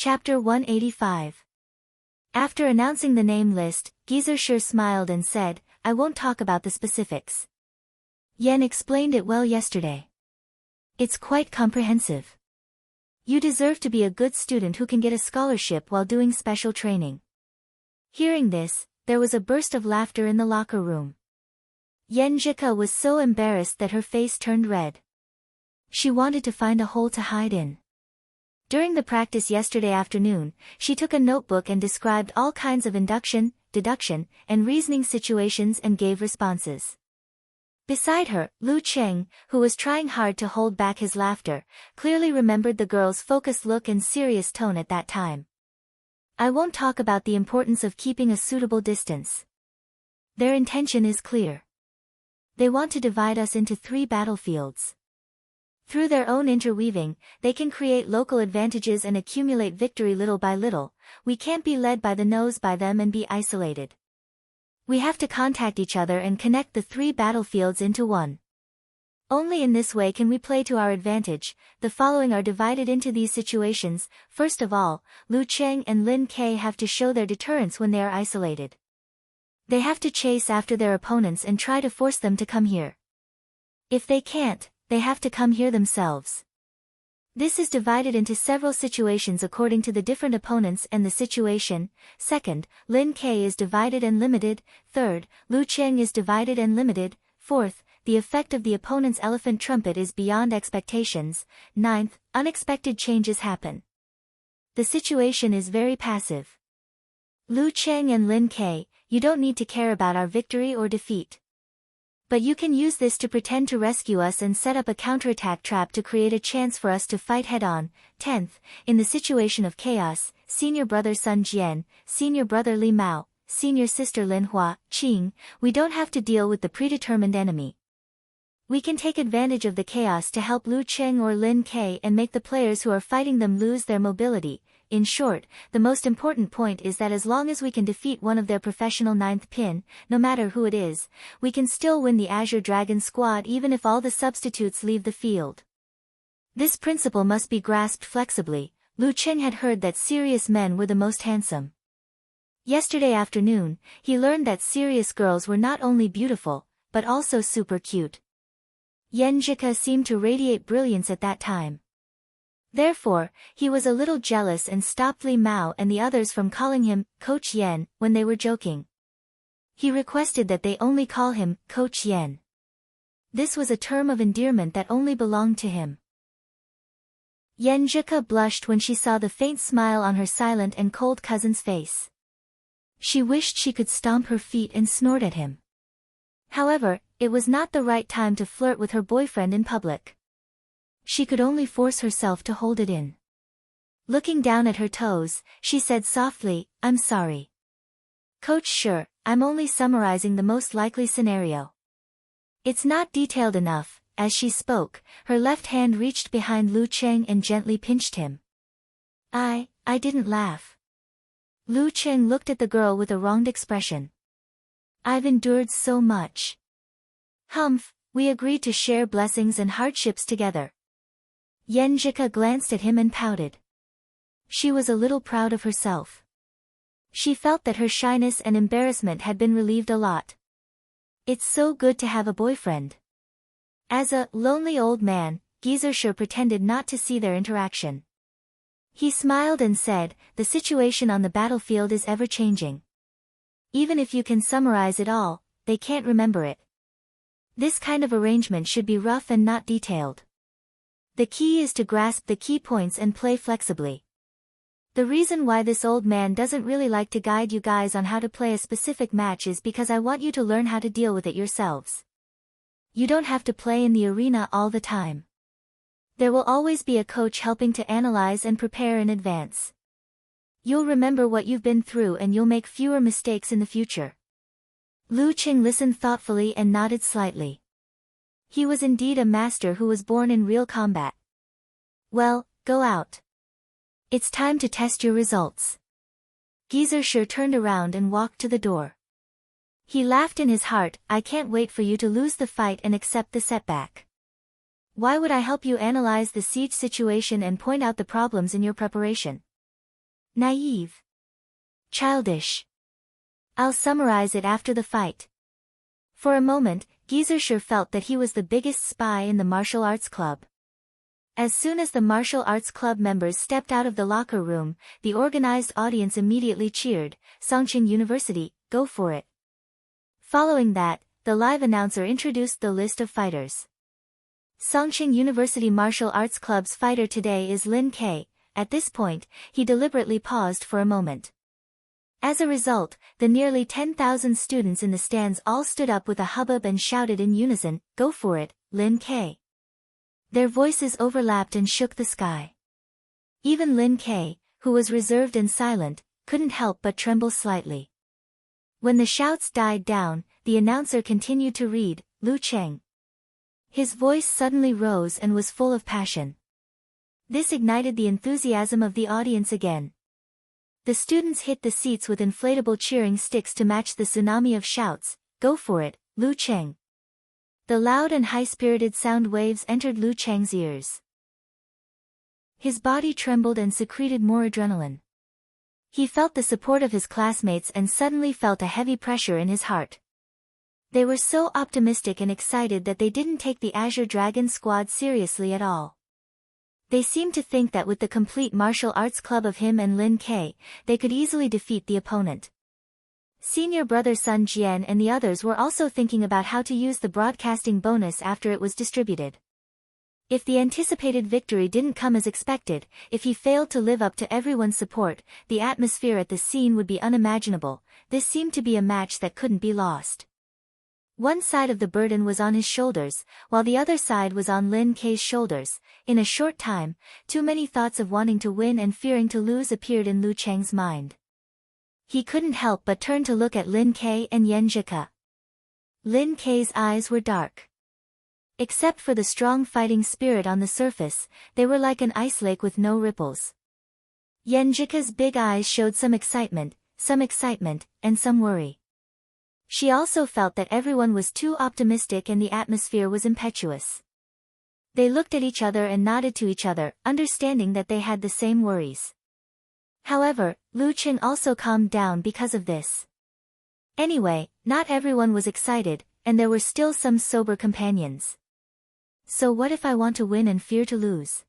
Chapter 185. After announcing the name list, Gizershur smiled and said, I won't talk about the specifics. Yen explained it well yesterday. It's quite comprehensive. You deserve to be a good student who can get a scholarship while doing special training. Hearing this, there was a burst of laughter in the locker room. Yenjika was so embarrassed that her face turned red. She wanted to find a hole to hide in. During the practice yesterday afternoon, she took a notebook and described all kinds of induction, deduction, and reasoning situations and gave responses. Beside her, Lu Cheng, who was trying hard to hold back his laughter, clearly remembered the girl's focused look and serious tone at that time. I won't talk about the importance of keeping a suitable distance. Their intention is clear. They want to divide us into 3 battlefields. Through their own interweaving, they can create local advantages and accumulate victory little by little. We can't be led by the nose by them and be isolated. We have to contact each other and connect the 3 battlefields into one. Only in this way can we play to our advantage. The following are divided into these situations. First of all, Lu Cheng and Lin Ke have to show their deterrence when they are isolated. They have to chase after their opponents and try to force them to come here. If they can't, they have to come here themselves. This is divided into several situations according to the different opponents and the situation. Second, Lin Ke is divided and limited. Third, Lu Cheng is divided and limited. Fourth, the effect of the opponent's elephant trumpet is beyond expectations. Ninth, unexpected changes happen. The situation is very passive. Lu Cheng and Lin Ke, you don't need to care about our victory or defeat. But you can use this to pretend to rescue us and set up a counterattack trap to create a chance for us to fight head-on. 10th, in the situation of chaos, senior brother Sun Jian, senior brother Li Mao, senior sister Lin Hua, Qing, we don't have to deal with the predetermined enemy. We can take advantage of the chaos to help Lu Cheng or Lin Ke and make the players who are fighting them lose their mobility. In short, the most important point is that as long as we can defeat one of their professional 9th pin, no matter who it is, we can still win the Azure Dragon squad even if all the substitutes leave the field. This principle must be grasped flexibly. Lu Cheng had heard that serious men were the most handsome. Yesterday afternoon, he learned that serious girls were not only beautiful, but also super cute. Yenjika seemed to radiate brilliance at that time. Therefore, he was a little jealous and stopped Li Mao and the others from calling him Coach Yen when they were joking. He requested that they only call him Coach Yen. This was a term of endearment that only belonged to him. Yenjika blushed when she saw the faint smile on her silent and cold cousin's face. She wished she could stomp her feet and snort at him. However, it was not the right time to flirt with her boyfriend in public. She could only force herself to hold it in. Looking down at her toes, she said softly, I'm sorry. Coach, sure, I'm only summarizing the most likely scenario. It's not detailed enough. As she spoke, her left hand reached behind Lu Cheng and gently pinched him. I didn't laugh. Lu Cheng looked at the girl with a wronged expression. I've endured so much. Humph, we agreed to share blessings and hardships together. Yenjika glanced at him and pouted. She was a little proud of herself. She felt that her shyness and embarrassment had been relieved a lot. It's so good to have a boyfriend. As a lonely old man, Gizershur pretended not to see their interaction. He smiled and said, the situation on the battlefield is ever-changing. Even if you can summarize it all, they can't remember it. This kind of arrangement should be rough and not detailed. The key is to grasp the key points and play flexibly. The reason why this old man doesn't really like to guide you guys on how to play a specific match is because I want you to learn how to deal with it yourselves. You don't have to play in the arena all the time. There will always be a coach helping to analyze and prepare in advance. You'll remember what you've been through and you'll make fewer mistakes in the future. Lu Cheng listened thoughtfully and nodded slightly. He was indeed a master who was born in real combat. Well, go out. It's time to test your results. Gizershur turned around and walked to the door. He laughed in his heart, I can't wait for you to lose the fight and accept the setback. Why would I help you analyze the siege situation and point out the problems in your preparation? Naive. Childish. I'll summarize it after the fight. For a moment, Geyser felt that he was the biggest spy in the martial arts club. As soon as the martial arts club members stepped out of the locker room, the organized audience immediately cheered, Songqing University, go for it. Following that, the live announcer introduced the list of fighters. Songqing University Martial Arts Club's fighter today is Lin K. At this point, he deliberately paused for a moment. As a result, the nearly 10,000 students in the stands all stood up with a hubbub and shouted in unison, go for it, Lin K. Their voices overlapped and shook the sky. Even Lin K, who was reserved and silent, couldn't help but tremble slightly. When the shouts died down, the announcer continued to read, Lu Cheng. His voice suddenly rose and was full of passion. This ignited the enthusiasm of the audience again. The students hit the seats with inflatable cheering sticks to match the tsunami of shouts, go for it, Lu Cheng. The loud and high-spirited sound waves entered Lu Cheng's ears. His body trembled and secreted more adrenaline. He felt the support of his classmates and suddenly felt a heavy pressure in his heart. They were so optimistic and excited that they didn't take the Azure Dragon squad seriously at all. They seemed to think that with the complete martial arts club of him and Lin K, they could easily defeat the opponent. Senior brother Sun Jian and the others were also thinking about how to use the broadcasting bonus after it was distributed. If the anticipated victory didn't come as expected, if he failed to live up to everyone's support, the atmosphere at the scene would be unimaginable. This seemed to be a match that couldn't be lost. One side of the burden was on his shoulders, while the other side was on Lin K's shoulders. In a short time, too many thoughts of wanting to win and fearing to lose appeared in Lu Cheng's mind. He couldn't help but turn to look at Lin K and Yan Zhike. Lin K's eyes were dark. Except for the strong fighting spirit on the surface, they were like an ice lake with no ripples. Yan Zhike's big eyes showed some excitement, and some worry. She also felt that everyone was too optimistic and the atmosphere was impetuous. They looked at each other and nodded to each other, understanding that they had the same worries. However, Lu Cheng also calmed down because of this. Anyway, not everyone was excited, and there were still some sober companions. So what if I want to win and fear to lose?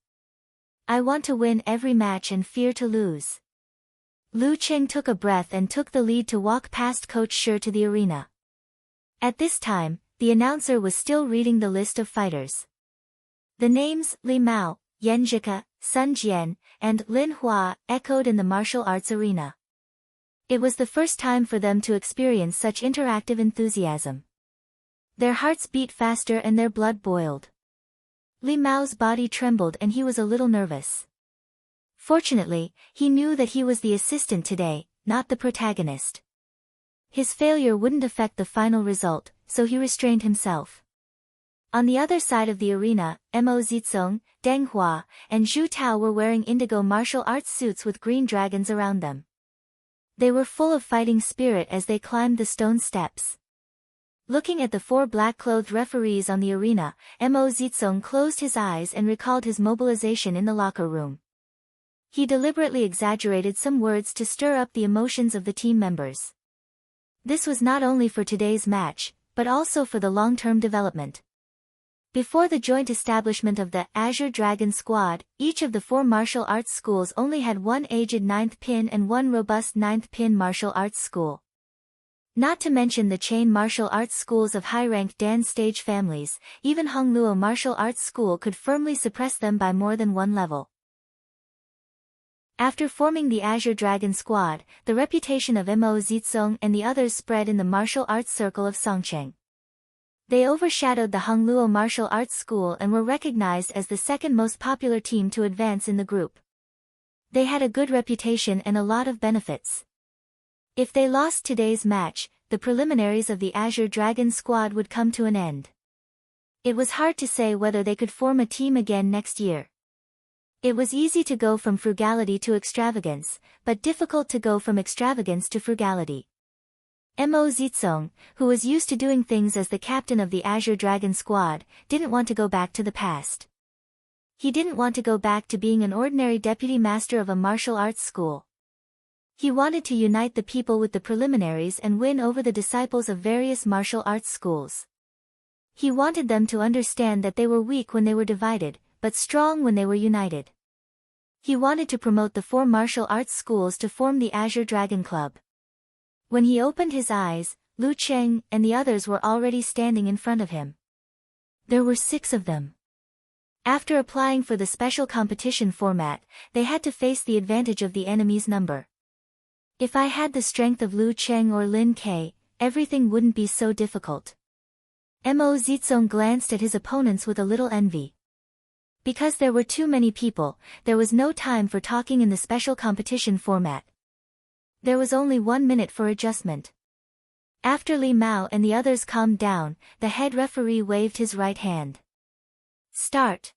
I want to win every match and fear to lose. Lu Cheng took a breath and took the lead to walk past Coach Shi to the arena. At this time, the announcer was still reading the list of fighters. The names, Li Mao, Yan Zhike, Sun Jian, and Lin Hua echoed in the martial arts arena. It was the first time for them to experience such interactive enthusiasm. Their hearts beat faster and their blood boiled. Li Mao's body trembled and he was a little nervous. Fortunately, he knew that he was the assistant today, not the protagonist. His failure wouldn't affect the final result, so he restrained himself. On the other side of the arena, Mo Zizong, Deng Hua, and Zhu Tao were wearing indigo martial arts suits with green dragons around them. They were full of fighting spirit as they climbed the stone steps. Looking at the four black-clothed referees on the arena, Mo Zizong closed his eyes and recalled his mobilization in the locker room. He deliberately exaggerated some words to stir up the emotions of the team members. This was not only for today's match, but also for the long-term development. Before the joint establishment of the Azure Dragon Squad, each of the four martial arts schools only had one aged 9th pin and one robust 9th pin martial arts school. Not to mention the chain martial arts schools of high-ranked Dan stage families, even Hongluo Martial Arts School could firmly suppress them by more than one level. After forming the Azure Dragon Squad, the reputation of Mo Zizong and the others spread in the martial arts circle of Songqing. They overshadowed the Hongluo Martial Arts School and were recognized as the second most popular team to advance in the group. They had a good reputation and a lot of benefits. If they lost today's match, the preliminaries of the Azure Dragon Squad would come to an end. It was hard to say whether they could form a team again next year. It was easy to go from frugality to extravagance, but difficult to go from extravagance to frugality. Mo Zizong, who was used to doing things as the captain of the Azure Dragon Squad, didn't want to go back to the past. He didn't want to go back to being an ordinary deputy master of a martial arts school. He wanted to unite the people with the preliminaries and win over the disciples of various martial arts schools. He wanted them to understand that they were weak when they were divided, but strong when they were united. He wanted to promote the 4 martial arts schools to form the Azure Dragon Club. When he opened his eyes, Lu Cheng and the others were already standing in front of him. There were 6 of them. After applying for the special competition format, they had to face the advantage of the enemy's number. If I had the strength of Lu Cheng or Lin Ke, everything wouldn't be so difficult. Mo Zizong glanced at his opponents with a little envy. Because there were too many people, there was no time for talking in the special competition format. There was only 1 minute for adjustment. After Li Mao and the others calmed down, the head referee waved his right hand. Start.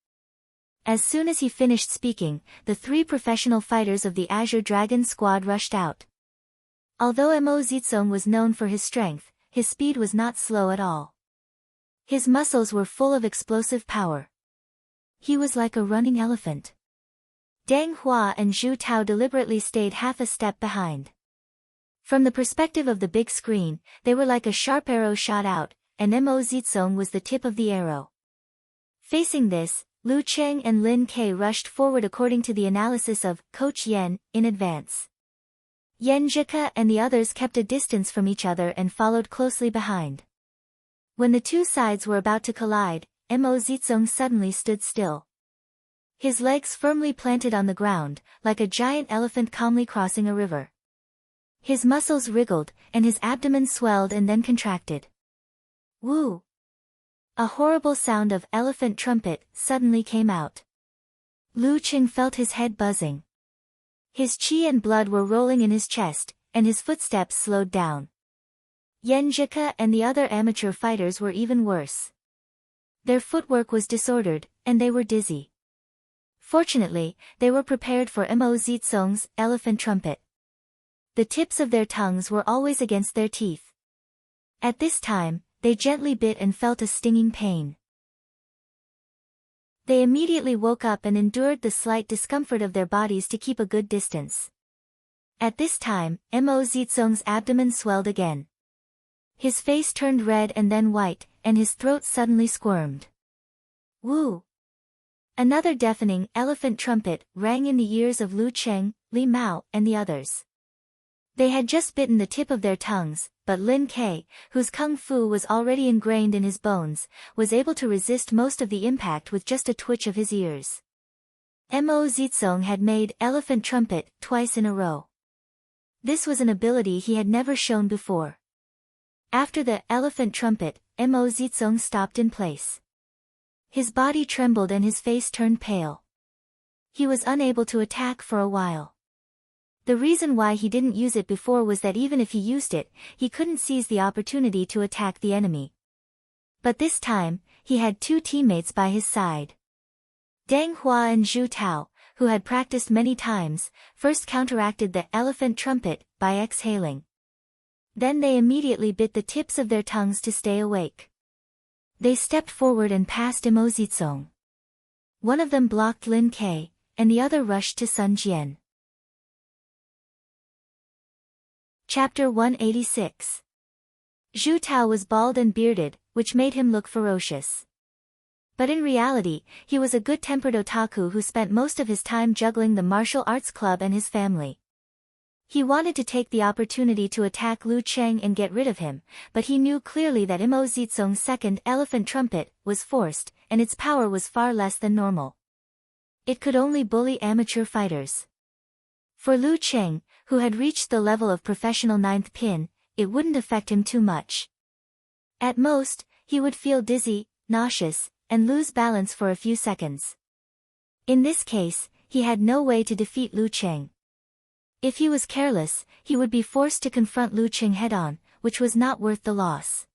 As soon as he finished speaking, the 3 professional fighters of the Azure Dragon squad rushed out. Although Mo Zizong was known for his strength, his speed was not slow at all. His muscles were full of explosive power. He was like a running elephant. Deng Hua and Zhu Tao deliberately stayed half a step behind. From the perspective of the big screen, they were like a sharp arrow shot out, and Mo Zizong was the tip of the arrow. Facing this, Lu Cheng and Lin Ke rushed forward according to the analysis of Coach Yan in advance. Yan Zhike and the others kept a distance from each other and followed closely behind. When the 2 sides were about to collide, Mo Zizong suddenly stood still. His legs firmly planted on the ground, like a giant elephant calmly crossing a river. His muscles wriggled, and his abdomen swelled and then contracted. Woo! A horrible sound of elephant trumpet suddenly came out. Lu Cheng felt his head buzzing. His qi and blood were rolling in his chest, and his footsteps slowed down. Yan Zhike and the other amateur fighters were even worse. Their footwork was disordered, and they were dizzy. Fortunately, they were prepared for Mo Zizong's elephant trumpet. The tips of their tongues were always against their teeth. At this time, they gently bit and felt a stinging pain. They immediately woke up and endured the slight discomfort of their bodies to keep a good distance. At this time, Mo Zizong's abdomen swelled again. His face turned red and then white, and his throat suddenly squirmed. Woo! Another deafening elephant trumpet rang in the ears of Lu Cheng, Li Mao, and the others. They had just bitten the tip of their tongues, but Lin Ke, whose kung fu was already ingrained in his bones, was able to resist most of the impact with just a twitch of his ears. Mo Zizong had made elephant trumpet twice in a row. This was an ability he had never shown before. After the elephant trumpet, Mo Zizong stopped in place. His body trembled and his face turned pale. He was unable to attack for a while. The reason why he didn't use it before was that even if he used it, he couldn't seize the opportunity to attack the enemy. But this time, he had 2 teammates by his side. Deng Hua and Zhu Tao, who had practiced many times, first counteracted the elephant trumpet by exhaling. Then they immediately bit the tips of their tongues to stay awake. They stepped forward and passed Mo Zizong. One of them blocked Lin Ke, and the other rushed to Sun Jian. Chapter 186. Zhu Tao was bald and bearded, which made him look ferocious. But in reality, he was a good-tempered otaku who spent most of his time juggling the martial arts club and his family. He wanted to take the opportunity to attack Lu Cheng and get rid of him, but he knew clearly that Mo Zizong's second elephant trumpet was forced, and its power was far less than normal. It could only bully amateur fighters. For Lu Cheng, who had reached the level of professional 9th pin, it wouldn't affect him too much. At most, he would feel dizzy, nauseous, and lose balance for a few seconds. In this case, he had no way to defeat Lu Cheng. If he was careless, he would be forced to confront Lu Cheng head-on, which was not worth the loss.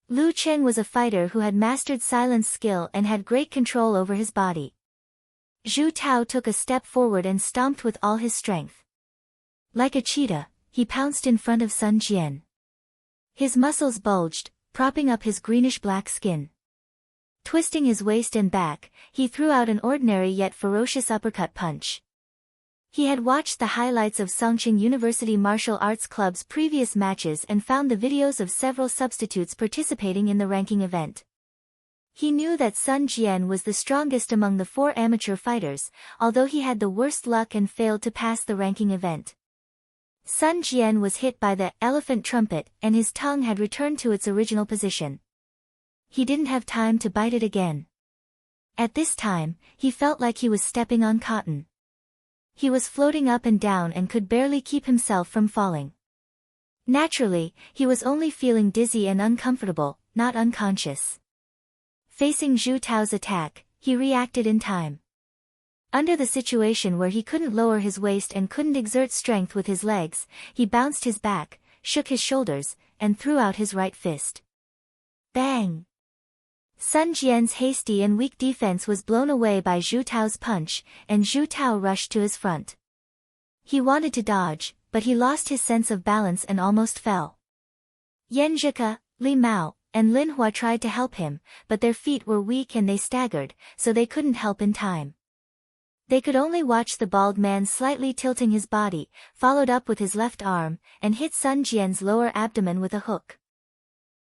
Lu Cheng was a fighter who had mastered silence skill and had great control over his body. Zhu Tao took a step forward and stomped with all his strength. Like a cheetah, he pounced in front of Sun Jian. His muscles bulged, propping up his greenish-black skin. Twisting his waist and back, he threw out an ordinary yet ferocious uppercut punch. He had watched the highlights of Songqing University Martial Arts Club's previous matches and found the videos of several substitutes participating in the ranking event. He knew that Sun Jian was the strongest among the 4 amateur fighters, although he had the worst luck and failed to pass the ranking event. Sun Jian was hit by the elephant trumpet and his tongue had returned to its original position. He didn't have time to bite it again. At this time, he felt like he was stepping on cotton. He was floating up and down and could barely keep himself from falling. Naturally, he was only feeling dizzy and uncomfortable, not unconscious. Facing Zhu Tao's attack, he reacted in time. Under the situation where he couldn't lower his waist and couldn't exert strength with his legs, he bounced his back, shook his shoulders, and threw out his right fist. Bang! Sun Jian's hasty and weak defense was blown away by Zhu Tao's punch, and Zhu Tao rushed to his front. He wanted to dodge, but he lost his sense of balance and almost fell. Yan Zhike, Li Mao, and Lin Hua tried to help him, but their feet were weak and they staggered, so they couldn't help in time. They could only watch the bald man slightly tilting his body, followed up with his left arm, and hit Sun Jian's lower abdomen with a hook.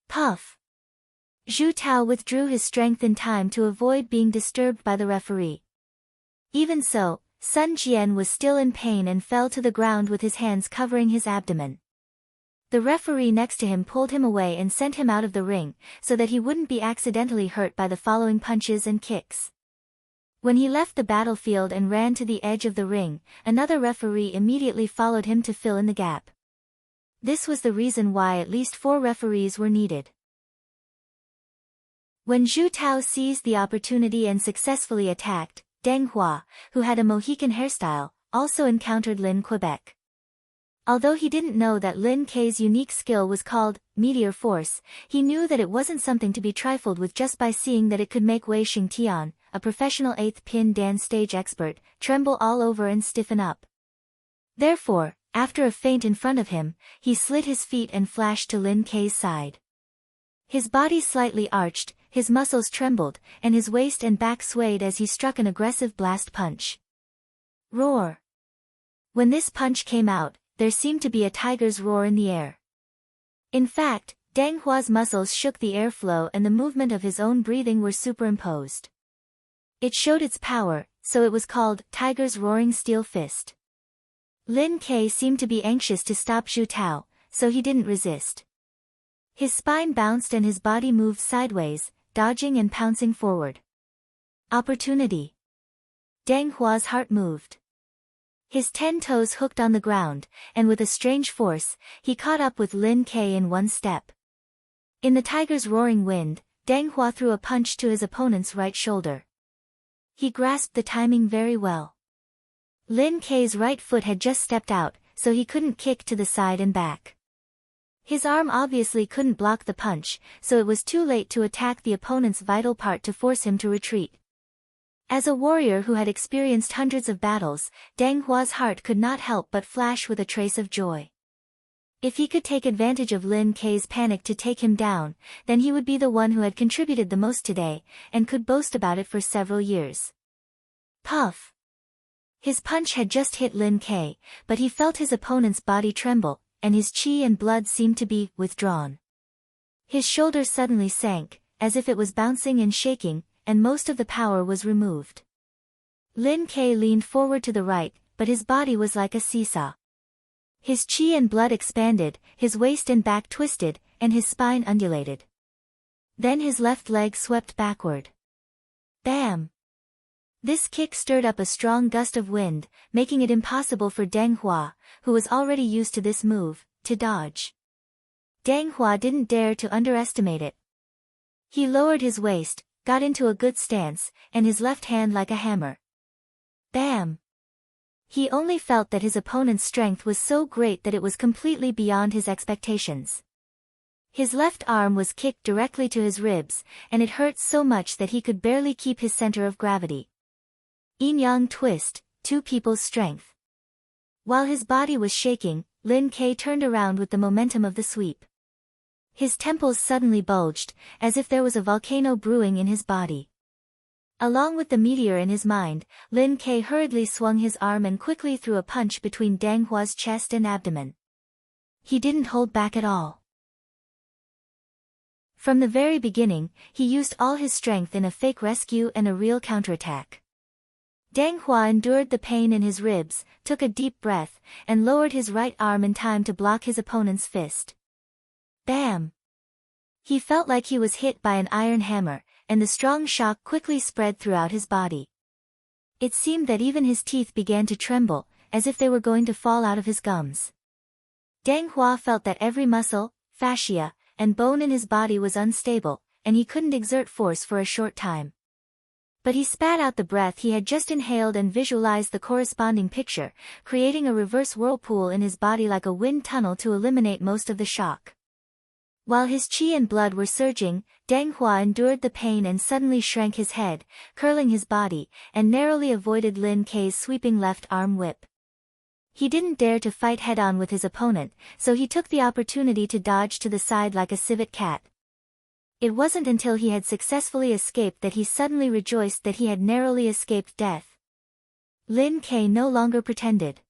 Puff! Zhu Tao withdrew his strength in time to avoid being disturbed by the referee. Even so, Sun Jian was still in pain and fell to the ground with his hands covering his abdomen. The referee next to him pulled him away and sent him out of the ring, so that he wouldn't be accidentally hurt by the following punches and kicks. When he left the battlefield and ran to the edge of the ring, another referee immediately followed him to fill in the gap. This was the reason why at least 4 referees were needed. When Zhu Tao seized the opportunity and successfully attacked, Deng Hua, who had a Mohican hairstyle, also encountered Lin Quebec. Although he didn't know that Lin Kei's unique skill was called Meteor Force, he knew that it wasn't something to be trifled with just by seeing that it could make Wei Xingtian, a professional 8th pin dance stage expert, tremble all over and stiffen up. Therefore, after a feint in front of him, he slid his feet and flashed to Lin Kei's side. His body slightly arched, his muscles trembled, and his waist and back swayed as he struck an aggressive blast punch. Roar! When this punch came out, there seemed to be a tiger's roar in the air. In fact, Deng Hua's muscles shook the airflow and the movement of his own breathing were superimposed. It showed its power, so it was called Tiger's Roaring Steel Fist. Lin Kei seemed to be anxious to stop Zhu Tao, so he didn't resist. His spine bounced and his body moved sideways, dodging and pouncing forward. Opportunity. Deng Hua's heart moved. His 10 toes hooked on the ground, and with a strange force, he caught up with Lin Kei in one step. In the tiger's roaring wind, Deng Hua threw a punch to his opponent's right shoulder. He grasped the timing very well. Lin Kei's right foot had just stepped out, so he couldn't kick to the side and back. His arm obviously couldn't block the punch, so it was too late to attack the opponent's vital part to force him to retreat. As a warrior who had experienced hundreds of battles, Deng Hua's heart could not help but flash with a trace of joy. If he could take advantage of Lin Kei's panic to take him down, then he would be the one who had contributed the most today, and could boast about it for several years. Puff! His punch had just hit Lin Kei, but he felt his opponent's body tremble, and his qi and blood seemed to be withdrawn. His shoulder suddenly sank, as if it was bouncing and shaking, and most of the power was removed. Lin Kei leaned forward to the right, but his body was like a seesaw. His qi and blood expanded, his waist and back twisted, and his spine undulated. Then his left leg swept backward. Bam! This kick stirred up a strong gust of wind, making it impossible for Deng Hua, who was already used to this move, to dodge. Deng Hua didn't dare to underestimate it. He lowered his waist, got into a good stance, and his left hand like a hammer. Bam! He only felt that his opponent's strength was so great that it was completely beyond his expectations. His left arm was kicked directly to his ribs, and it hurt so much that he could barely keep his center of gravity. Yin-yang twist, two people's strength. While his body was shaking, Lin Kei turned around with the momentum of the sweep. His temples suddenly bulged, as if there was a volcano brewing in his body. Along with the meteor in his mind, Lin Ke hurriedly swung his arm and quickly threw a punch between Dang Hua's chest and abdomen. He didn't hold back at all. From the very beginning, he used all his strength in a fake rescue and a real counterattack. Dang Hua endured the pain in his ribs, took a deep breath, and lowered his right arm in time to block his opponent's fist. Bam! He felt like he was hit by an iron hammer, and the strong shock quickly spread throughout his body. It seemed that even his teeth began to tremble, as if they were going to fall out of his gums. Dang Hua felt that every muscle, fascia, and bone in his body was unstable, and he couldn't exert force for a short time. But he spat out the breath he had just inhaled and visualized the corresponding picture, creating a reverse whirlpool in his body like a wind tunnel to eliminate most of the shock. While his qi and blood were surging, Dang Hua endured the pain and suddenly shrank his head, curling his body, and narrowly avoided Lin Ke's sweeping left arm whip. He didn't dare to fight head-on with his opponent, so he took the opportunity to dodge to the side like a civet cat. It wasn't until he had successfully escaped that he suddenly rejoiced that he had narrowly escaped death. Lin Ke no longer pretended.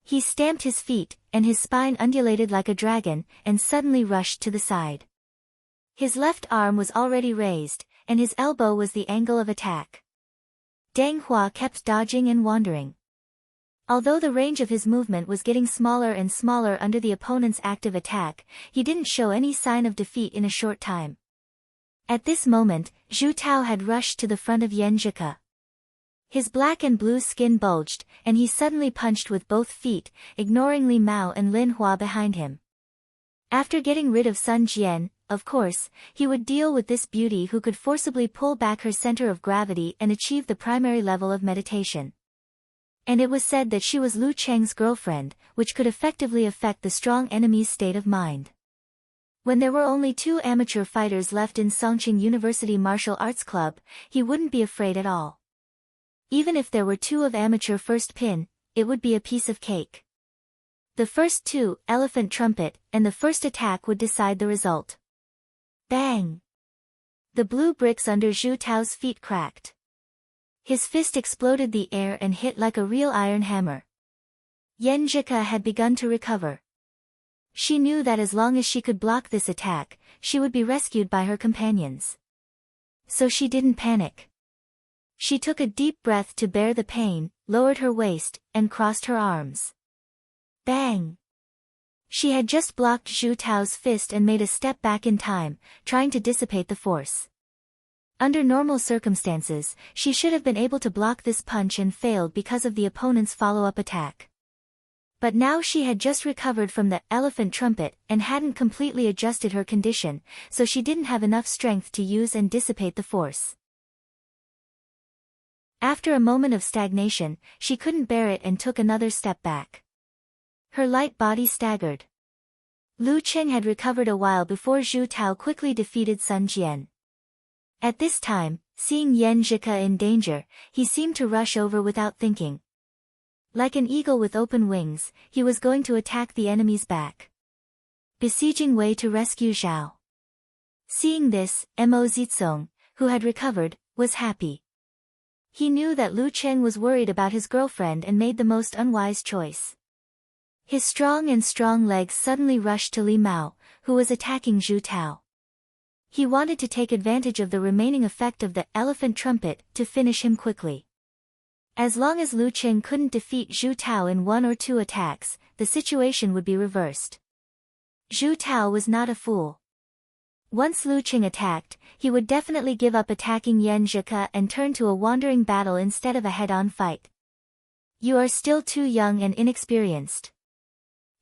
He stamped his feet, and his spine undulated like a dragon, and suddenly rushed to the side. His left arm was already raised, and his elbow was the angle of attack. Dang Hua kept dodging and wandering. Although the range of his movement was getting smaller and smaller under the opponent's active attack, he didn't show any sign of defeat in a short time. At this moment, Zhu Tao had rushed to the front of Yan Zhike. His black and blue skin bulged, and he suddenly punched with both feet, ignoring Li Mao and Lin Hua behind him. After getting rid of Sun Jian, of course, he would deal with this beauty who could forcibly pull back her center of gravity and achieve the primary level of meditation. And it was said that she was Lu Cheng's girlfriend, which could effectively affect the strong enemy's state of mind. When there were only 2 amateur fighters left in Songqing University Martial Arts Club, he wouldn't be afraid at all. Even if there were 2 of amateur first pin, it would be a piece of cake. The first 2, Elephant Trumpet, and the first attack would decide the result. Bang! The blue bricks under Zhu Tao's feet cracked. His fist exploded the air and hit like a real iron hammer. Yan Zhike had begun to recover. She knew that as long as she could block this attack, she would be rescued by her companions. So she didn't panic. She took a deep breath to bear the pain, lowered her waist, and crossed her arms. Bang! She had just blocked Zhu Tao's fist and made a step back in time, trying to dissipate the force. Under normal circumstances, she should have been able to block this punch and failed because of the opponent's follow-up attack. But now she had just recovered from the elephant trumpet and hadn't completely adjusted her condition, so she didn't have enough strength to use and dissipate the force. After a moment of stagnation, she couldn't bear it and took another step back. Her light body staggered. Lu Cheng had recovered a while before Zhu Tao quickly defeated Sun Jian. At this time, seeing Yan Zhike in danger, he seemed to rush over without thinking. Like an eagle with open wings, he was going to attack the enemy's back. Besieging Wei to rescue Zhao. Seeing this, Mo Zizong, who had recovered, was happy. He knew that Lu Cheng was worried about his girlfriend and made the most unwise choice. His strong legs suddenly rushed to Li Mao, who was attacking Zhu Tao. He wanted to take advantage of the remaining effect of the elephant trumpet to finish him quickly. As long as Lu Cheng couldn't defeat Zhu Tao in 1 or 2 attacks, the situation would be reversed. Zhu Tao was not a fool. Once Lu Cheng attacked, he would definitely give up attacking Yan Zhike and turn to a wandering battle instead of a head-on fight. You are still too young and inexperienced.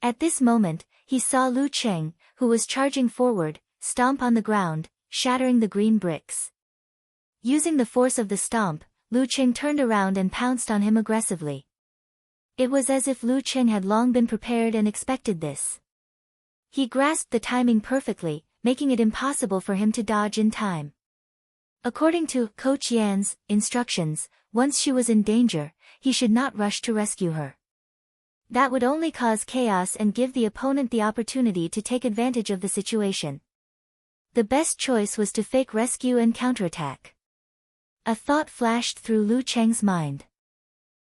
At this moment, he saw Lu Cheng, who was charging forward, stomp on the ground, shattering the green bricks. Using the force of the stomp, Lu Cheng turned around and pounced on him aggressively. It was as if Lu Cheng had long been prepared and expected this. He grasped the timing perfectly, making it impossible for him to dodge in time. According to Coach Yan's instructions, once she was in danger, he should not rush to rescue her. That would only cause chaos and give the opponent the opportunity to take advantage of the situation. The best choice was to fake rescue and counterattack. A thought flashed through Lu Cheng's mind.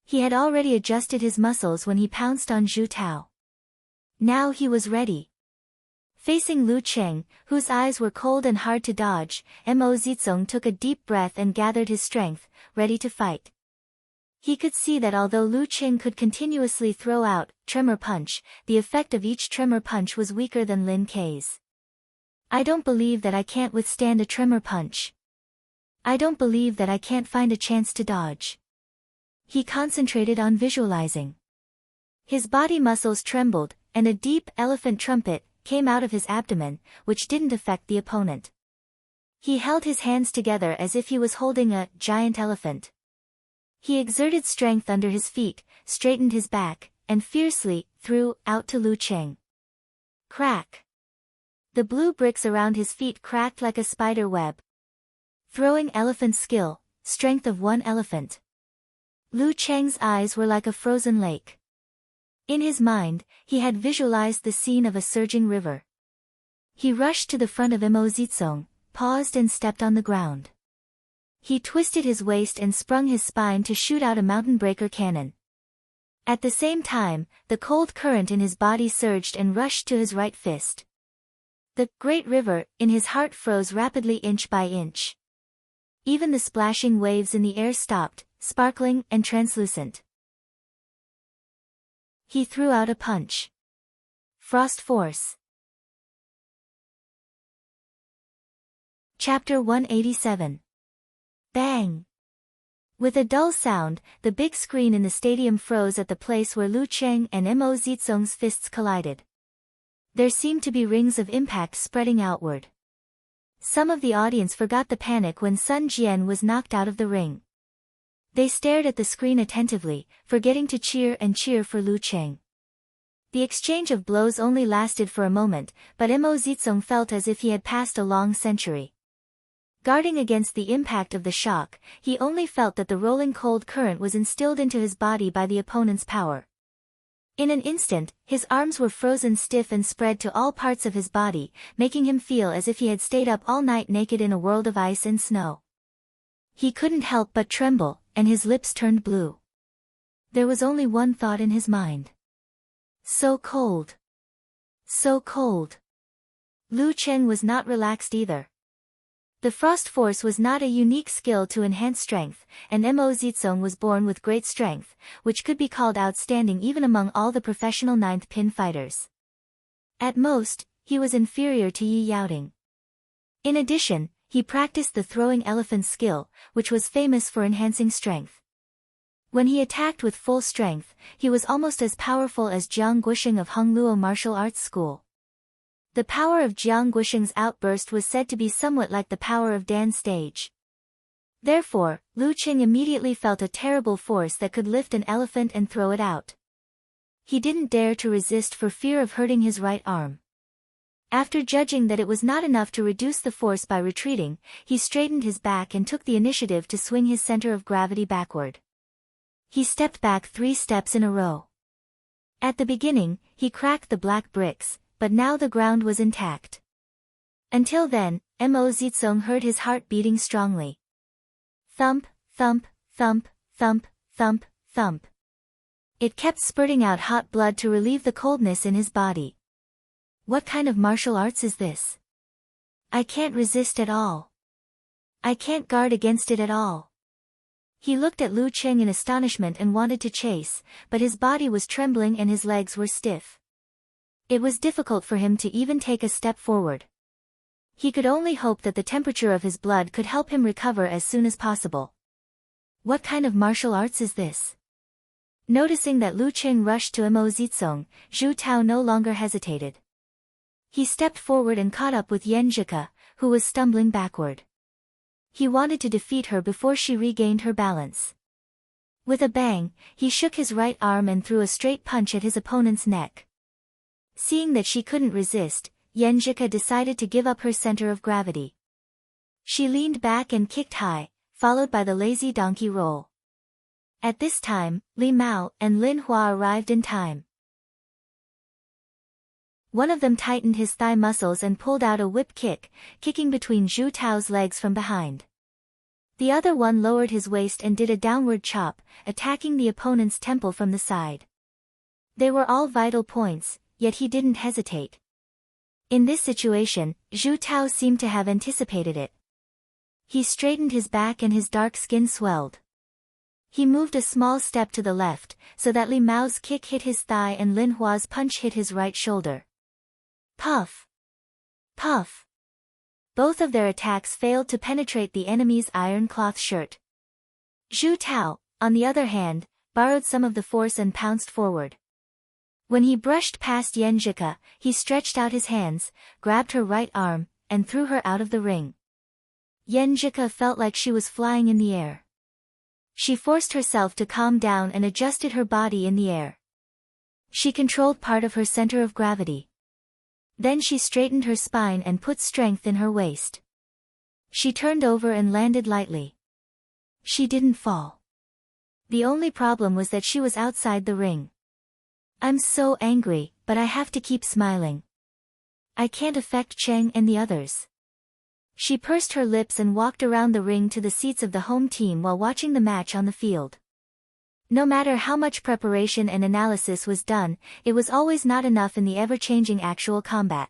He had already adjusted his muscles when he pounced on Zhu Tao. Now he was ready. Facing Lu Cheng, whose eyes were cold and hard to dodge, Mo Zizong took a deep breath and gathered his strength, ready to fight. He could see that although Lu Cheng could continuously throw out tremor punch, the effect of each tremor punch was weaker than Lin Kei's. I don't believe that I can't withstand a tremor punch. I don't believe that I can't find a chance to dodge. He concentrated on visualizing. His body muscles trembled, and a deep elephant trumpet came out of his abdomen, which didn't affect the opponent. He held his hands together as if he was holding a giant elephant. He exerted strength under his feet, straightened his back, and fiercely threw out to Lu Cheng. Crack! The blue bricks around his feet cracked like a spider web. Throwing elephant skill, strength of one elephant. Lu Cheng's eyes were like a frozen lake. In his mind, he had visualized the scene of a surging river. He rushed to the front of Mo Zizong, paused and stepped on the ground. He twisted his waist and sprung his spine to shoot out a mountain breaker cannon. At the same time, the cold current in his body surged and rushed to his right fist. The great river in his heart froze rapidly inch by inch. Even the splashing waves in the air stopped, sparkling and translucent. He threw out a punch. Frost Force. Chapter 187. Bang! With a dull sound, the big screen in the stadium froze at the place where Lu Cheng and Mo Zizong's fists collided. There seemed to be rings of impact spreading outward. Some of the audience forgot the panic when Sun Jian was knocked out of the ring. They stared at the screen attentively, forgetting to cheer for Lu Cheng. The exchange of blows only lasted for a moment, but Mo Zizong felt as if he had passed a long century. Guarding against the impact of the shock, he only felt that the rolling cold current was instilled into his body by the opponent's power. In an instant, his arms were frozen stiff and spread to all parts of his body, making him feel as if he had stayed up all night naked in a world of ice and snow. He couldn't help but tremble, and his lips turned blue. There was only one thought in his mind. So cold. So cold. Lu Cheng was not relaxed either. The Frost Force was not a unique skill to enhance strength, and Mo Zizong was born with great strength, which could be called outstanding even among all the professional ninth pin fighters. At most, he was inferior to Yi Yaoding. In addition, he practiced the throwing elephant skill, which was famous for enhancing strength. When he attacked with full strength, he was almost as powerful as Jiang Guosheng of Hongluo Martial Arts School. The power of Jiang Guosheng's outburst was said to be somewhat like the power of Dan's stage. Therefore, Lu Cheng immediately felt a terrible force that could lift an elephant and throw it out. He didn't dare to resist for fear of hurting his right arm. After judging that it was not enough to reduce the force by retreating, he straightened his back and took the initiative to swing his center of gravity backward. He stepped back 3 steps in a row. At the beginning, he cracked the black bricks, but now the ground was intact. Until then, Mo Zizong heard his heart beating strongly. Thump, thump, thump, thump, thump, thump. It kept spurting out hot blood to relieve the coldness in his body. What kind of martial arts is this? I can't resist at all. I can't guard against it at all. He looked at Lu Cheng in astonishment and wanted to chase, but his body was trembling and his legs were stiff. It was difficult for him to even take a step forward. He could only hope that the temperature of his blood could help him recover as soon as possible. What kind of martial arts is this? Noticing that Lu Cheng rushed to Mo Zizong, Zhu Tao no longer hesitated. He stepped forward and caught up with Yan Zhika, who was stumbling backward. He wanted to defeat her before she regained her balance. With a bang, he shook his right arm and threw a straight punch at his opponent's neck. Seeing that she couldn't resist, Yan Zhika decided to give up her center of gravity. She leaned back and kicked high, followed by the lazy donkey roll. At this time, Li Mao and Lin Hua arrived in time. One of them tightened his thigh muscles and pulled out a whip kick, kicking between Zhu Tao's legs from behind. The other one lowered his waist and did a downward chop, attacking the opponent's temple from the side. They were all vital points, yet he didn't hesitate. In this situation, Zhu Tao seemed to have anticipated it. He straightened his back and his dark skin swelled. He moved a small step to the left, so that Li Mao's kick hit his thigh and Lin Hua's punch hit his right shoulder. Puff! Puff! Both of their attacks failed to penetrate the enemy's iron cloth shirt. Zhu Tao, on the other hand, borrowed some of the force and pounced forward. When he brushed past Yan Zhika, he stretched out his hands, grabbed her right arm, and threw her out of the ring. Yan Zhika felt like she was flying in the air. She forced herself to calm down and adjusted her body in the air. She controlled part of her center of gravity. Then she straightened her spine and put strength in her waist. She turned over and landed lightly. She didn't fall. The only problem was that she was outside the ring. I'm so angry, but I have to keep smiling. I can't affect Cheng and the others. She pursed her lips and walked around the ring to the seats of the home team while watching the match on the field. No matter how much preparation and analysis was done, it was always not enough in the ever-changing actual combat.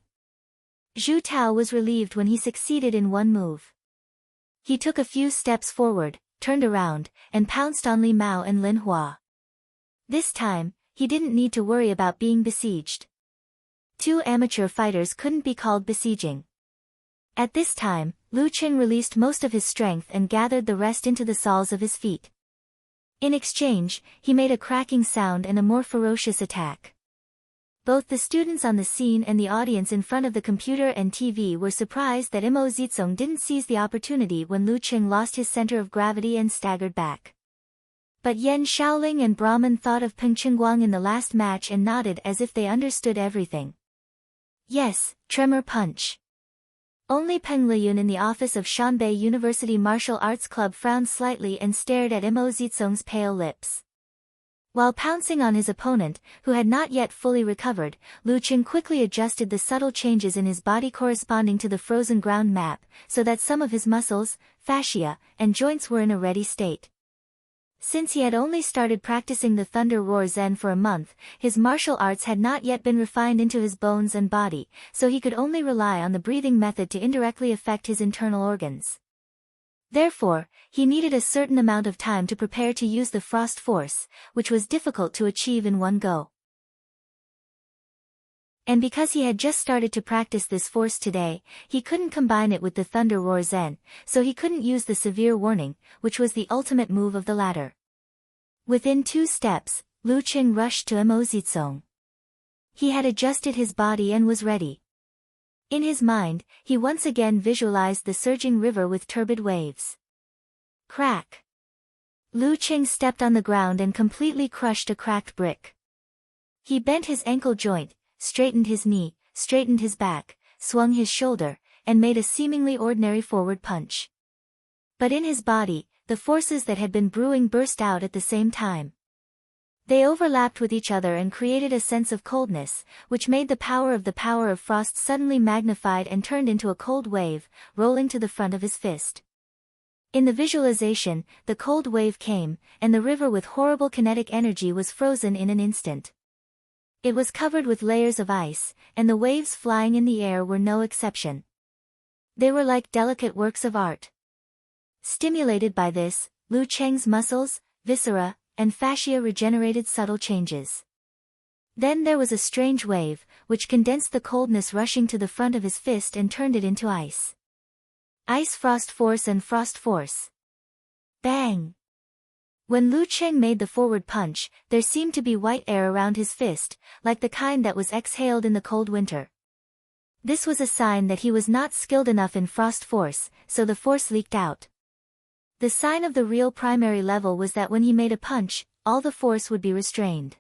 Zhu Tao was relieved when he succeeded in one move. He took a few steps forward, turned around, and pounced on Li Mao and Lin Hua. This time, he didn't need to worry about being besieged. Two amateur fighters couldn't be called besieging. At this time, Lu Qing released most of his strength and gathered the rest into the soles of his feet. In exchange, he made a cracking sound and a more ferocious attack. Both the students on the scene and the audience in front of the computer and TV were surprised that Mo Zizong didn't seize the opportunity when Lu Qing lost his center of gravity and staggered back. But Yan Shaoling and Brahman thought of Peng Qingguang in the last match and nodded as if they understood everything. Yes, tremor punch. Only Peng Liyun in the office of Shanbei University Martial Arts Club frowned slightly and stared at Mo Zizong's pale lips. While pouncing on his opponent, who had not yet fully recovered, Lu Qing quickly adjusted the subtle changes in his body corresponding to the frozen ground map, so that some of his muscles, fascia, and joints were in a ready state. Since he had only started practicing the Thunder Roar Zen for a month, his martial arts had not yet been refined into his bones and body, so he could only rely on the breathing method to indirectly affect his internal organs. Therefore, he needed a certain amount of time to prepare to use the Frost Force, which was difficult to achieve in one go. And because he had just started to practice this force today, he couldn't combine it with the Thunder Roar Zen, so he couldn't use the Severe Warning, which was the ultimate move of the latter. Within 2 steps, Lu Qing rushed to Mo Zizong. He had adjusted his body and was ready. In his mind, he once again visualized the surging river with turbid waves. Crack! Lu Qing stepped on the ground and completely crushed a cracked brick. He bent his ankle joint, straightened his knee, straightened his back, swung his shoulder, and made a seemingly ordinary forward punch. But in his body, the forces that had been brewing burst out at the same time. They overlapped with each other and created a sense of coldness, which made the power of frost suddenly magnified and turned into a cold wave, rolling to the front of his fist. In the visualization, the cold wave came, and the river with horrible kinetic energy was frozen in an instant. It was covered with layers of ice, and the waves flying in the air were no exception. They were like delicate works of art. Stimulated by this, Lu Qing's muscles, viscera, and fascia regenerated subtle changes. Then there was a strange wave, which condensed the coldness rushing to the front of his fist and turned it into ice. Ice Frost Force and Frost Force. Bang! When Lu Qing made the forward punch, there seemed to be white air around his fist, like the kind that was exhaled in the cold winter. This was a sign that he was not skilled enough in Frost Force, so the force leaked out. The sign of the real primary level was that when he made a punch, all the force would be restrained.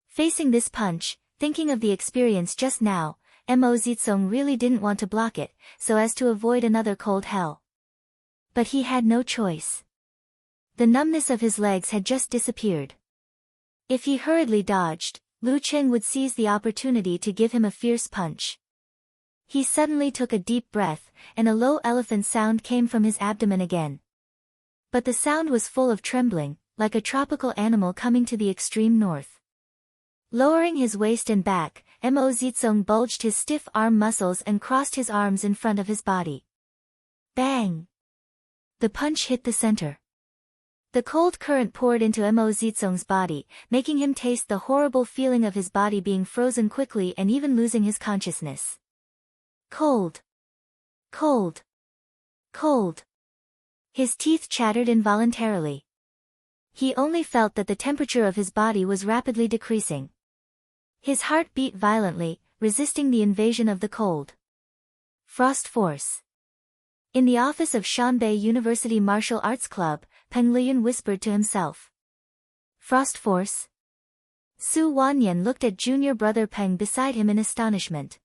Facing this punch, thinking of the experience just now, Mo Zizong really didn't want to block it, so as to avoid another cold hell. But he had no choice. The numbness of his legs had just disappeared. If he hurriedly dodged, Lu Qing would seize the opportunity to give him a fierce punch. He suddenly took a deep breath, and a low elephant sound came from his abdomen again. But the sound was full of trembling, like a tropical animal coming to the extreme north. Lowering his waist and back, Mo Zitsong bulged his stiff arm muscles and crossed his arms in front of his body. Bang! The punch hit the center. The cold current poured into Mo Zitsong's body, making him taste the horrible feeling of his body being frozen quickly and even losing his consciousness. Cold. Cold. Cold. His teeth chattered involuntarily. He only felt that the temperature of his body was rapidly decreasing. His heart beat violently, resisting the invasion of the cold. Frost Force. In the office of Shanbei University Martial Arts Club, Peng Liyun whispered to himself. Frost Force? Su Wanyan looked at junior brother Peng beside him in astonishment.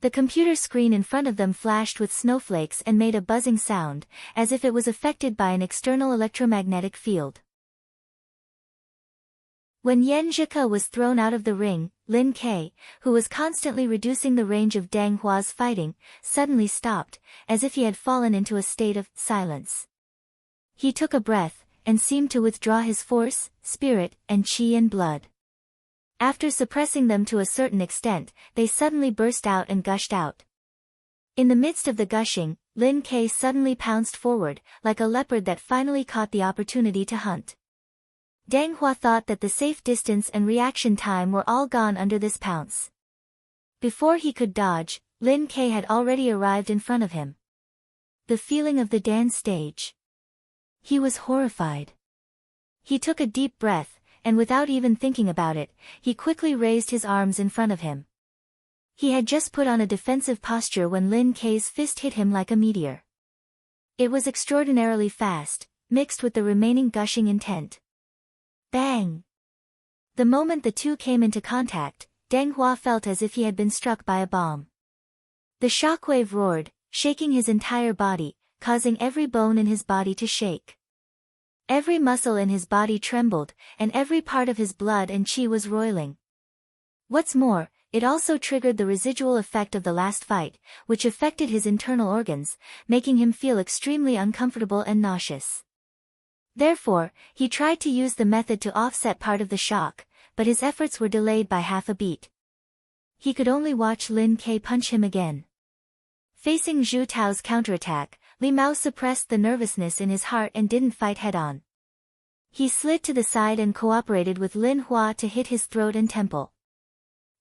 The computer screen in front of them flashed with snowflakes and made a buzzing sound, as if it was affected by an external electromagnetic field. When Yan Zhike was thrown out of the ring, Lin Ke, who was constantly reducing the range of Dang Hua's fighting, suddenly stopped, as if he had fallen into a state of silence. He took a breath, and seemed to withdraw his force, spirit, and qi and blood. After suppressing them to a certain extent, they suddenly burst out and gushed out. In the midst of the gushing, Lin Ke suddenly pounced forward, like a leopard that finally caught the opportunity to hunt. Dang Hua thought that the safe distance and reaction time were all gone under this pounce. Before he could dodge, Lin Ke had already arrived in front of him. The feeling of the dance stage. He was horrified. He took a deep breath, and without even thinking about it, he quickly raised his arms in front of him. He had just put on a defensive posture when Lin Ke's fist hit him like a meteor. It was extraordinarily fast, mixed with the remaining gushing intent. Bang! The moment the two came into contact, Dang Hua felt as if he had been struck by a bomb. The shockwave roared, shaking his entire body, causing every bone in his body to shake. Every muscle in his body trembled, and every part of his blood and qi was roiling. What's more, it also triggered the residual effect of the last fight, which affected his internal organs, making him feel extremely uncomfortable and nauseous. Therefore, he tried to use the method to offset part of the shock, but his efforts were delayed by half a beat. He could only watch Lin Ke punch him again. Facing Zhu Tao's counterattack, Li Mao suppressed the nervousness in his heart and didn't fight head-on. He slid to the side and cooperated with Lin Hua to hit his throat and temple.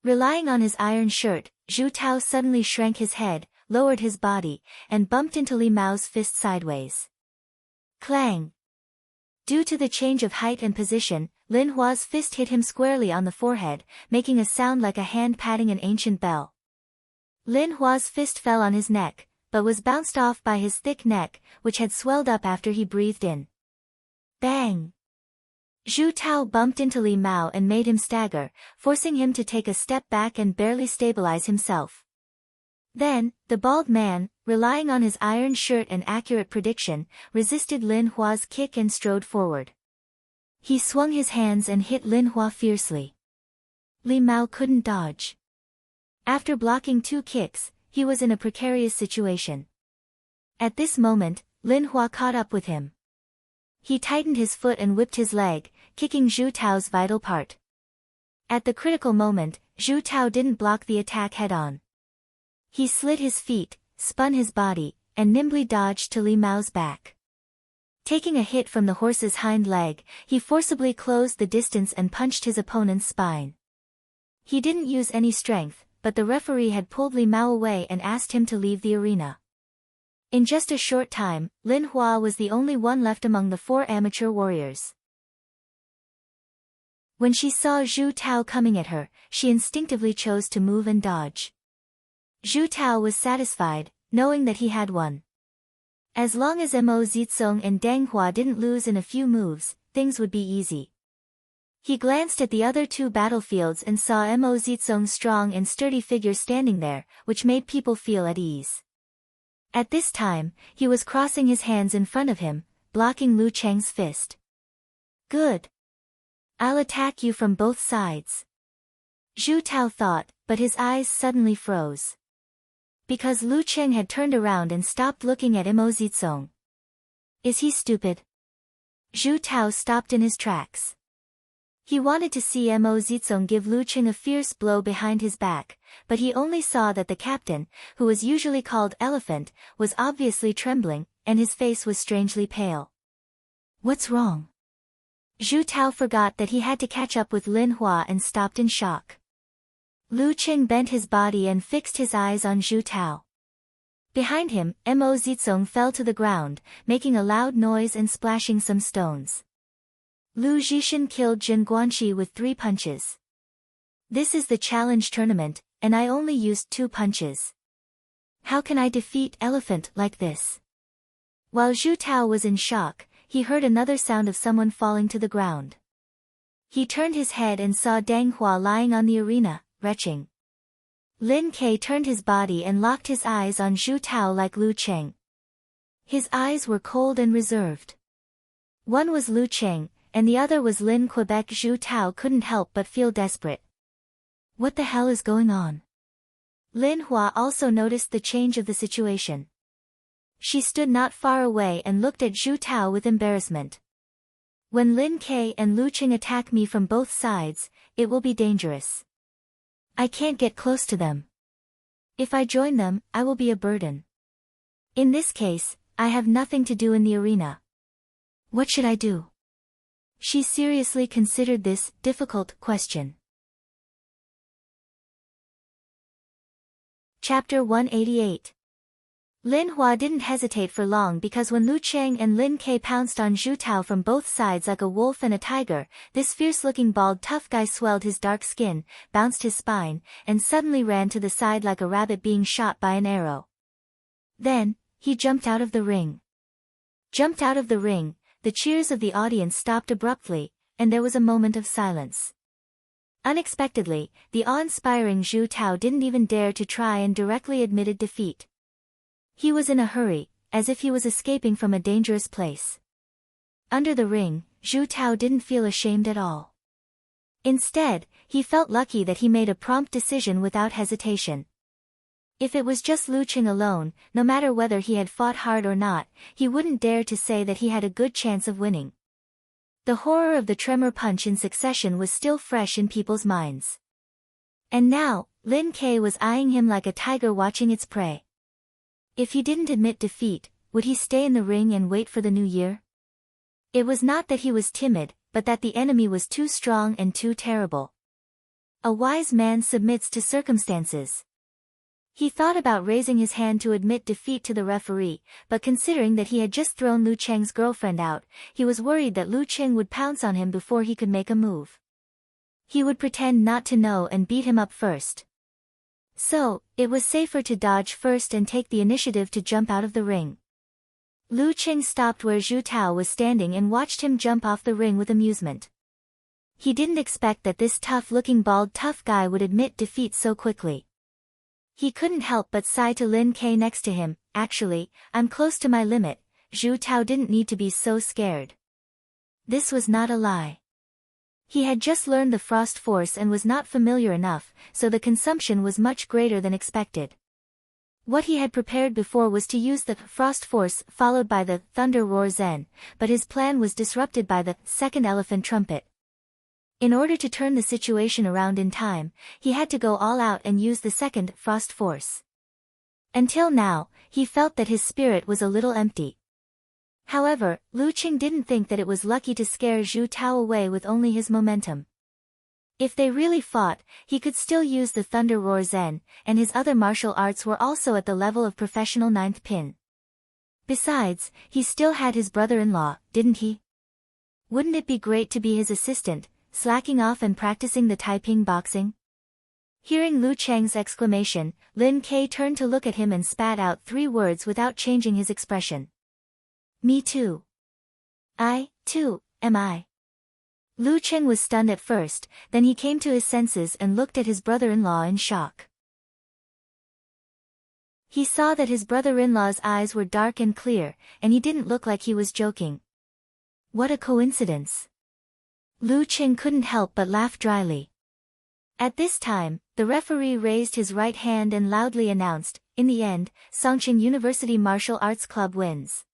Relying on his iron shirt, Zhu Tao suddenly shrank his head, lowered his body, and bumped into Li Mao's fist sideways. Clang! Due to the change of height and position, Lin Hua's fist hit him squarely on the forehead, making a sound like a hand patting an ancient bell. Lin Hua's fist fell on his neck, but was bounced off by his thick neck, which had swelled up after he breathed in. Bang! Zhu Tao bumped into Li Mao and made him stagger, forcing him to take a step back and barely stabilize himself. Then, the bald man, relying on his iron shirt and accurate prediction, resisted Lin Hua's kick and strode forward. He swung his hands and hit Lin Hua fiercely. Li Mao couldn't dodge. After blocking 2 kicks, he was in a precarious situation. At this moment, Lin Hua caught up with him. He tightened his foot and whipped his leg, kicking Zhu Tao's vital part. At the critical moment, Zhu Tao didn't block the attack head-on. He slid his feet, spun his body, and nimbly dodged to Li Mao's back. Taking a hit from the horse's hind leg, he forcibly closed the distance and punched his opponent's spine. He didn't use any strength, but the referee had pulled Li Mao away and asked him to leave the arena. In just a short time, Lin Hua was the only one left among the 4 amateur warriors. When she saw Zhu Tao coming at her, she instinctively chose to move and dodge. Zhu Tao was satisfied, knowing that he had won. As long as Mo Zitsong and Dang Hua didn't lose in a few moves, things would be easy. He glanced at the other 2 battlefields and saw Mo Zitsong's strong and sturdy figure standing there, which made people feel at ease. At this time, he was crossing his hands in front of him, blocking Lu Cheng's fist. Good. I'll attack you from both sides. Zhu Tao thought, but his eyes suddenly froze. Because Lu Cheng had turned around and stopped looking at Mo Zitsong. Is he stupid? Zhu Tao stopped in his tracks. He wanted to see Mo Zizong give Lu Qing a fierce blow behind his back, but he only saw that the captain, who was usually called Elephant, was obviously trembling, and his face was strangely pale. What's wrong? Zhu Tao forgot that he had to catch up with Lin Hua and stopped in shock. Lu Qing bent his body and fixed his eyes on Zhu Tao. Behind him, Mo Zizong fell to the ground, making a loud noise and splashing some stones. Lu Zhishan killed Jin Guanxi with 3 punches. This is the challenge tournament, and I only used 2 punches. How can I defeat Elephant like this? While Zhu Tao was in shock, he heard another sound of someone falling to the ground. He turned his head and saw Deng Hua lying on the arena, retching. Lin Ke turned his body and locked his eyes on Zhu Tao like Lu Cheng. His eyes were cold and reserved. One was Lu Cheng, and the other was Lin Quebec. Zhu Tao couldn't help but feel desperate. What the hell is going on? Lin Hua also noticed the change of the situation. She stood not far away and looked at Zhu Tao with embarrassment. When Lin Ke and Lu Cheng attack me from both sides, it will be dangerous. I can't get close to them. If I join them, I will be a burden. In this case, I have nothing to do in the arena. What should I do? She seriously considered this difficult question. Chapter 188. Lin Hua didn't hesitate for long because when Lu Cheng and Lin Ke pounced on Zhu Tao from both sides like a wolf and a tiger, this fierce-looking bald tough guy swelled his dark skin, bounced his spine, and suddenly ran to the side like a rabbit being shot by an arrow. Then, he jumped out of the ring. Jumped out of the ring, the cheers of the audience stopped abruptly, and there was a moment of silence. Unexpectedly, the awe-inspiring Zhu Tao didn't even dare to try and directly admitted defeat. He was in a hurry, as if he was escaping from a dangerous place. Under the ring, Zhu Tao didn't feel ashamed at all. Instead, he felt lucky that he made a prompt decision without hesitation. If it was just Lu Cheng alone, no matter whether he had fought hard or not, he wouldn't dare to say that he had a good chance of winning. The horror of the tremor punch in succession was still fresh in people's minds. And now, Lin Ke was eyeing him like a tiger watching its prey. If he didn't admit defeat, would he stay in the ring and wait for the new year? It was not that he was timid, but that the enemy was too strong and too terrible. A wise man submits to circumstances. He thought about raising his hand to admit defeat to the referee, but considering that he had just thrown Lu Cheng's girlfriend out, he was worried that Lu Cheng would pounce on him before he could make a move. He would pretend not to know and beat him up first. So, it was safer to dodge first and take the initiative to jump out of the ring. Lu Cheng stopped where Zhu Tao was standing and watched him jump off the ring with amusement. He didn't expect that this tough-looking bald tough guy would admit defeat so quickly. He couldn't help but sigh to Lin Ke next to him. Actually, I'm close to my limit. Zhu Tao didn't need to be so scared. This was not a lie. He had just learned the frost force and was not familiar enough, so the consumption was much greater than expected. What he had prepared before was to use the frost force followed by the thunder roar zen, but his plan was disrupted by the second elephant trumpet. In order to turn the situation around in time, he had to go all out and use the second frost force. Until now, he felt that his spirit was a little empty. However, Lu Cheng didn't think that it was lucky to scare Zhu Tao away with only his momentum. If they really fought, he could still use the Thunder Roar Zen, and his other martial arts were also at the level of professional ninth pin. Besides, he still had his brother-in-law, didn't he? Wouldn't it be great to be his assistant, slacking off and practicing the Taiping boxing? Hearing Lu Cheng's exclamation, Lin Ke turned to look at him and spat out 3 words without changing his expression. Me too. I, too, am I. Lu Cheng was stunned at first, then he came to his senses and looked at his brother-in-law in shock. He saw that his brother-in-law's eyes were dark and clear, and he didn't look like he was joking. What a coincidence. Lu Cheng couldn't help but laugh dryly. At this time, the referee raised his right hand and loudly announced, in the end, Songqing University Martial Arts Club wins.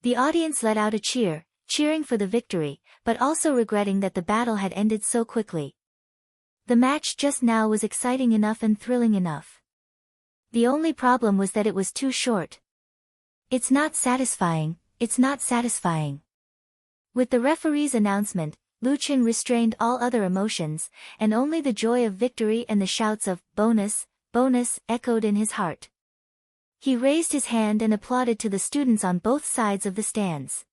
The audience let out a cheer, cheering for the victory, but also regretting that the battle had ended so quickly. The match just now was exciting enough and thrilling enough. The only problem was that it was too short. It's not satisfying, it's not satisfying. With the referee's announcement, Lu Qing restrained all other emotions, and only the joy of victory and the shouts of bonus, bonus echoed in his heart. He raised his hand and applauded to the students on both sides of the stands.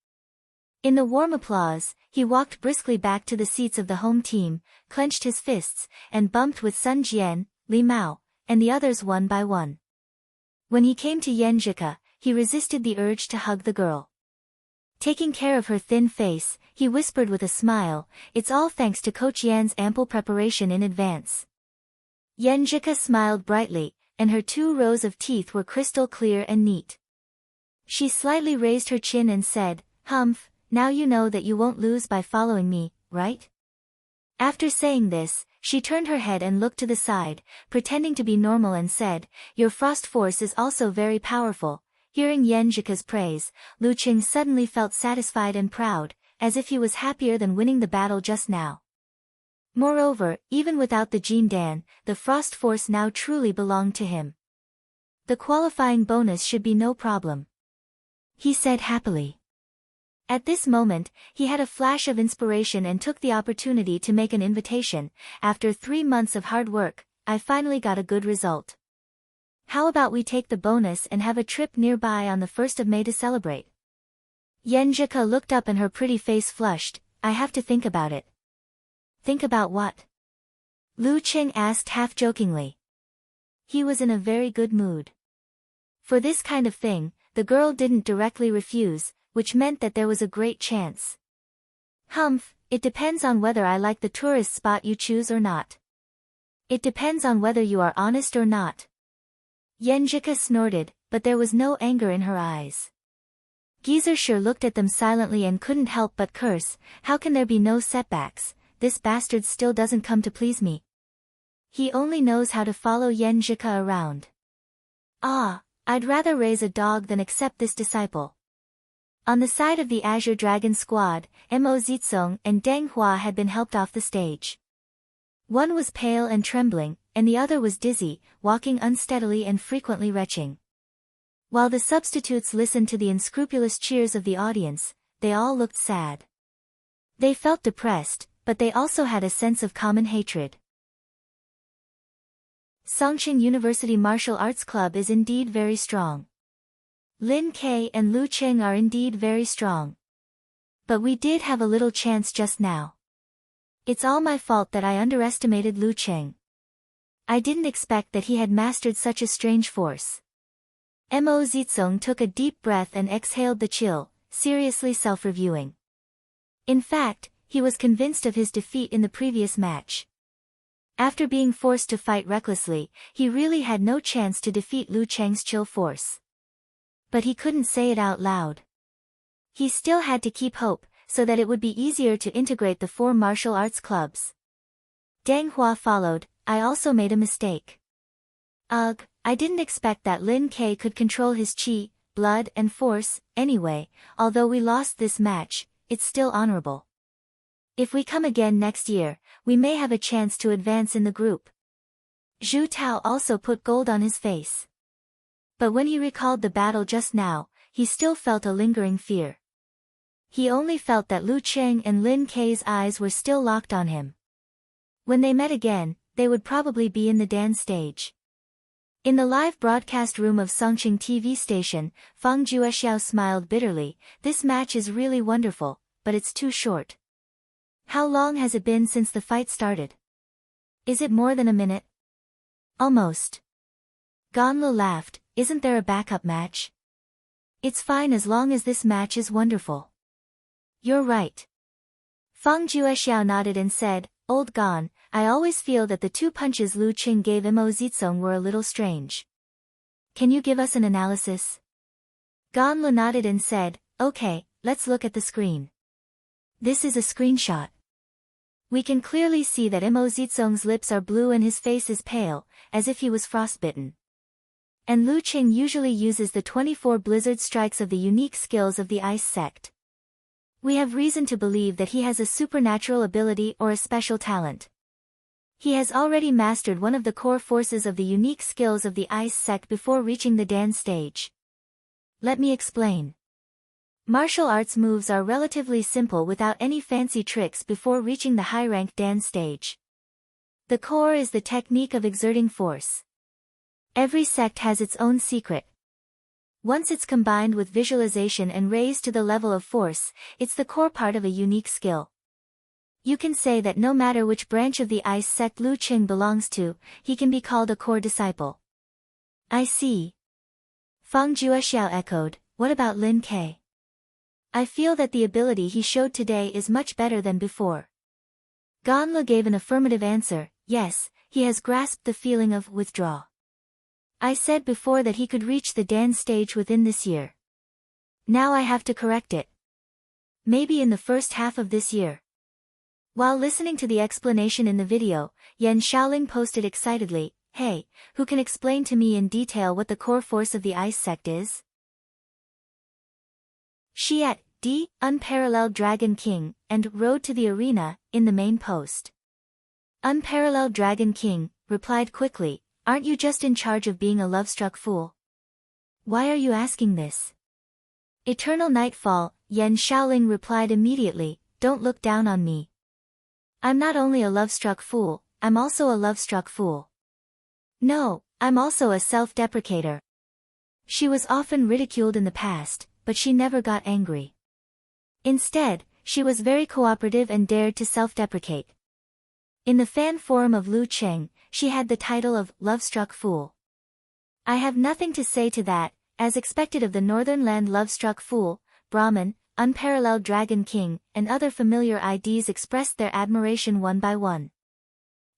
In the warm applause, he walked briskly back to the seats of the home team, clenched his fists, and bumped with Sun Jian, Li Mao, and the others one by one. When he came to Yan Zhika, he resisted the urge to hug the girl. Taking care of her thin face, he whispered with a smile, "It's all thanks to Coach Yan's ample preparation in advance." Yan Zhika smiled brightly, and her 2 rows of teeth were crystal clear and neat. She slightly raised her chin and said, "Humph, now you know that you won't lose by following me, right?" After saying this, she turned her head and looked to the side, pretending to be normal and said, "Your frost force is also very powerful." Hearing Yan Zhika's praise, Lu Qing suddenly felt satisfied and proud, as if he was happier than winning the battle just now. Moreover, even without the Jin Dan, the frost force now truly belonged to him. The qualifying bonus should be no problem, he said happily. At this moment, he had a flash of inspiration and took the opportunity to make an invitation. "After 3 months of hard work, I finally got a good result. How about we take the bonus and have a trip nearby on the 1st of May to celebrate?" Yan Zhika looked up and her pretty face flushed. "I have to think about it." "Think about what?" Lu Qing asked half-jokingly. He was in a very good mood. For this kind of thing, the girl didn't directly refuse, which meant that there was a great chance. "Humph, it depends on whether I like the tourist spot you choose or not. It depends on whether you are honest or not." Yan Zhika snorted, but there was no anger in her eyes. Gizur looked at them silently and couldn't help but curse, "How can there be no setbacks? This bastard still doesn't come to please me. He only knows how to follow Yan Zhika around. Ah, I'd rather raise a dog than accept this disciple." On the side of the Azure Dragon squad, Mo Zitsong and Deng Hua had been helped off the stage. One was pale and trembling, and the other was dizzy, walking unsteadily and frequently retching. While the substitutes listened to the unscrupulous cheers of the audience, they all looked sad. They felt depressed, but they also had a sense of common hatred. Songqing University Martial Arts Club is indeed very strong. Lin Ke and Lu Qing are indeed very strong. But we did have a little chance just now. It's all my fault that I underestimated Lu Qing. I didn't expect that he had mastered such a strange force. Mo Zitsong took a deep breath and exhaled the chill, seriously self-reviewing. In fact, he was convinced of his defeat in the previous match. After being forced to fight recklessly, he really had no chance to defeat Lu Qing's chill force. But he couldn't say it out loud. He still had to keep hope, so that it would be easier to integrate the 4 martial arts clubs. Deng Hua followed. "I also made a mistake. Ugh, I didn't expect that Lin Ke could control his qi, blood and force. Anyway, although we lost this match, it's still honorable. If we come again next year, we may have a chance to advance in the group." Zhu Tao also put gold on his face. But when he recalled the battle just now, he still felt a lingering fear. He only felt that Lu Qing and Lin Ke's eyes were still locked on him. When they met again, they would probably be in the dance stage. In the live broadcast room of Songqing TV station, Fang Juexiao smiled bitterly. "This match is really wonderful, but it's too short. How long has it been since the fight started? Is it more than a minute?" "Almost." Ganlu laughed. "Isn't there a backup match?" "It's fine as long as this match is wonderful." "You're right." Fang Juexiao nodded and said, "Old Gan, I always feel that the 2 punches Lu Qing gave Mo Zitsong were a little strange. Can you give us an analysis?" Ganlu nodded and said, "Okay, let's look at the screen." This is a screenshot. We can clearly see that Mo Zitsong's lips are blue and his face is pale, as if he was frostbitten. And Lu Qing usually uses the 24 blizzard strikes of the unique skills of the ice sect. We have reason to believe that he has a supernatural ability or a special talent. He has already mastered one of the core forces of the unique skills of the ice sect before reaching the Dan stage. Let me explain. Martial arts moves are relatively simple without any fancy tricks before reaching the high-rank Dan stage. The core is the technique of exerting force. Every sect has its own secret. Once it's combined with visualization and raised to the level of force, it's the core part of a unique skill. You can say that no matter which branch of the ice sect Lu Qing belongs to, he can be called a core disciple. I see. Fang Juexiao echoed, what about Lin Ke? I feel that the ability he showed today is much better than before. Ganle gave an affirmative answer, yes, he has grasped the feeling of withdraw. I said before that he could reach the Dan stage within this year. Now I have to correct it. Maybe in the first half of this year. While listening to the explanation in the video, Yan Shaoling posted excitedly, hey, who can explain to me in detail what the core force of the ice sect is? Xiat, D, Unparalleled Dragon King, and Road to the Arena, in the main post. Unparalleled Dragon King, replied quickly, aren't you just in charge of being a love-struck fool? Why are you asking this? Eternal Nightfall, Yan Shaoling replied immediately, don't look down on me. I'm not only a love-struck fool, I'm also a love-struck fool. No, I'm also a self-deprecator. She was often ridiculed in the past, but she never got angry. Instead, she was very cooperative and dared to self-deprecate. In the fan forum of Lu Qing, she had the title of Love-Struck Fool. I have nothing to say to that, as expected of the Northern Land Love-Struck Fool, Brahmin, Unparalleled Dragon King, and other familiar IDs expressed their admiration one by one.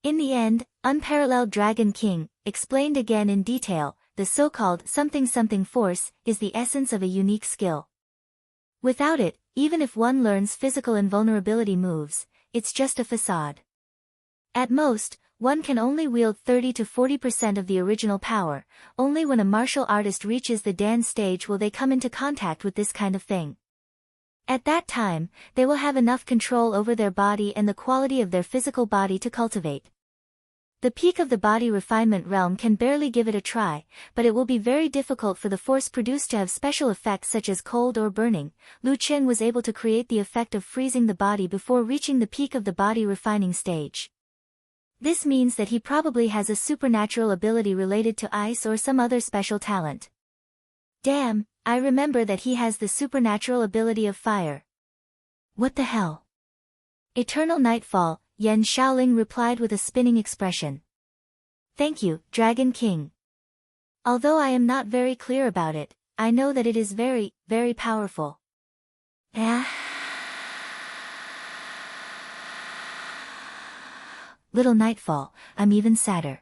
In the end, Unparalleled Dragon King explained again in detail, the so-called something-something force is the essence of a unique skill. Without it, even if one learns physical invulnerability moves, it's just a facade. At most, one can only wield 30 to 40% of the original power. Only when a martial artist reaches the Dan stage will they come into contact with this kind of thing. At that time, they will have enough control over their body and the quality of their physical body to cultivate. The peak of the body refinement realm can barely give it a try, but it will be very difficult for the force produced to have special effects such as cold or burning. Lu Qing was able to create the effect of freezing the body before reaching the peak of the body refining stage. This means that he probably has a supernatural ability related to ice or some other special talent. Damn, I remember that he has the supernatural ability of fire. What the hell? Eternal Nightfall, Yan Shaoling replied with a spinning expression. Thank you, Dragon King. Although I am not very clear about it, I know that it is very, very powerful. Little Nightfall, I'm even sadder.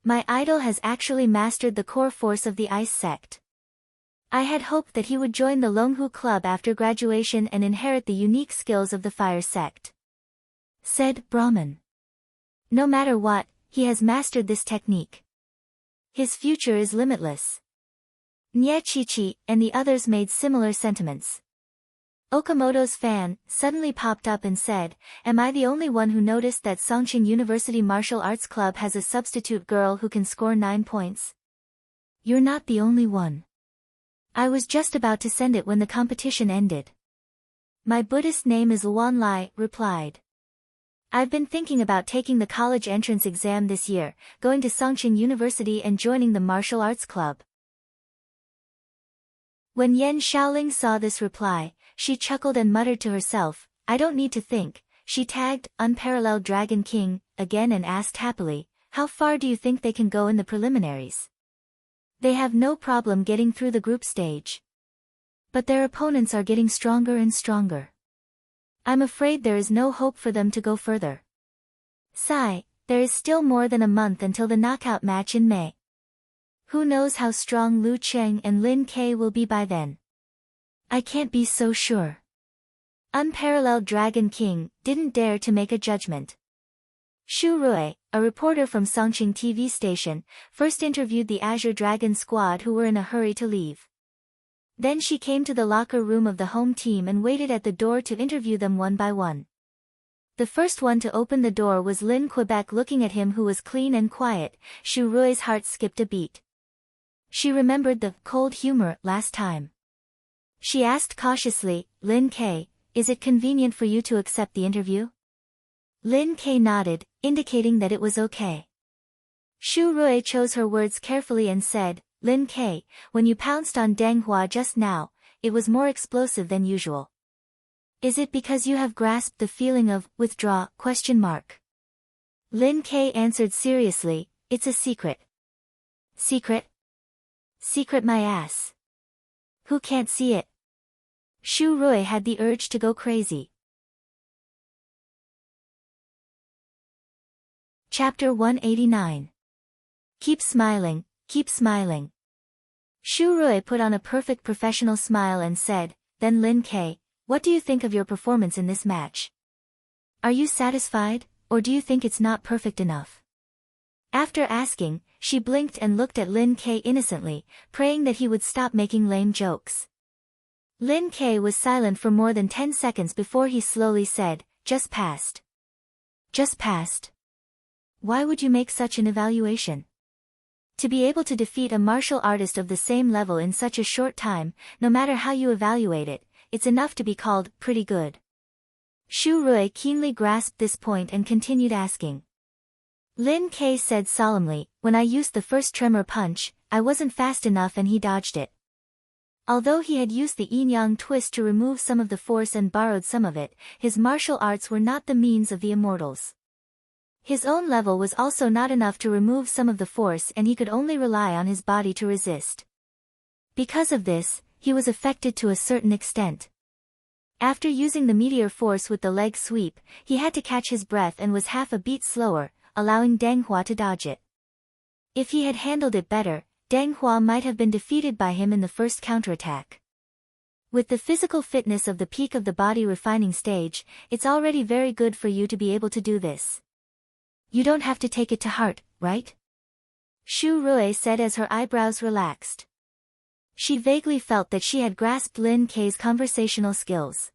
My idol has actually mastered the core force of the ice sect. I had hoped that he would join the Longhu Club after graduation and inherit the unique skills of the fire sect. Said Brahmin. No matter what, he has mastered this technique. His future is limitless. Nye Chi-Chi and the others made similar sentiments. Okamoto's fan suddenly popped up and said, am I the only one who noticed that Songqing University Martial Arts Club has a substitute girl who can score 9 points? You're not the only one. I was just about to send it when the competition ended. My Buddhist name is Luan Lai, replied. I've been thinking about taking the college entrance exam this year, going to Songqing University and joining the martial arts club. When Yan Shaoling saw this reply, she chuckled and muttered to herself, I don't need to think. She tagged Unparalleled Dragon King again and asked happily, how far do you think they can go in the preliminaries? They have no problem getting through the group stage. But their opponents are getting stronger and stronger. I'm afraid there is no hope for them to go further. Sigh, there is still more than a month until the knockout match in May. Who knows how strong Lu Qing and Lin Ke will be by then? I can't be so sure. Unparalleled Dragon King didn't dare to make a judgment. Xu Rui, a reporter from Songqing TV station, first interviewed the Azure Dragon squad who were in a hurry to leave. Then she came to the locker room of the home team and waited at the door to interview them one by one. The first one to open the door was Lin Quebec. Looking at him who was clean and quiet, Shu Rui's heart skipped a beat. She remembered the cold humor last time. She asked cautiously, Lin K, is it convenient for you to accept the interview? Lin K nodded, indicating that it was okay. Shu Rui chose her words carefully and said, Lin K, when you pounced on Deng Hua just now, it was more explosive than usual. Is it because you have grasped the feeling of withdraw? Lin K answered seriously, it's a secret. Secret? Secret my ass. Who can't see it? Shu Rui had the urge to go crazy. Chapter 189. Keep smiling, keep smiling. Shu Rui put on a perfect professional smile and said, then Lin K, what do you think of your performance in this match? Are you satisfied, or do you think it's not perfect enough? After asking, she blinked and looked at Lin K innocently, praying that he would stop making lame jokes. Lin K was silent for more than 10 seconds before he slowly said, just passed. Just passed. Why would you make such an evaluation? To be able to defeat a martial artist of the same level in such a short time, no matter how you evaluate it, it's enough to be called pretty good. Shu Rui keenly grasped this point and continued asking. Lin K said solemnly, when I used the first tremor punch, I wasn't fast enough and he dodged it. Although he had used the yin-yang twist to remove some of the force and borrowed some of it, his martial arts were not the means of the immortals. His own level was also not enough to remove some of the force and he could only rely on his body to resist. Because of this, he was affected to a certain extent. After using the meteor force with the leg sweep, he had to catch his breath and was half a beat slower, allowing Deng Hua to dodge it. If he had handled it better, Deng Hua might have been defeated by him in the first counterattack. With the physical fitness of the peak of the body refining stage, it's already very good for you to be able to do this. You don't have to take it to heart, right? Shu Rui said as her eyebrows relaxed. She vaguely felt that she had grasped Lin K's conversational skills.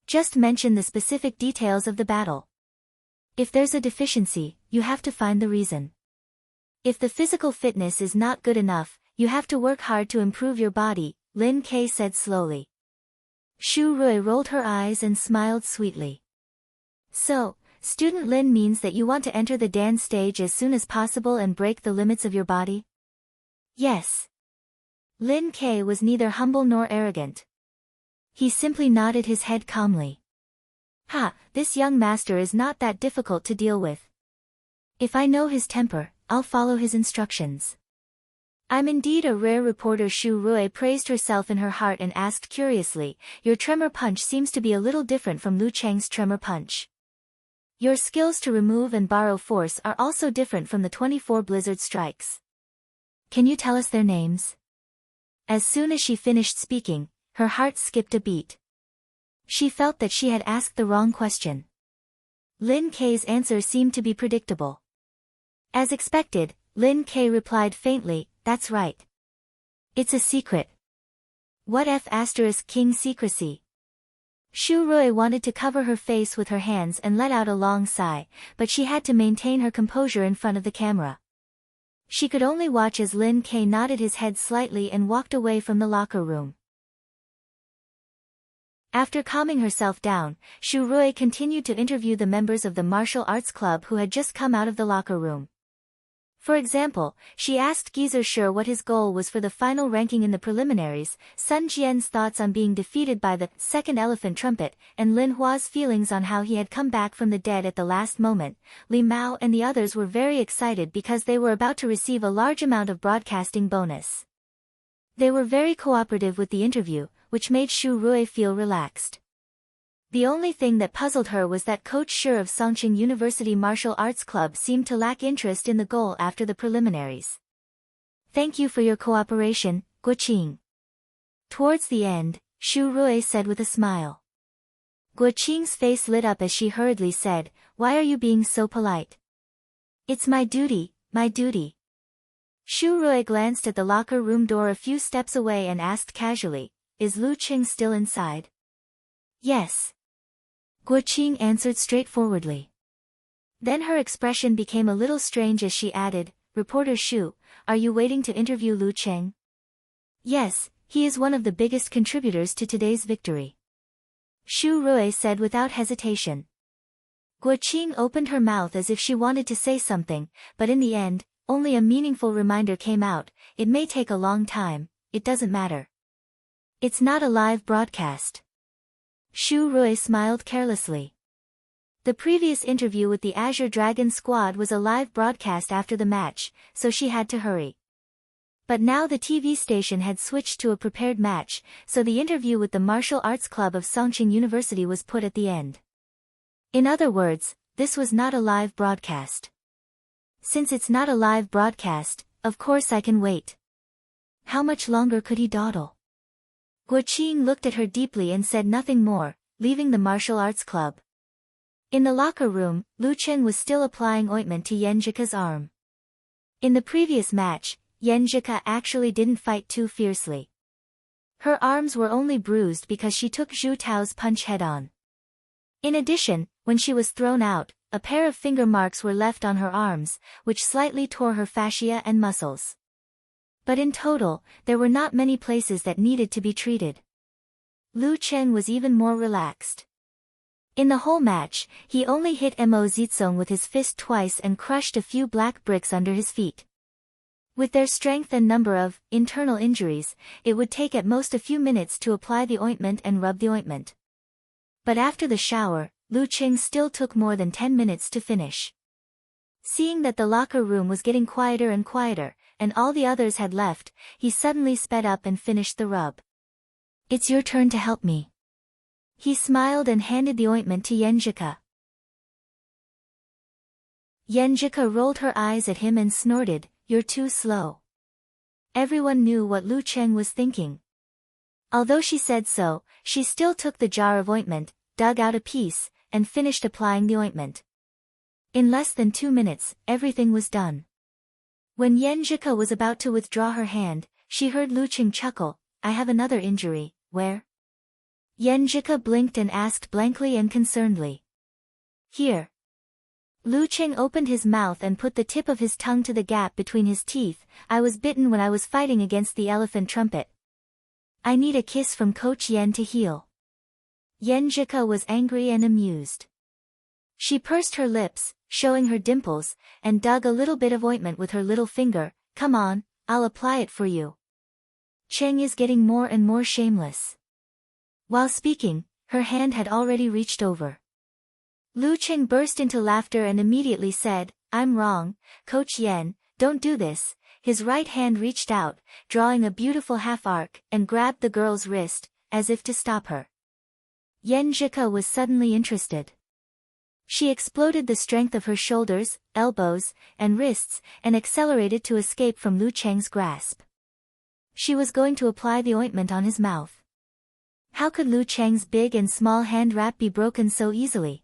Just mention the specific details of the battle. If there's a deficiency, you have to find the reason. If the physical fitness is not good enough, you have to work hard to improve your body, Lin K said slowly. Shu Rui rolled her eyes and smiled sweetly. So, Student Lin means that you want to enter the dance stage as soon as possible and break the limits of your body? Yes. Lin K was neither humble nor arrogant. He simply nodded his head calmly. Ha, this young master is not that difficult to deal with. If I know his temper, I'll follow his instructions. I'm indeed a rare reporter. Shu Rui praised herself in her heart and asked curiously, your tremor punch seems to be a little different from Lu Cheng's tremor punch. Your skills to remove and borrow force are also different from the 24 blizzard strikes. Can you tell us their names? As soon as she finished speaking, her heart skipped a beat. She felt that she had asked the wrong question. Lin K's answer seemed to be predictable. As expected, Lin K replied faintly, that's right. It's a secret. What F** king secrecy? Shu Rui wanted to cover her face with her hands and let out a long sigh, but she had to maintain her composure in front of the camera. She could only watch as Lin K nodded his head slightly and walked away from the locker room. After calming herself down, Shu Rui continued to interview the members of the martial arts club who had just come out of the locker room. For example, she asked Geezer Sure what his goal was for the final ranking in the preliminaries, Sun Jian's thoughts on being defeated by the second elephant trumpet, and Lin Hua's feelings on how he had come back from the dead at the last moment. Li Mao and the others were very excited because they were about to receive a large amount of broadcasting bonus. They were very cooperative with the interview, which made Shu Rui feel relaxed. The only thing that puzzled her was that Coach Sure of Songqing University Martial Arts Club seemed to lack interest in the goal after the preliminaries. Thank you for your cooperation, Guoqing. Towards the end, Shu Rui said with a smile. Guoqing's face lit up as she hurriedly said, why are you being so polite? It's my duty, my duty. Shu Rui glanced at the locker room door a few steps away and asked casually, "Is Lu Qing still inside?" "Yes." Guo Qing answered straightforwardly. Then her expression became a little strange as she added, "Reporter Shu, are you waiting to interview Lu Qing?" "Yes, he is one of the biggest contributors to today's victory," Shu Rui said without hesitation. Guo Qing opened her mouth as if she wanted to say something, but in the end, only a meaningful reminder came out, "It may take a long time, it doesn't matter. It's not a live broadcast." Shu Rui smiled carelessly. The previous interview with the Azure Dragon squad was a live broadcast after the match, so she had to hurry. But now the TV station had switched to a prepared match, so the interview with the Martial Arts Club of Songqing University was put at the end. In other words, this was not a live broadcast. Since it's not a live broadcast, of course I can wait. How much longer could he dawdle? Guo Qing looked at her deeply and said nothing more, leaving the martial arts club. In the locker room, Lu Chen was still applying ointment to Yanjika's arm. In the previous match, Yanjika actually didn't fight too fiercely. Her arms were only bruised because she took Zhu Tao's punch head-on. In addition, when she was thrown out, a pair of finger marks were left on her arms, which slightly tore her fascia and muscles. But in total, there were not many places that needed to be treated. Lu Chen was even more relaxed. In the whole match, he only hit Mo Zitsong with his fist twice and crushed a few black bricks under his feet. With their strength and number of internal injuries, it would take at most a few minutes to apply the ointment and rub the ointment. But after the shower, Lu Qing still took more than 10 minutes to finish. Seeing that the locker room was getting quieter and quieter, and all the others had left, he suddenly sped up and finished the rub. "It's your turn to help me." He smiled and handed the ointment to Yanjika. Yanjika rolled her eyes at him and snorted, "You're too slow." Everyone knew what Lu Chen was thinking. Although she said so, she still took the jar of ointment, dug out a piece, and finished applying the ointment. In less than 2 minutes, everything was done. When Yanjika was about to withdraw her hand, she heard Lu Qing chuckle, "I have another injury, where?" Yanjika blinked and asked blankly and concernedly. "Here." Lu Qing opened his mouth and put the tip of his tongue to the gap between his teeth. "I was bitten when I was fighting against the elephant trumpet. I need a kiss from Coach Yen to heal." Yanjika was angry and amused. She pursed her lips, showing her dimples, and dug a little bit of ointment with her little finger. "Come on, I'll apply it for you." Cheng is getting more and more shameless. While speaking, her hand had already reached over. Lu Qing burst into laughter and immediately said, "I'm wrong, Coach Yen, don't do this." His right hand reached out, drawing a beautiful half-arc, and grabbed the girl's wrist, as if to stop her. Yanjika was suddenly interested. She exploded the strength of her shoulders, elbows, and wrists, and accelerated to escape from Lu Cheng's grasp. She was going to apply the ointment on his mouth. How could Lu Cheng's big and small hand wrap be broken so easily?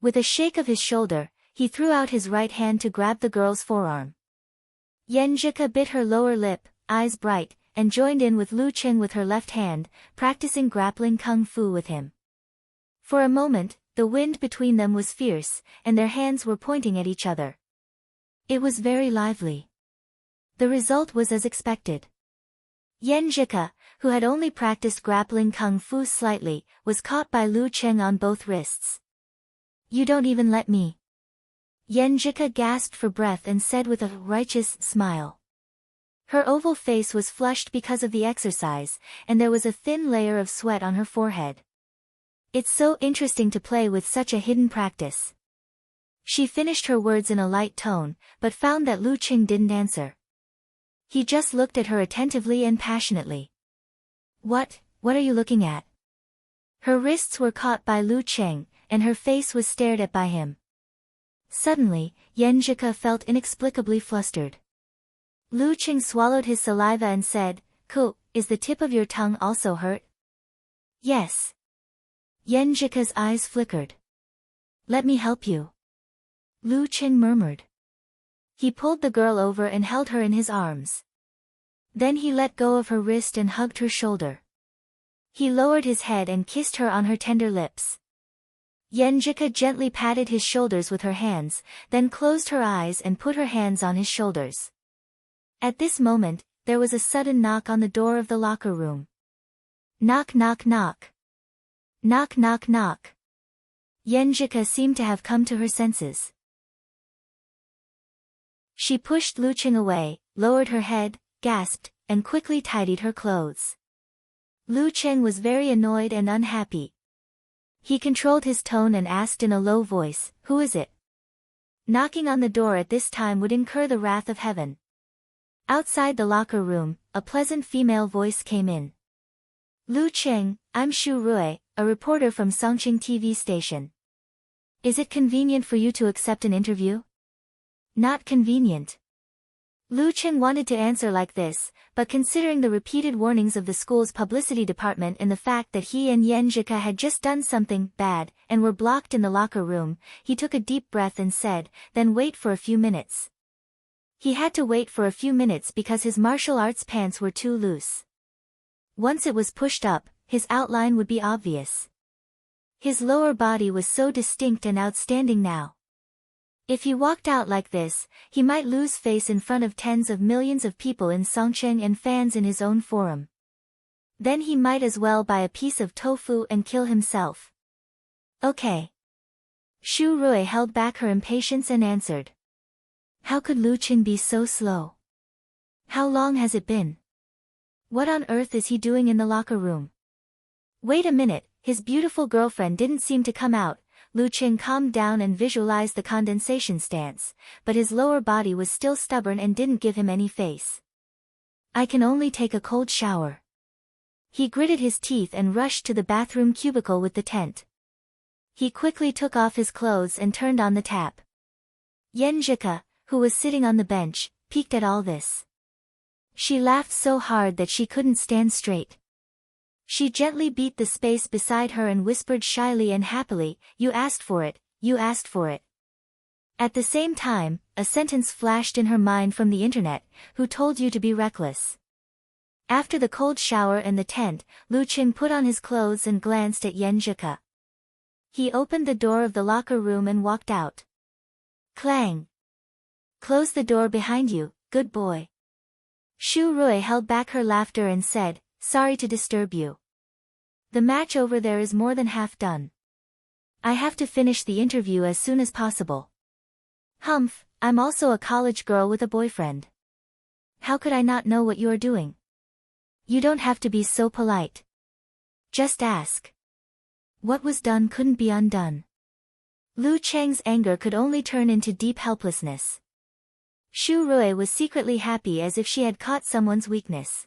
With a shake of his shoulder, he threw out his right hand to grab the girl's forearm. Yanjika bit her lower lip, eyes bright, and joined in with Lu Cheng with her left hand, practicing grappling kung fu with him. For a moment, the wind between them was fierce, and their hands were pointing at each other. It was very lively. The result was as expected. Yanjika, who had only practiced grappling kung fu slightly, was caught by Lu Cheng on both wrists. "You don't even let me." Yanjika gasped for breath and said with a righteous smile. Her oval face was flushed because of the exercise, and there was a thin layer of sweat on her forehead. "It's so interesting to play with such a hidden practice." She finished her words in a light tone, but found that Lu Qing didn't answer. He just looked at her attentively and passionately. What are you looking at?" Her wrists were caught by Lu Qing, and her face was stared at by him. Suddenly, Yanjika felt inexplicably flustered. Lu Qing swallowed his saliva and said, "Cool, is the tip of your tongue also hurt?" "Yes." Yanjika's eyes flickered. "Let me help you," Lu Qing murmured. He pulled the girl over and held her in his arms. Then he let go of her wrist and hugged her shoulder. He lowered his head and kissed her on her tender lips. Yenjika gently patted his shoulders with her hands, then closed her eyes and put her hands on his shoulders. At this moment, there was a sudden knock on the door of the locker room. Knock knock knock. Knock knock knock. Yenjika seemed to have come to her senses. She pushed Lucheng away, lowered her head, gasped, and quickly tidied her clothes. Lucheng was very annoyed and unhappy. He controlled his tone and asked in a low voice, "Who is it?" Knocking on the door at this time would incur the wrath of heaven. Outside the locker room, a pleasant female voice came in. "Lucheng, I'm Shu Rui, a reporter from Songqing TV station. Is it convenient for you to accept an interview?" "Not convenient." Lucheng wanted to answer like this, but considering the repeated warnings of the school's publicity department and the fact that he and Yenjika had just done something bad and were blocked in the locker room, he took a deep breath and said, "Then wait for a few minutes." He had to wait for a few minutes because his martial arts pants were too loose. Once it was pushed up, his outline would be obvious. His lower body was so distinct and outstanding now. If he walked out like this, he might lose face in front of tens of millions of people in Songqing and fans in his own forum. Then he might as well buy a piece of tofu and kill himself. "Okay." Shu Rui held back her impatience and answered. "How could Lucheng be so slow? How long has it been? What on earth is he doing in the locker room?" "Wait a minute, his beautiful girlfriend didn't seem to come out." Lucheng calmed down and visualized the condensation stance, but his lower body was still stubborn and didn't give him any face. "I can only take a cold shower." He gritted his teeth and rushed to the bathroom cubicle with the tent. He quickly took off his clothes and turned on the tap. Yenjika, who was sitting on the bench, peeked at all this. She laughed so hard that she couldn't stand straight. She gently beat the space beside her and whispered shyly and happily, "You asked for it, you asked for it." At the same time, a sentence flashed in her mind from the internet, "Who told you to be reckless?" After the cold shower and the tent, Lucheng put on his clothes and glanced at Yenjika. He opened the door of the locker room and walked out. Clang! "Close the door behind you, good boy." Shu Rui held back her laughter and said, "Sorry to disturb you. The match over there is more than half done. I have to finish the interview as soon as possible." "Humph, I'm also a college girl with a boyfriend. How could I not know what you are doing?" "You don't have to be so polite. Just ask." What was done couldn't be undone. Lucheng's anger could only turn into deep helplessness. Shu Rui was secretly happy as if she had caught someone's weakness.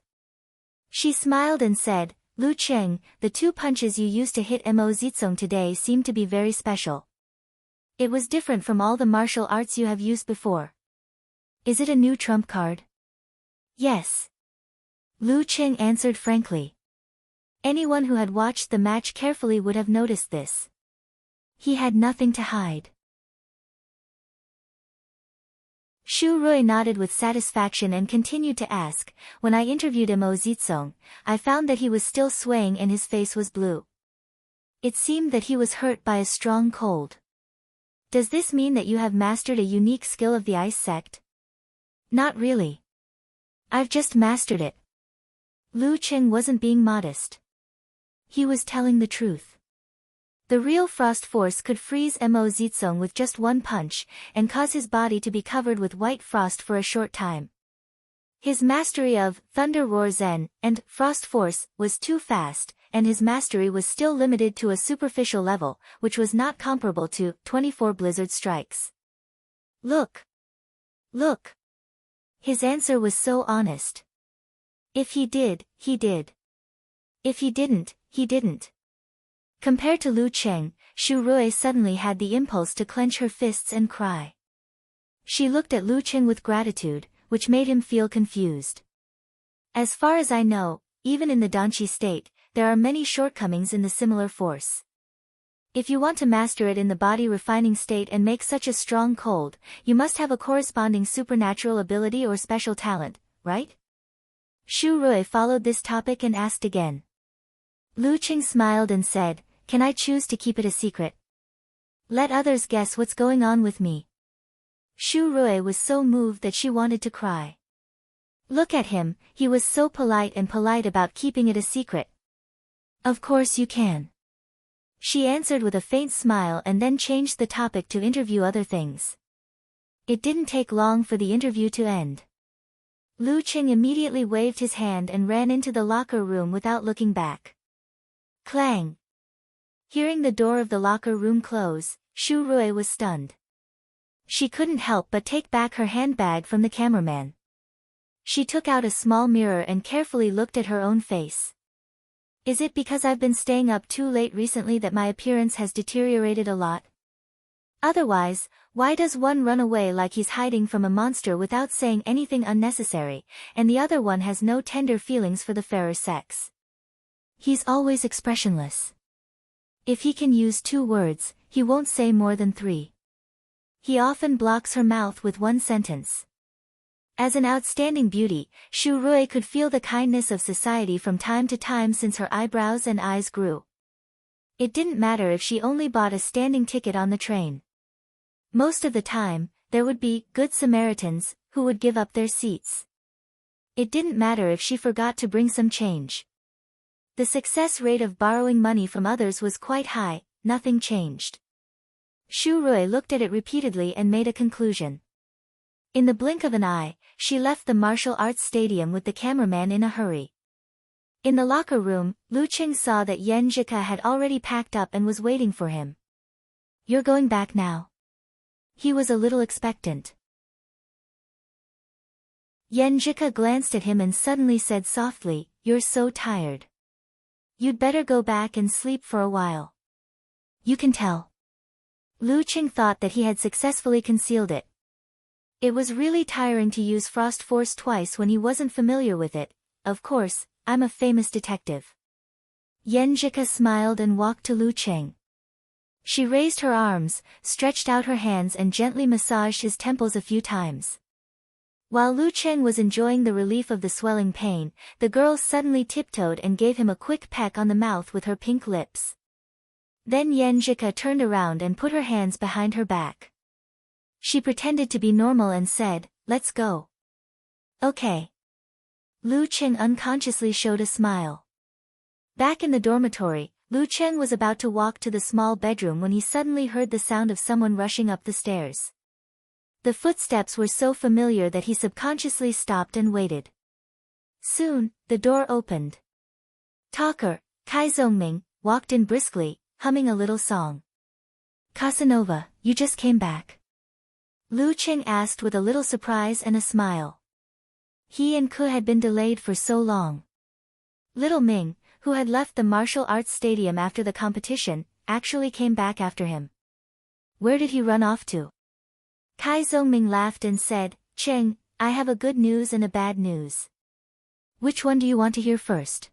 She smiled and said, "Lucheng, the 2 punches you used to hit Mo Zitsong today seem to be very special. It was different from all the martial arts you have used before. Is it a new trump card?" "Yes." Lucheng answered frankly. Anyone who had watched the match carefully would have noticed this. He had nothing to hide. Shu Rui nodded with satisfaction and continued to ask, "When I interviewed Mo Zitsong, I found that he was still swaying and his face was blue. It seemed that he was hurt by a strong cold. Does this mean that you have mastered a unique skill of the ice sect?" "Not really. I've just mastered it." Lucheng wasn't being modest. He was telling the truth. The real frost force could freeze Mo Zitsong with just 1 punch, and cause his body to be covered with white frost for a short time. His mastery of Thunder Roar Zen and Frost Force was too fast, and his mastery was still limited to a superficial level, which was not comparable to 24 blizzard strikes. "Look! Look!" His answer was so honest. If he did, he did. If he didn't, he didn't. Compared to Lucheng, Shu Rui suddenly had the impulse to clench her fists and cry. She looked at Lucheng with gratitude, which made him feel confused. "As far as I know, even in the Danchi state, there are many shortcomings in the similar force. If you want to master it in the body refining state and make such a strong cold, you must have a corresponding supernatural ability or special talent, right? Shu Rui followed this topic and asked again. Lu Qing smiled and said, can I choose to keep it a secret? Let others guess what's going on with me. Shu Rui was so moved that she wanted to cry. Look at him, he was so polite about keeping it a secret. Of course you can. She answered with a faint smile and then changed the topic to interview other things. It didn't take long for the interview to end. Lu Qing immediately waved his hand and ran into the locker room without looking back. Clang! Hearing the door of the locker room close, Shu Rui was stunned. She couldn't help but take back her handbag from the cameraman. She took out a small mirror and carefully looked at her own face. Is it because I've been staying up too late recently that my appearance has deteriorated a lot? Otherwise, why does one run away like he's hiding from a monster without saying anything unnecessary, and the other one has no tender feelings for the fairer sex? He's always expressionless. If he can use 2 words, he won't say more than 3. He often blocks her mouth with 1 sentence. As an outstanding beauty, Shu Rui could feel the kindness of society from time to time since her eyebrows and eyes grew. It didn't matter if she only bought a standing ticket on the train. Most of the time, there would be good Samaritans who would give up their seats. It didn't matter if she forgot to bring some change. The success rate of borrowing money from others was quite high, nothing changed. Shu Rui looked at it repeatedly and made a conclusion. In the blink of an eye, she left the martial arts stadium with the cameraman in a hurry. In the locker room, Lu Qing saw that Yan Zhika had already packed up and was waiting for him. You're going back now? He was a little expectant. Yan Zhika glanced at him and suddenly said softly, you're so tired. You'd better go back and sleep for a while. You can tell. Lu Qing thought that he had successfully concealed it. It was really tiring to use Frost Force twice when he wasn't familiar with it. Of course, I'm a famous detective. Yan Zhika smiled and walked to Lu Qing. She raised her arms, stretched out her hands and gently massaged his temples a few times. While Lu Qing was enjoying the relief of the swelling pain, the girl suddenly tiptoed and gave him a quick peck on the mouth with her pink lips. Then Yan Zhika turned around and put her hands behind her back. She pretended to be normal and said, let's go. Okay. Lu Qing unconsciously showed a smile. Back in the dormitory, Lu Qing was about to walk to the small bedroom when he suddenly heard the sound of someone rushing up the stairs. The footsteps were so familiar that he subconsciously stopped and waited. Soon, the door opened. Talker, Kai Zongming, walked in briskly, humming a little song. Casanova, you just came back? Lu Qing asked with a little surprise and a smile. He and Ke had been delayed for so long. Little Ming, who had left the martial arts stadium after the competition, actually came back after him. Where did he run off to? Kai Zongming laughed and said, Qing, I have a good news and a bad news. Which one do you want to hear first?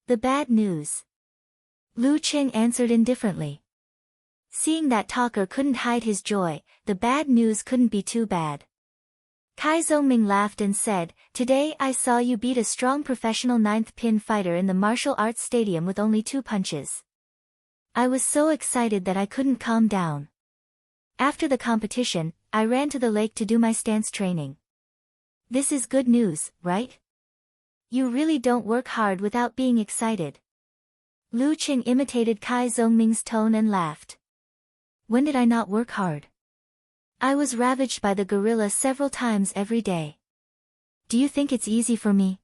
The bad news. Lu Qing answered indifferently. Seeing that Talker couldn't hide his joy, the bad news couldn't be too bad. Kai Zongming laughed and said, today I saw you beat a strong professional 9th pin fighter in the martial arts stadium with only 2 punches. I was so excited that I couldn't calm down. After the competition, I ran to the lake to do my stance training. This is good news, right? You really don't work hard without being excited. Lu Qing imitated Kai Zongming's tone and laughed. When did I not work hard? I was ravaged by the gorilla several times every day. Do you think it's easy for me?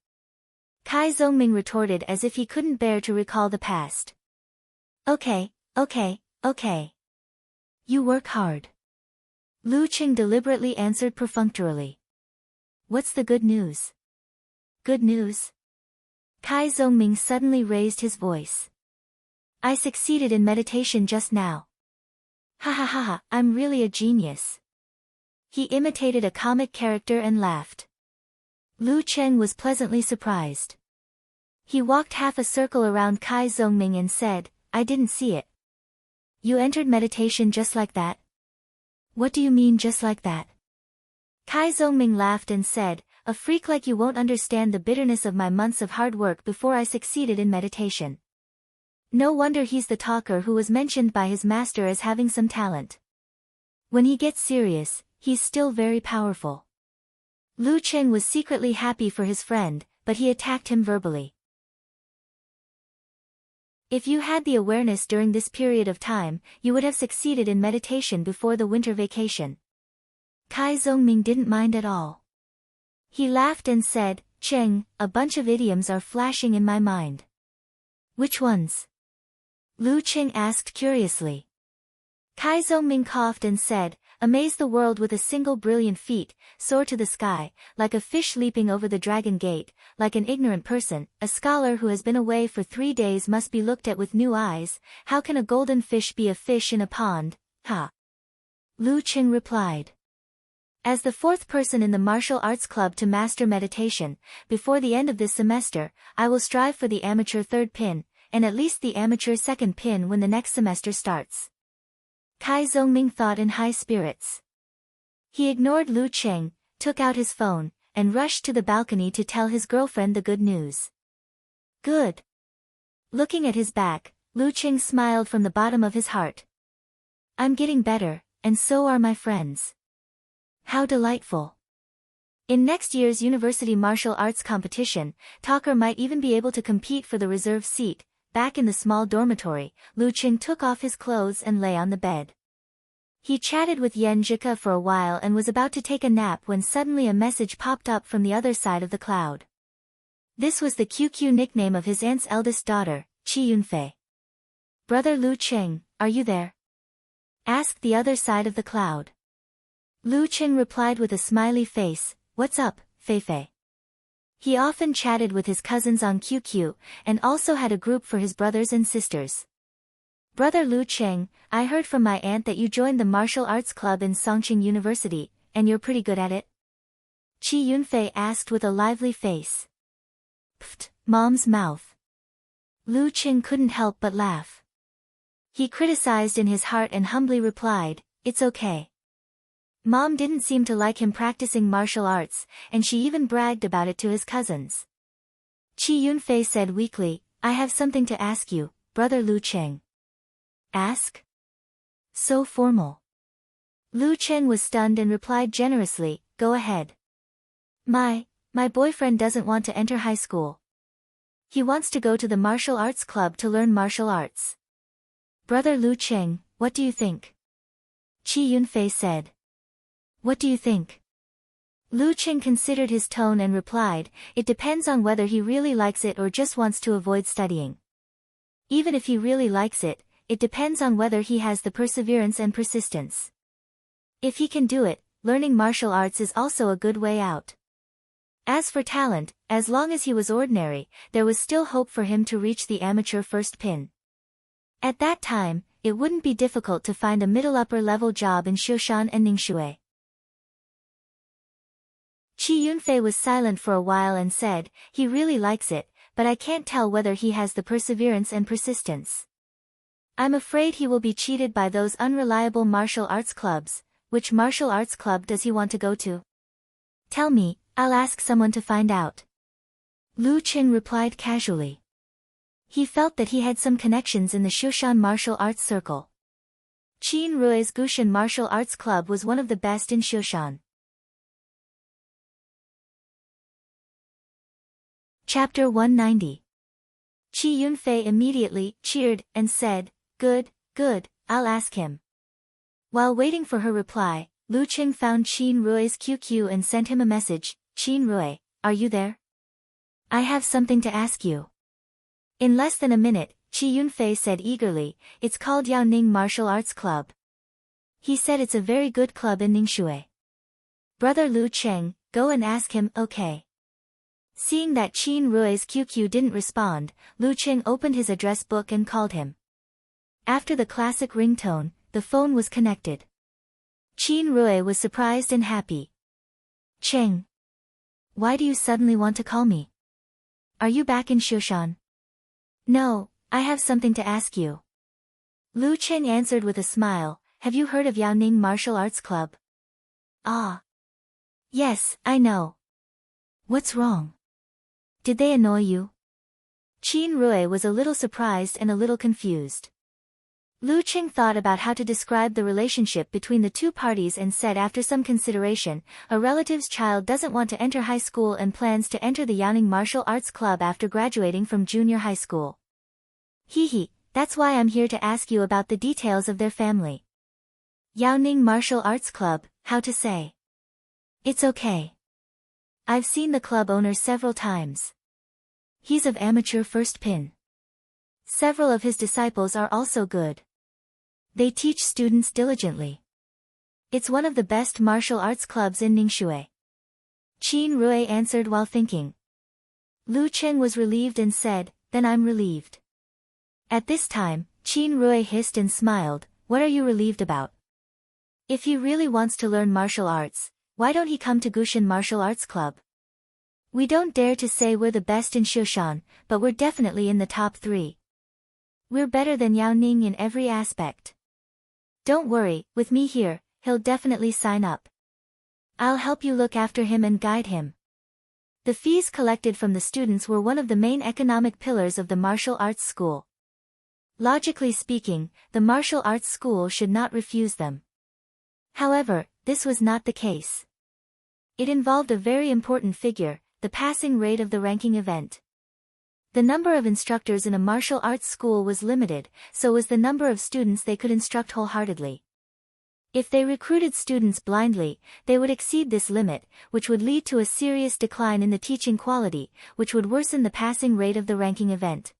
Kai Zongming retorted as if he couldn't bear to recall the past. Okay. You work hard. Lu Qing deliberately answered perfunctorily. What's the good news? Good news? Kai Zongming suddenly raised his voice. I succeeded in meditation just now. Ha ha ha ha, I'm really a genius. He imitated a comic character and laughed. Lu Qing was pleasantly surprised. He walked half a circle around Kai Zongming and said, I didn't see it. You entered meditation just like that? What do you mean just like that? Kai Zhongming laughed and said, a freak like you won't understand the bitterness of my months of hard work before I succeeded in meditation. No wonder he's the talker who was mentioned by his master as having some talent. When he gets serious, he's still very powerful. Lu Cheng was secretly happy for his friend, but he attacked him verbally. If you had the awareness during this period of time, you would have succeeded in meditation before the winter vacation. Kai Zhongming didn't mind at all. He laughed and said, Cheng, a bunch of idioms are flashing in my mind. Which ones? Lu Cheng asked curiously. Kai Zhongming coughed and said, amaze the world with a single brilliant feat, soar to the sky, like a fish leaping over the dragon gate, like an ignorant person, a scholar who has been away for 3 days must be looked at with new eyes, how can a golden fish be a fish in a pond, ha? Lu Cheng replied. As the 4th person in the martial arts club to master meditation, before the end of this semester, I will strive for the amateur 3rd pin, and at least the amateur 2nd pin when the next semester starts. Kai Zhongming thought in high spirits. He ignored Lu Cheng, took out his phone, and rushed to the balcony to tell his girlfriend the good news. Good. Looking at his back, Lu Cheng smiled from the bottom of his heart. I'm getting better, and so are my friends. How delightful. In next year's university martial arts competition, Talker might even be able to compete for the reserve seat. Back in the small dormitory, Lu Cheng took off his clothes and lay on the bed. He chatted with Yan Zhika for a while and was about to take a nap when suddenly a message popped up from the other side of the cloud. This was the QQ nickname of his aunt's eldest daughter, Chi Yunfei. Brother Lu Cheng, are you there? Asked the other side of the cloud. Lu Cheng replied with a smiley face, what's up, Feifei? He often chatted with his cousins on QQ, and also had a group for his brothers and sisters. Brother Lu Cheng, I heard from my aunt that you joined the martial arts club in Songqing University, and you're pretty good at it? Chi Yunfei asked with a lively face. Pfft, Mom's mouth. Lu Cheng couldn't help but laugh. He criticized in his heart and humbly replied, it's okay. Mom didn't seem to like him practicing martial arts, and she even bragged about it to his cousins. Chi Yunfei said weakly, I have something to ask you, Brother Lu Cheng. Ask? So formal. Lu Cheng was stunned and replied generously, go ahead. My boyfriend doesn't want to enter high school. He wants to go to the martial arts club to learn martial arts. Brother Lu Cheng, what do you think? Chi Yunfei said. What do you think? Lu Cheng considered his tone and replied, it depends on whether he really likes it or just wants to avoid studying. Even if he really likes it, it depends on whether he has the perseverance and persistence. If he can do it, learning martial arts is also a good way out. As for talent, as long as he was ordinary, there was still hope for him to reach the amateur 1st pin. At that time, it wouldn't be difficult to find a middle upper level job in Shushan and Ningxue. Chi Yunfei was silent for a while and said, he really likes it, but I can't tell whether he has the perseverance and persistence. I'm afraid he will be cheated by those unreliable martial arts clubs. Which martial arts club does he want to go to? Tell me, I'll ask someone to find out. Lu Cheng replied casually. He felt that he had some connections in the Shushan martial arts circle. Qin Rui's Gushan martial arts club was one of the best in Shushan. Chapter 190. Chi Yunfei immediately cheered and said, good, I'll ask him. While waiting for her reply, Lu Cheng found Qin Rui's QQ and sent him a message, Qin Rui, are you there? I have something to ask you. In less than a minute, Chi Yunfei said eagerly, it's called Yaoning Martial Arts Club. He said it's a very good club in Ningxue. Brother Lu Cheng, go and ask him, okay. Seeing that Qin Rui's QQ didn't respond, Lu Cheng opened his address book and called him. After the classic ringtone, the phone was connected. Qin Rui was surprised and happy. Cheng. Why do you suddenly want to call me? Are you back in Shushan? No, I have something to ask you. Lu Cheng answered with a smile, have you heard of Yao Ning Martial Arts Club? Ah. Yes, I know. What's wrong? Did they annoy you? Qin Rui was a little surprised and a little confused. Lu Cheng thought about how to describe the relationship between the two parties and said after some consideration, a relative's child doesn't want to enter high school and plans to enter the Yaoning Martial Arts Club after graduating from junior high school. Hee, that's why I'm here to ask you about the details of their family. Yaoning Martial Arts Club, how to say? It's okay. I've seen the club owner several times. He's of amateur first pin. Several of his disciples are also good. They teach students diligently. It's one of the best martial arts clubs in Ningxue. Qin Rui answered while thinking. Lu Cheng was relieved and said, then I'm relieved. At this time, Qin Rui hissed and smiled, what are you relieved about? If he really wants to learn martial arts, why don't he come to Gushan Martial Arts Club? We don't dare to say we're the best in Shushan, but we're definitely in the top 3. We're better than Yao Ning in every aspect. Don't worry, with me here, he'll definitely sign up. I'll help you look after him and guide him. The fees collected from the students were one of the main economic pillars of the martial arts school. Logically speaking, the martial arts school should not refuse them. However, this was not the case. It involved a very important figure, the passing rate of the ranking event. The number of instructors in a martial arts school was limited, so was the number of students they could instruct wholeheartedly. If they recruited students blindly, they would exceed this limit, which would lead to a serious decline in the teaching quality, which would worsen the passing rate of the ranking event.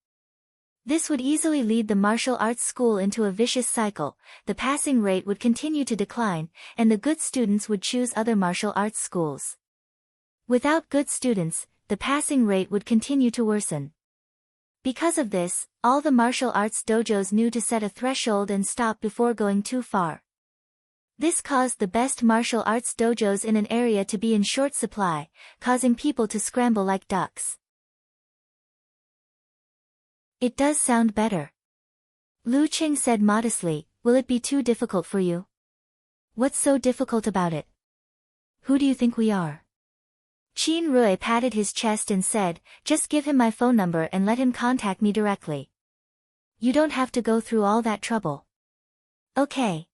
This would easily lead the martial arts school into a vicious cycle, the passing rate would continue to decline, and the good students would choose other martial arts schools. Without good students, the passing rate would continue to worsen. Because of this, all the martial arts dojos knew to set a threshold and stop before going too far. This caused the best martial arts dojos in an area to be in short supply, causing people to scramble like ducks. It does sound better. Lu Cheng said modestly, will it be too difficult for you? What's so difficult about it? Who do you think we are? Qin Rui patted his chest and said, just give him my phone number and let him contact me directly. You don't have to go through all that trouble. Okay.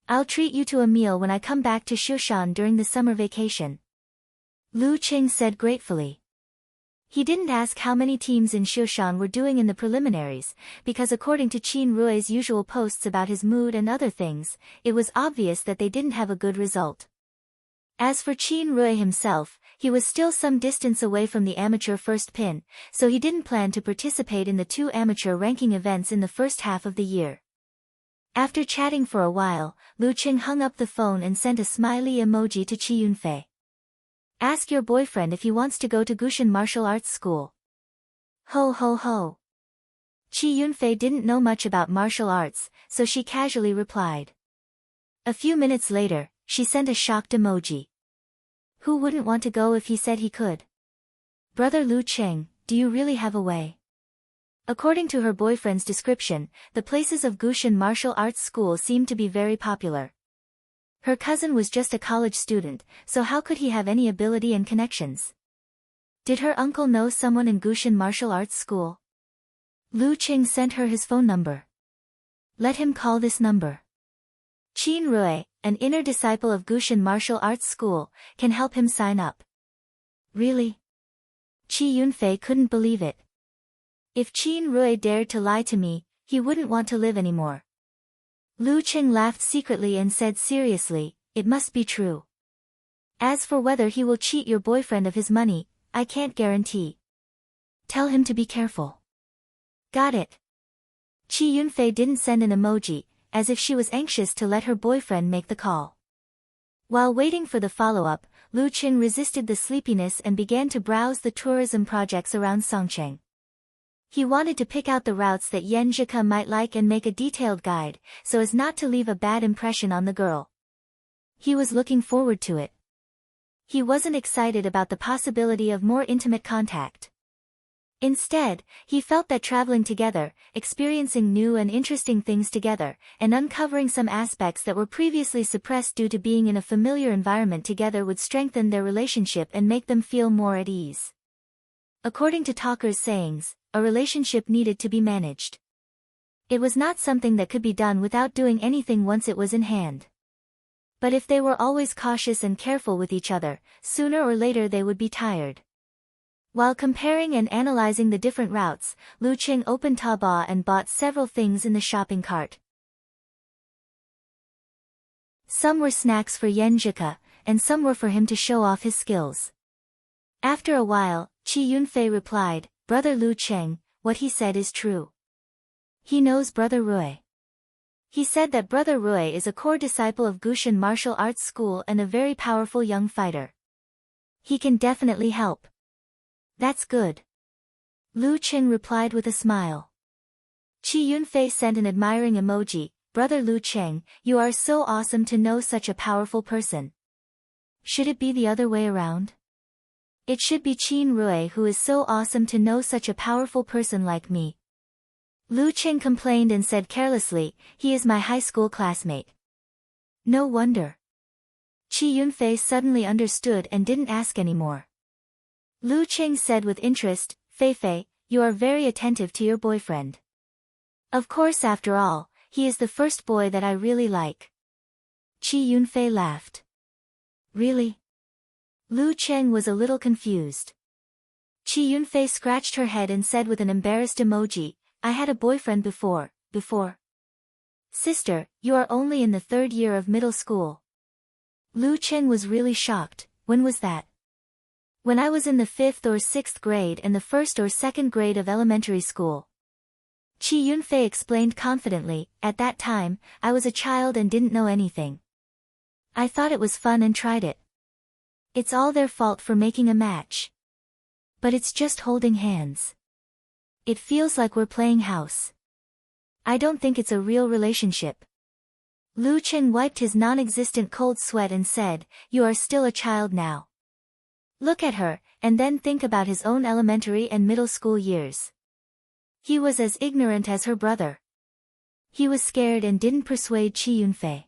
I'll treat you to a meal when I come back to Shushan during the summer vacation. Lu Cheng said gratefully. He didn't ask how many teams in Shushan were doing in the preliminaries, because according to Qin Rui's usual posts about his mood and other things, it was obvious that they didn't have a good result. As for Qin Rui himself, he was still some distance away from the amateur first pin, so he didn't plan to participate in the 2 amateur ranking events in the first half of the year. After chatting for a while, Lu Cheng hung up the phone and sent a smiley emoji to Qi Yunfei. Ask your boyfriend if he wants to go to Gushan Martial Arts School. Ho ho ho. Qi Yunfei didn't know much about martial arts, so she casually replied. A few minutes later, she sent a shocked emoji. Who wouldn't want to go if he said he could? Brother Lu Cheng, do you really have a way? According to her boyfriend's description, the places of Gushan Martial Arts School seemed to be very popular. Her cousin was just a college student, so how could he have any ability and connections? Did her uncle know someone in Gushan Martial Arts School? Lu Cheng sent her his phone number. Let him call this number. Qin Rui, an inner disciple of Gushan Martial Arts School, can help him sign up. Really? Qi Yunfei couldn't believe it. If Qin Rui dared to lie to me, he wouldn't want to live anymore. Lu Cheng laughed secretly and said seriously, it must be true. As for whether he will cheat your boyfriend of his money, I can't guarantee. Tell him to be careful. Got it. Qi Yunfei didn't send an emoji, as if she was anxious to let her boyfriend make the call. While waiting for the follow-up, Lu Cheng resisted the sleepiness and began to browse the tourism projects around Songcheng. He wanted to pick out the routes that Yan Zhika might like and make a detailed guide, so as not to leave a bad impression on the girl. He was looking forward to it. He wasn't excited about the possibility of more intimate contact. Instead, he felt that traveling together, experiencing new and interesting things together, and uncovering some aspects that were previously suppressed due to being in a familiar environment together would strengthen their relationship and make them feel more at ease. According to talkers' sayings, a relationship needed to be managed. It was not something that could be done without doing anything once it was in hand. But if they were always cautious and careful with each other, sooner or later they would be tired. While comparing and analyzing the different routes, Lu Qing opened Taobao and bought several things in the shopping cart. Some were snacks for Yan Zhike, and some were for him to show off his skills. After a while, Qi Yunfei replied, "Brother Lu Qing, what he said is true. He knows Brother Rui. He said that Brother Rui is a core disciple of Gushan Martial Arts School and a very powerful young fighter. He can definitely help." "That's good." Lu Qing replied with a smile. Qi Yunfei sent an admiring emoji, "Brother Lu Qing, you are so awesome to know such a powerful person. Should it be the other way around? It should be Qin Rui who is so awesome to know such a powerful person like me." Lu Qing complained and said carelessly, "He is my high school classmate." "No wonder." Qi Yunfei suddenly understood and didn't ask anymore. Lu Qing said with interest, "Feifei, you are very attentive to your boyfriend. Of course, after all, he is the first boy that I really like." Qi Yunfei laughed. "Really?" Lu Qing was a little confused. Qi Yunfei scratched her head and said with an embarrassed emoji, "I had a boyfriend before. Sister, you are only in the 3rd year of middle school." Lu Qing was really shocked. "When was that?" "When I was in the 5th or 6th grade and the 1st or 2nd grade of elementary school." Qi Yunfei explained confidently, "At that time, I was a child and didn't know anything. I thought it was fun and tried it. It's all their fault for making a match. But it's just holding hands. It feels like we're playing house. I don't think it's a real relationship." Lu Qing wiped his non-existent cold sweat and said, "You are still a child now. Look at her, and then think about his own elementary and middle school years. He was as ignorant as her brother." He was scared and didn't persuade Qi Yunfei.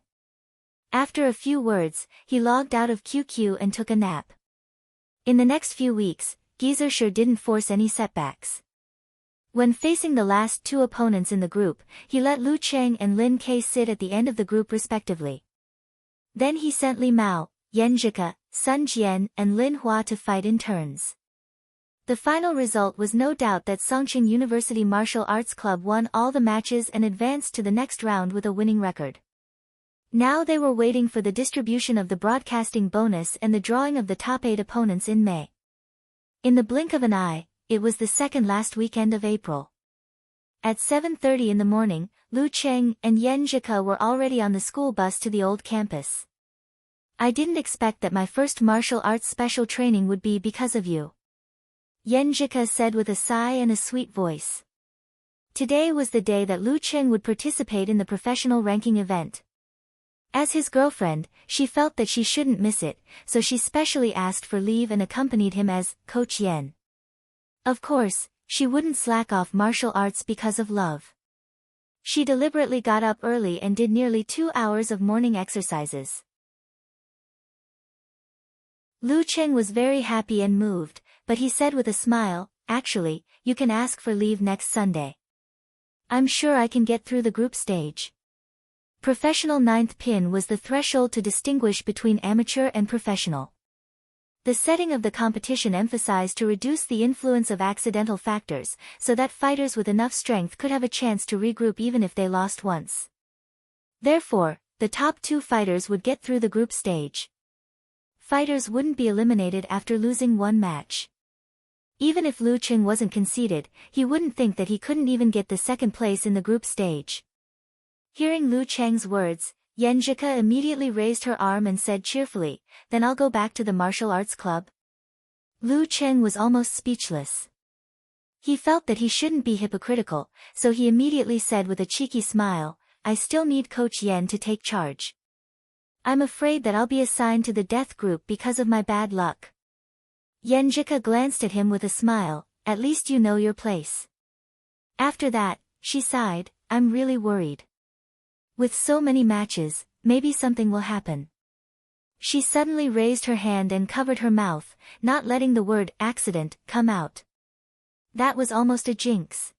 After a few words, he logged out of QQ and took a nap. In the next few weeks, Geezer sure didn't force any setbacks. When facing the last 2 opponents in the group, he let Lu Cheng and Lin Ke sit at the end of the group respectively. Then he sent Li Mao, Yan Zhike, Sun Jian and Lin Hua to fight in turns. The final result was no doubt that Songqing University Martial Arts Club won all the matches and advanced to the next round with a winning record. Now they were waiting for the distribution of the broadcasting bonus and the drawing of the top 8 opponents in May. In the blink of an eye, it was the second last weekend of April. At 7:30 in the morning, Lu Cheng and Yan Zhike were already on the school bus to the old campus. "I didn't expect that my first martial arts special training would be because of you," Yan Zhike said with a sigh and a sweet voice. Today was the day that Lu Cheng would participate in the professional ranking event. As his girlfriend, she felt that she shouldn't miss it, so she specially asked for leave and accompanied him as Coach Yan. Of course, she wouldn't slack off martial arts because of love. She deliberately got up early and did nearly 2 hours of morning exercises. Lu Cheng was very happy and moved, but he said with a smile, "Actually, you can ask for leave next Sunday. I'm sure I can get through the group stage." Professional 9th pin was the threshold to distinguish between amateur and professional. The setting of the competition emphasized to reduce the influence of accidental factors, so that fighters with enough strength could have a chance to regroup even if they lost once. Therefore, the top 2 fighters would get through the group stage. Fighters wouldn't be eliminated after losing one match. Even if Lu Cheng wasn't conceded, he wouldn't think that he couldn't even get the 2nd place in the group stage. Hearing Lu Cheng's words, Yan Zhike immediately raised her arm and said cheerfully, "Then I'll go back to the martial arts club." Lu Cheng was almost speechless. He felt that he shouldn't be hypocritical, so he immediately said with a cheeky smile, "I still need Coach Yan to take charge. I'm afraid that I'll be assigned to the death group because of my bad luck." Yan Zhike glanced at him with a smile, at least you know your place. After that, she sighed, I'm really worried. With so many matches, maybe something will happen. She suddenly raised her hand and covered her mouth, not letting the word accident come out. That was almost a jinx.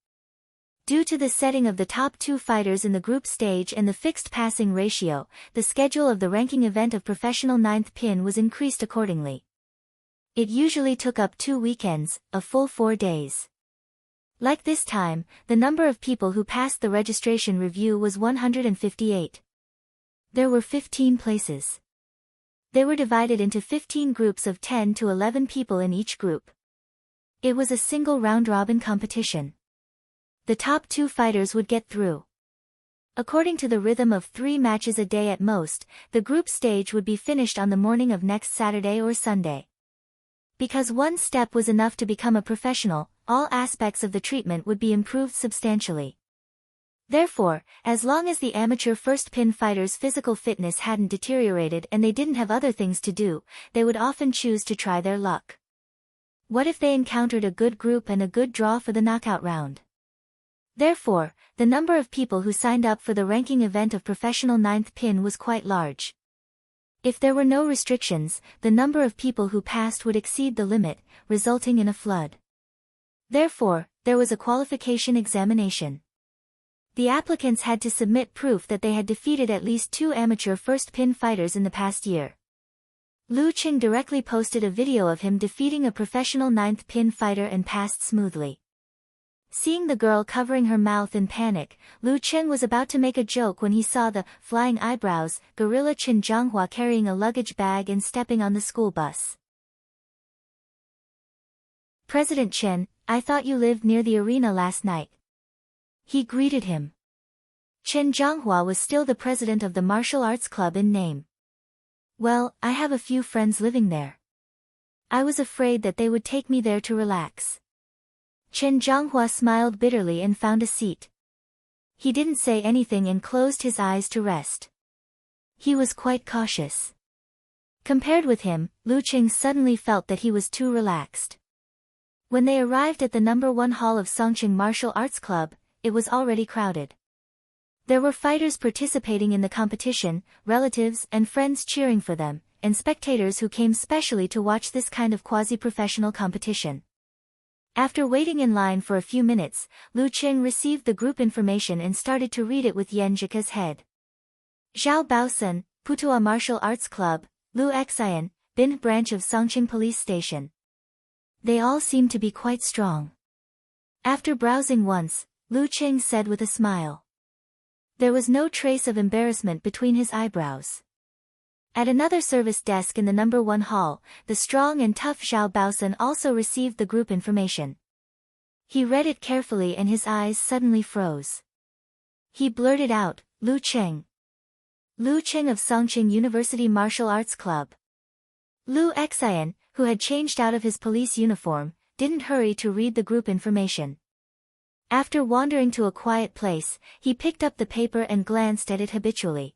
Due to the setting of the top 2 fighters in the group stage and the fixed passing ratio, the schedule of the ranking event of professional 9th pin was increased accordingly. It usually took up 2 weekends, a full 4 days. Like this time, the number of people who passed the registration review was 158. There were 15 places. They were divided into 15 groups of 10 to 11 people in each group. It was a single round-robin competition. The top 2 fighters would get through. According to the rhythm of 3 matches a day at most, the group stage would be finished on the morning of next Saturday or Sunday. Because one step was enough to become a professional, all aspects of the treatment would be improved substantially. Therefore, as long as the amateur first pin fighters' physical fitness hadn't deteriorated and they didn't have other things to do, they would often choose to try their luck. What if they encountered a good group and a good draw for the knockout round? Therefore, the number of people who signed up for the ranking event of professional 9th pin was quite large. If there were no restrictions, the number of people who passed would exceed the limit, resulting in a flood. Therefore, there was a qualification examination. The applicants had to submit proof that they had defeated at least 2 amateur first pin fighters in the past year. Lu Qing directly posted a video of him defeating a professional 9th pin fighter and passed smoothly. Seeing the girl covering her mouth in panic, Lu Qing was about to make a joke when he saw the flying eyebrows gorilla Chen Zhanghua carrying a luggage bag and stepping on the school bus. President Chen, I thought you lived near the arena last night. He greeted him. Chen Zhanghua was still the president of the martial arts club in name. Well, I have a few friends living there. I was afraid that they would take me there to relax. Chen Zhanghua smiled bitterly and found a seat. He didn't say anything and closed his eyes to rest. He was quite cautious. Compared with him, Lu Qing suddenly felt that he was too relaxed. When they arrived at the number 1 hall of Songqing Martial Arts Club, it was already crowded. There were fighters participating in the competition, relatives and friends cheering for them, and spectators who came specially to watch this kind of quasi-professional competition. After waiting in line for a few minutes, Lu Qing received the group information and started to read it with Yan Zhika's head. Zhao Baosun, Putua Martial Arts Club, Lu Xian, Bin branch of Songqing Police Station. They all seemed to be quite strong. After browsing once, Lu Qing said with a smile. There was no trace of embarrassment between his eyebrows. At another service desk in the number 1 hall, the strong and tough Zhao Baosun also received the group information. He read it carefully and his eyes suddenly froze. He blurted out, Lu Qing. Lu Qing of Songqing University Martial Arts Club. Lu Xian, who had changed out of his police uniform, didn't hurry to read the group information. After wandering to a quiet place, he picked up the paper and glanced at it habitually.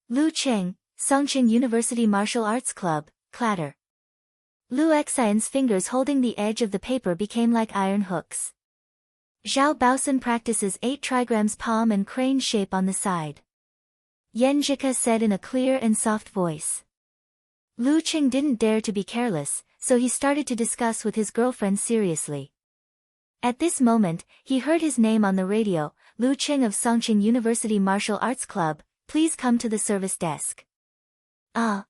Lu Qing, Songqing University Martial Arts Club, clatter. Lu Xian's fingers holding the edge of the paper became like iron hooks. Zhao Baosun practices 8 trigrams palm and crane shape on the side. Yan Zhika said in a clear and soft voice. Lu Qing didn't dare to be careless, so he started to discuss with his girlfriend seriously. At this moment, he heard his name on the radio, Lu Qing of Songqing University Martial Arts Club, please come to the service desk. Ah.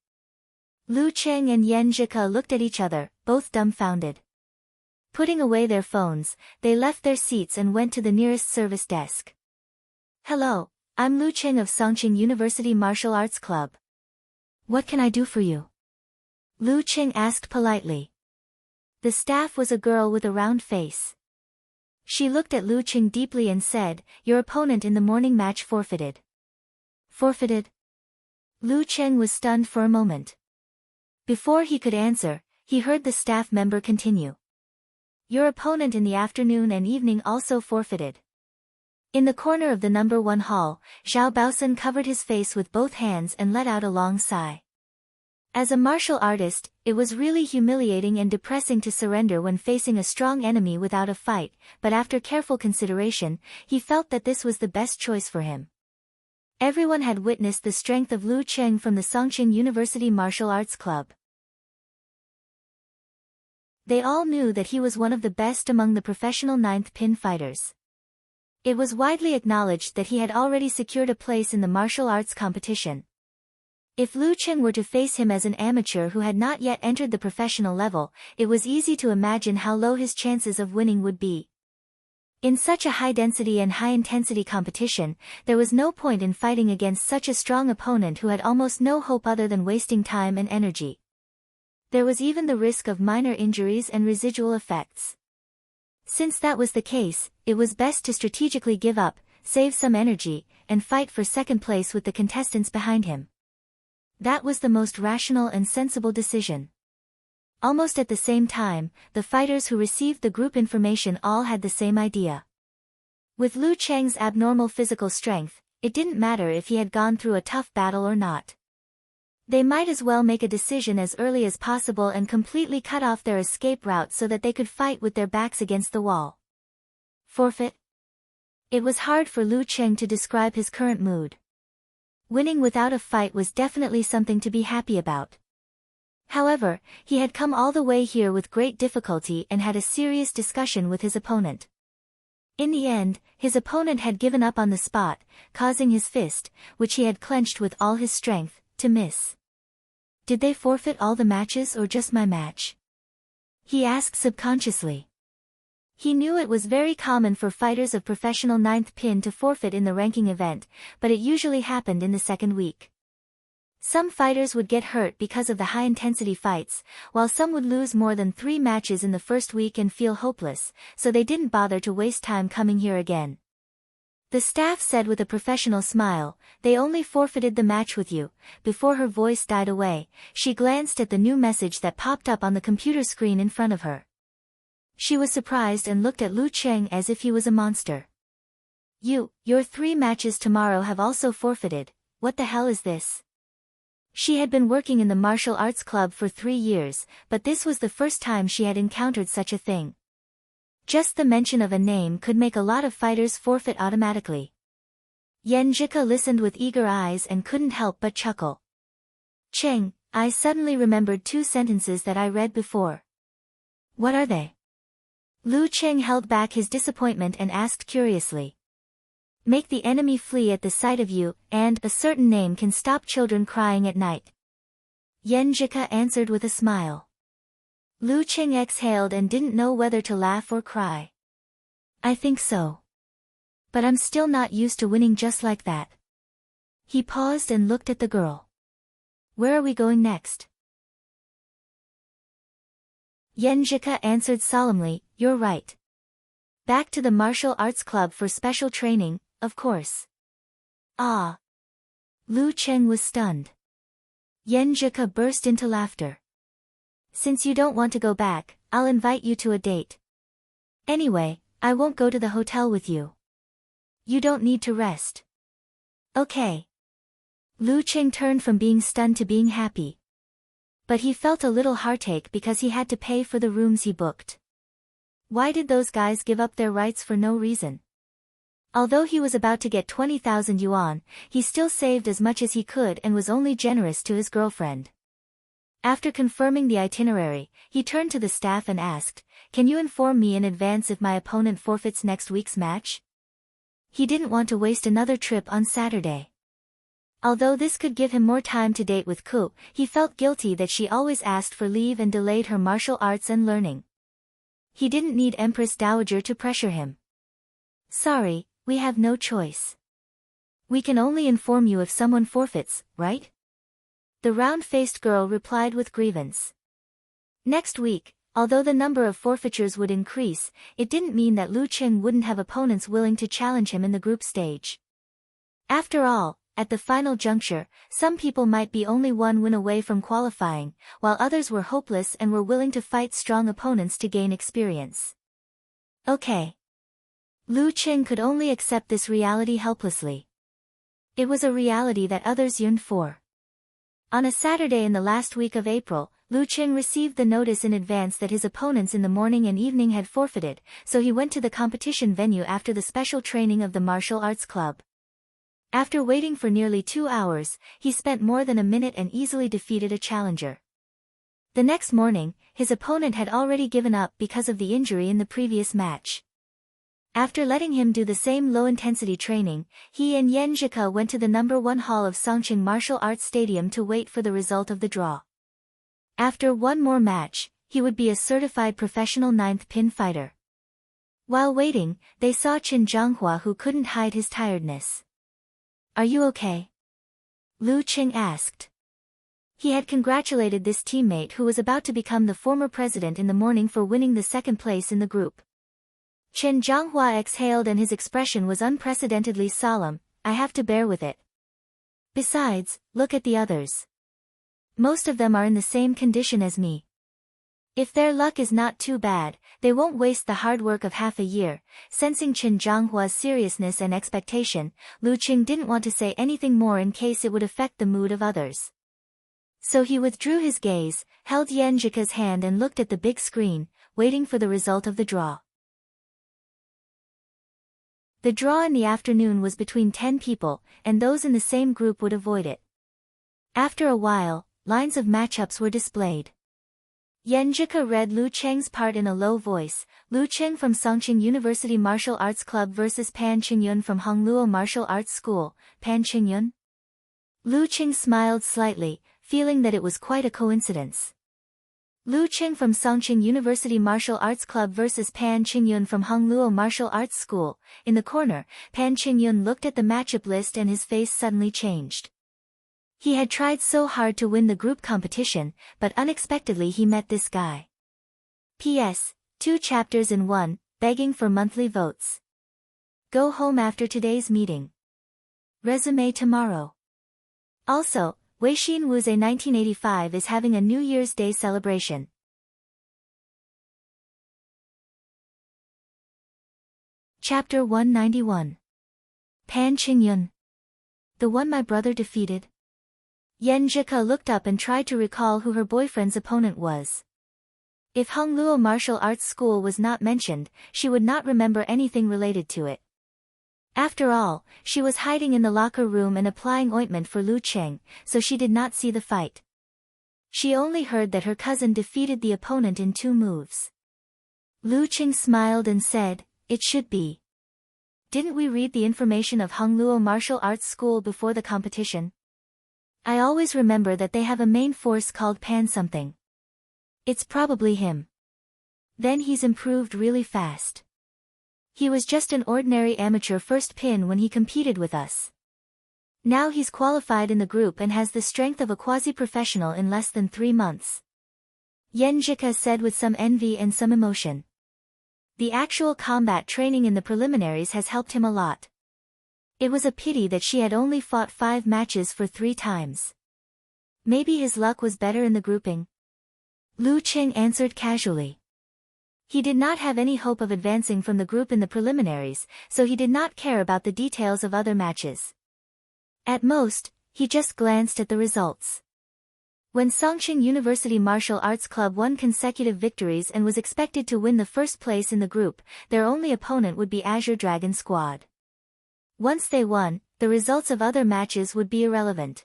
Lu Qing and Yan Zhika looked at each other, both dumbfounded. Putting away their phones, they left their seats and went to the nearest service desk. Hello, I'm Lu Qing of Songqing University Martial Arts Club. What can I do for you? Lu Qing asked politely. The staff was a girl with a round face. She looked at Lu Qing deeply and said, your opponent in the morning match forfeited. Forfeited? Lu Qing was stunned for a moment. Before he could answer, he heard the staff member continue. Your opponent in the afternoon and evening also forfeited. In the corner of the number 1 hall, Zhao Baosun covered his face with both hands and let out a long sigh. As a martial artist, it was really humiliating and depressing to surrender when facing a strong enemy without a fight, but after careful consideration, he felt that this was the best choice for him. Everyone had witnessed the strength of Lu Cheng from the Songqing University Martial Arts Club. They all knew that he was one of the best among the professional ninth pin fighters. It was widely acknowledged that he had already secured a place in the martial arts competition. If Lu Cheng were to face him as an amateur who had not yet entered the professional level, it was easy to imagine how low his chances of winning would be. In such a high-density and high-intensity competition, there was no point in fighting against such a strong opponent who had almost no hope other than wasting time and energy. There was even the risk of minor injuries and residual effects. Since that was the case, it was best to strategically give up, save some energy, and fight for second place with the contestants behind him. That was the most rational and sensible decision. Almost at the same time, the fighters who received the group information all had the same idea. With Lu Cheng's abnormal physical strength, it didn't matter if he had gone through a tough battle or not. They might as well make a decision as early as possible and completely cut off their escape route so that they could fight with their backs against the wall. Forfeit? It was hard for Lu Cheng to describe his current mood. Winning without a fight was definitely something to be happy about. However, he had come all the way here with great difficulty and had a serious discussion with his opponent. In the end, his opponent had given up on the spot, causing his fist, which he had clenched with all his strength, to miss. Did they forfeit all the matches or just my match? He asked subconsciously. He knew it was very common for fighters of professional ninth pin to forfeit in the ranking event, but it usually happened in the second week. Some fighters would get hurt because of the high-intensity fights, while some would lose more than 3 matches in the first week and feel hopeless, so they didn't bother to waste time coming here again. The staff said with a professional smile, "They only forfeited the match with you." Before her voice died away, she glanced at the new message that popped up on the computer screen in front of her. She was surprised and looked at Lu Cheng as if he was a monster. Your 3 matches tomorrow have also forfeited. What the hell is this? She had been working in the martial arts club for 3 years, but this was the first time she had encountered such a thing. Just the mention of a name could make a lot of fighters forfeit automatically. Yan Zhika listened with eager eyes and couldn't help but chuckle. Cheng, I suddenly remembered 2 sentences that I read before. What are they? Lu Cheng held back his disappointment and asked curiously. Make the enemy flee at the sight of you, and a certain name can stop children crying at night. Yan Zhika answered with a smile. Lu Cheng exhaled and didn't know whether to laugh or cry. I think so. But I'm still not used to winning just like that. He paused and looked at the girl. Where are we going next? Yan Zhika answered solemnly, you're right. Back to the martial arts club for special training, of course. Ah. Lu Cheng was stunned. Yan Zhika burst into laughter. Since you don't want to go back, I'll invite you to a date. Anyway, I won't go to the hotel with you. You don't need to rest. Okay. Lu Cheng turned from being stunned to being happy. But he felt a little heartache because he had to pay for the rooms he booked. Why did those guys give up their rights for no reason? Although he was about to get 20,000 yuan, he still saved as much as he could and was only generous to his girlfriend. After confirming the itinerary, he turned to the staff and asked, can you inform me in advance if my opponent forfeits next week's match? He didn't want to waste another trip on Saturday. Although this could give him more time to date with Ku, he felt guilty that she always asked for leave and delayed her martial arts and learning. He didn't need Empress Dowager to pressure him. Sorry, we have no choice. We can only inform you if someone forfeits, right? The round-faced girl replied with grievance. Next week, although the number of forfeitures would increase, it didn't mean that Lu Cheng wouldn't have opponents willing to challenge him in the group stage. After all, at the final juncture, some people might be only 1 win away from qualifying, while others were hopeless and were willing to fight strong opponents to gain experience. Okay. Lu Cheng could only accept this reality helplessly. It was a reality that others yearned for. On a Saturday in the last week of April, Lu Qing received the notice in advance that his opponents in the morning and evening had forfeited, so he went to the competition venue after the special training of the martial arts club. After waiting for nearly 2 hours, he spent more than a minute and easily defeated a challenger. The next morning, his opponent had already given up because of the injury in the previous match. After letting him do the same low-intensity training, he and Yan Zhike went to the No. 1 hall of Songqing Martial Arts Stadium to wait for the result of the draw. After one more match, he would be a certified professional 9th pin fighter. While waiting, they saw Qin Zhanghua, who couldn't hide his tiredness. "Are you okay?" Lu Qing asked. He had congratulated this teammate who was about to become the former president in the morning for winning the second place in the group. Qin Zhanghua exhaled and his expression was unprecedentedly solemn. "I have to bear with it. Besides, look at the others. Most of them are in the same condition as me. If their luck is not too bad, they won't waste the hard work of half a year." Sensing Qin Zhanghua's seriousness and expectation, Lu Qing didn't want to say anything more in case it would affect the mood of others. So he withdrew his gaze, held Yan Zhike's hand and looked at the big screen, waiting for the result of the draw. The draw in the afternoon was between 10 people, and those in the same group would avoid it. After a while, lines of matchups were displayed. Yan Zhike read Lu Cheng's part in a low voice. Lu Cheng from Songqing University Martial Arts Club vs Pan Qingyun from Hongluo Martial Arts School. Pan Qingyun? Lu Cheng smiled slightly, feeling that it was quite a coincidence. Lu Cheng from Songqing University Martial Arts Club vs Pan Qingyun from Hongluo Martial Arts School. In the corner, Pan Qingyun looked at the matchup list and his face suddenly changed. He had tried so hard to win the group competition, but unexpectedly he met this guy. P.S. 2 chapters in 1, begging for monthly votes. Go home after today's meeting. Resume tomorrow. Also, Weixin Wuze 1985 is having a New Year's Day celebration. Chapter 191. Pan Qingyun. The one my brother defeated? Yan Zhike looked up and tried to recall who her boyfriend's opponent was. If Hongluo Martial Arts School was not mentioned, she would not remember anything related to it. After all, she was hiding in the locker room and applying ointment for Lu Cheng, so she did not see the fight. She only heard that her cousin defeated the opponent in 2 moves. Lu Cheng smiled and said, "It should be. Didn't we read the information of Hongluo Martial Arts School before the competition? I always remember that they have a main force called Pan something. It's probably him. Then he's improved really fast. He was just an ordinary amateur first pin when he competed with us. Now he's qualified in the group and has the strength of a quasi-professional in less than 3 months." Yan Zhike said with some envy and some emotion. The actual combat training in the preliminaries has helped him a lot. It was a pity that she had only fought 5 matches for 3 times. Maybe his luck was better in the grouping. Lu Cheng answered casually. He did not have any hope of advancing from the group in the preliminaries, so he did not care about the details of other matches. At most, he just glanced at the results. When Songqing University Martial Arts Club won consecutive victories and was expected to win the first place in the group, their only opponent would be Azure Dragon Squad. Once they won, the results of other matches would be irrelevant.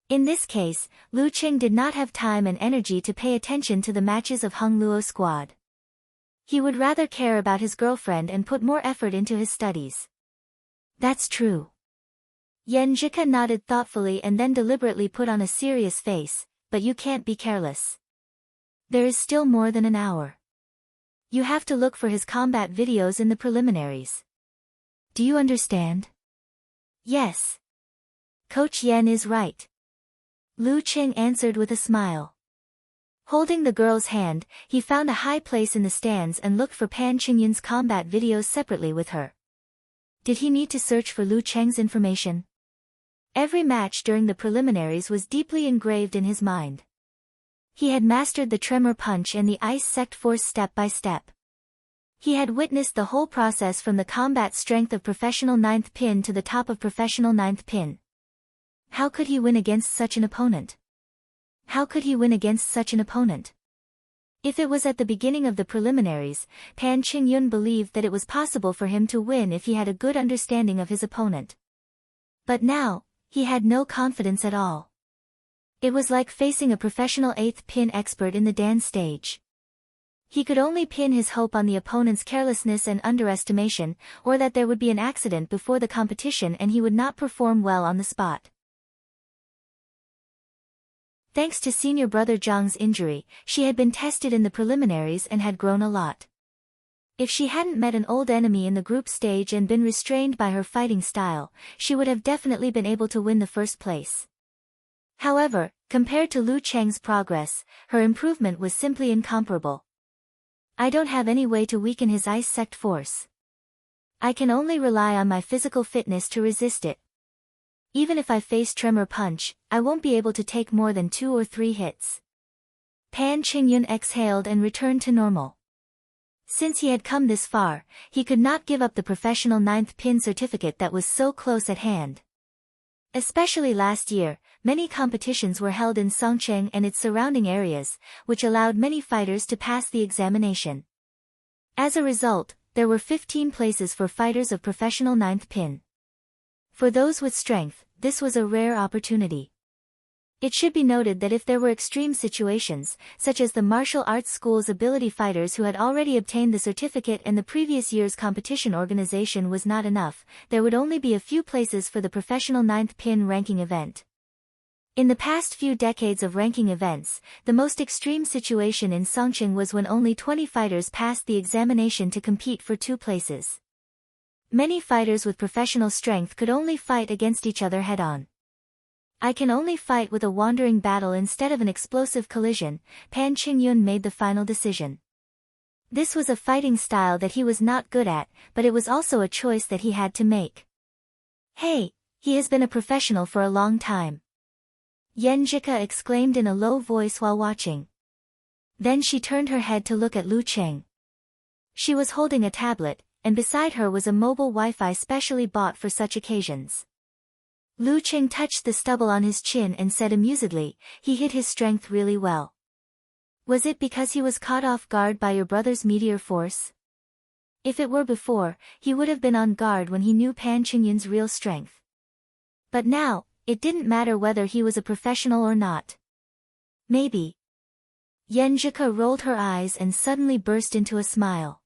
In this case, Lu Cheng did not have time and energy to pay attention to the matches of Hongluo Squad. He would rather care about his girlfriend and put more effort into his studies. That's true. Yan Zhike nodded thoughtfully and then deliberately put on a serious face, "But you can't be careless. There is still more than an hour. You have to look for his combat videos in the preliminaries. Do you understand?" "Yes. Coach Yan is right." Lu Cheng answered with a smile. Holding the girl's hand, he found a high place in the stands and looked for Pan Qingyun's combat videos separately with her. Did he need to search for Lu Cheng's information? Every match during the preliminaries was deeply engraved in his mind. He had mastered the tremor punch and the ice sect force step by step. He had witnessed the whole process from the combat strength of professional 9th pin to the top of professional 9th pin. How could he win against such an opponent? How could he win against such an opponent? If it was at the beginning of the preliminaries, Pan Qingyun believed that it was possible for him to win if he had a good understanding of his opponent. But now, he had no confidence at all. It was like facing a professional 8th pin expert in the dance stage. He could only pin his hope on the opponent's carelessness and underestimation, or that there would be an accident before the competition and he would not perform well on the spot. Thanks to senior brother Zhang's injury, she had been tested in the preliminaries and had grown a lot. If she hadn't met an old enemy in the group stage and been restrained by her fighting style, she would have definitely been able to win the first place. However, compared to Lu Cheng's progress, her improvement was simply incomparable. I don't have any way to weaken his ice sect force. I can only rely on my physical fitness to resist it. Even if I face Tremor Punch, I won't be able to take more than 2 or 3 hits. Pan Qingyun exhaled and returned to normal. Since he had come this far, he could not give up the professional 9th pin certificate that was so close at hand. Especially last year, many competitions were held in Songcheng and its surrounding areas, which allowed many fighters to pass the examination. As a result, there were 15 places for fighters of professional 9th pin. For those with strength, this was a rare opportunity. It should be noted that if there were extreme situations, such as the martial arts school's ability fighters who had already obtained the certificate and the previous year's competition organization was not enough, there would only be a few places for the professional 9th pin ranking event. In the past few decades of ranking events, the most extreme situation in Songcheng was when only 20 fighters passed the examination to compete for 2 places. Many fighters with professional strength could only fight against each other head-on. I can only fight with a wandering battle instead of an explosive collision, Pan Qingyun made the final decision. This was a fighting style that he was not good at, but it was also a choice that he had to make. Hey, he has been a professional for a long time. Yan Jika exclaimed in a low voice while watching. Then she turned her head to look at Lu Cheng. She was holding a tablet, and beside her was a mobile Wi-Fi specially bought for such occasions. Lu Cheng touched the stubble on his chin and said amusedly, he hid his strength really well. Was it because he was caught off guard by your brother's meteor force? If it were before, he would have been on guard when he knew Pan Qingyun's real strength. But now, it didn't matter whether he was a professional or not. Maybe. Yenjika rolled her eyes and suddenly burst into a smile.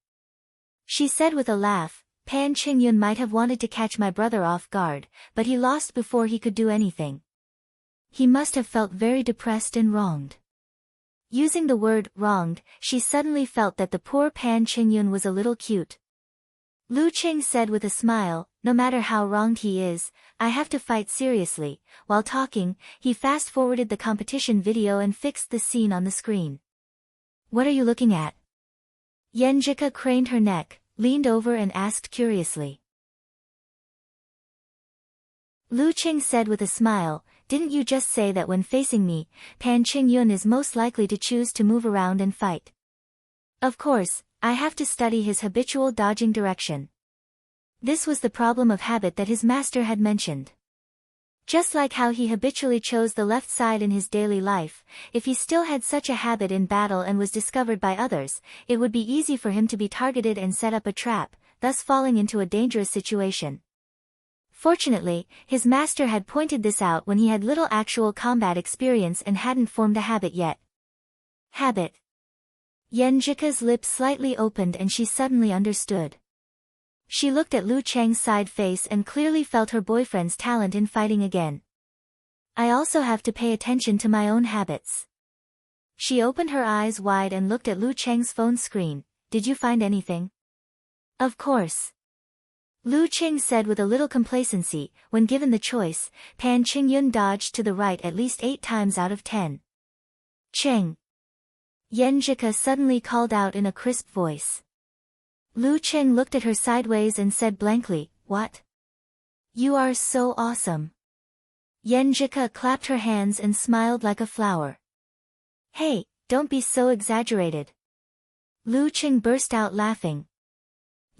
She said with a laugh, Pan Qingyun might have wanted to catch my brother off guard, but he lost before he could do anything. He must have felt very depressed and wronged. Using the word wronged, she suddenly felt that the poor Pan Qingyun was a little cute. Lu Cheng said with a smile, no matter how wronged he is, I have to fight seriously. While talking, he fast-forwarded the competition video and fixed the scene on the screen. What are you looking at? Yenjika craned her neck, leaned over and asked curiously. Lu Cheng said with a smile, didn't you just say that when facing me, Pan Qingyun is most likely to choose to move around and fight? Of course, I have to study his habitual dodging direction. This was the problem of habit that his master had mentioned. Just like how he habitually chose the left side in his daily life, if he still had such a habit in battle and was discovered by others, it would be easy for him to be targeted and set up a trap, thus falling into a dangerous situation. Fortunately, his master had pointed this out when he had little actual combat experience and hadn't formed a habit yet. Habit. Yenjika's lips slightly opened and she suddenly understood. She looked at Lu Cheng's side face and clearly felt her boyfriend's talent in fighting again. I also have to pay attention to my own habits. She opened her eyes wide and looked at Lu Cheng's phone screen. Did you find anything? Of course. Lu Cheng said with a little complacency. When given the choice, Pan Qingyun dodged to the right at least 8 times out of 10. Cheng. Yenjika suddenly called out in a crisp voice. Lu Cheng looked at her sideways and said blankly, what? You are so awesome. Yenjika clapped her hands and smiled like a flower. Hey, don't be so exaggerated. Lu Cheng burst out laughing.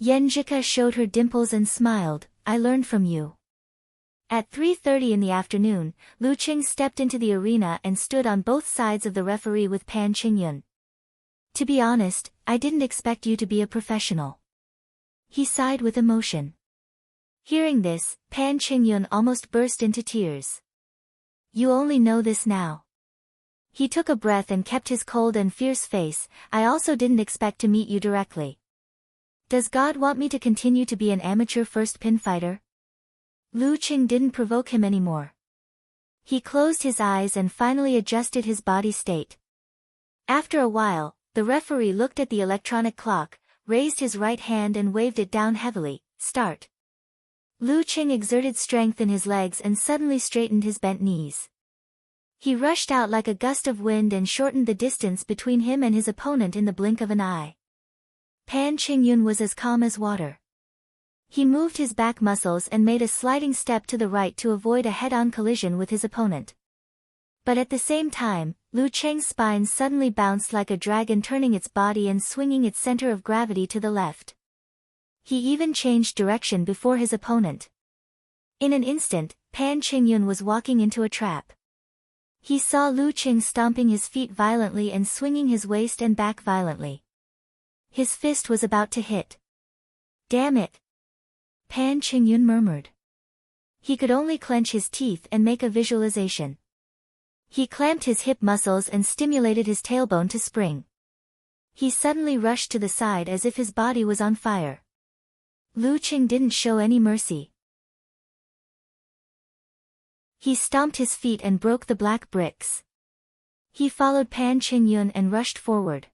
Yenjika showed her dimples and smiled, I learned from you. At 3:30 in the afternoon, Lu Qing stepped into the arena and stood on both sides of the referee with Pan Qingyun. To be honest, I didn't expect you to be a professional. He sighed with emotion. Hearing this, Pan Qingyun almost burst into tears. You only know this now. He took a breath and kept his cold and fierce face. I also didn't expect to meet you directly. Does God want me to continue to be an amateur first pin fighter? Lu Qing didn't provoke him anymore. He closed his eyes and finally adjusted his body state. After a while, the referee looked at the electronic clock, raised his right hand and waved it down heavily. Start. Lu Qing exerted strength in his legs and suddenly straightened his bent knees. He rushed out like a gust of wind and shortened the distance between him and his opponent in the blink of an eye. Pan Qingyun was as calm as water. He moved his back muscles and made a sliding step to the right to avoid a head-on collision with his opponent. But at the same time, Lu Qing's spine suddenly bounced like a dragon, turning its body and swinging its center of gravity to the left. He even changed direction before his opponent. In an instant, Pan Qingyun was walking into a trap. He saw Lu Qing stomping his feet violently and swinging his waist and back violently. His fist was about to hit. Damn it! Pan Qingyun murmured. He could only clench his teeth and make a visualization. He clamped his hip muscles and stimulated his tailbone to spring. He suddenly rushed to the side as if his body was on fire. Lu Qing didn't show any mercy. He stomped his feet and broke the black bricks. He followed Pan Qingyun and rushed forward.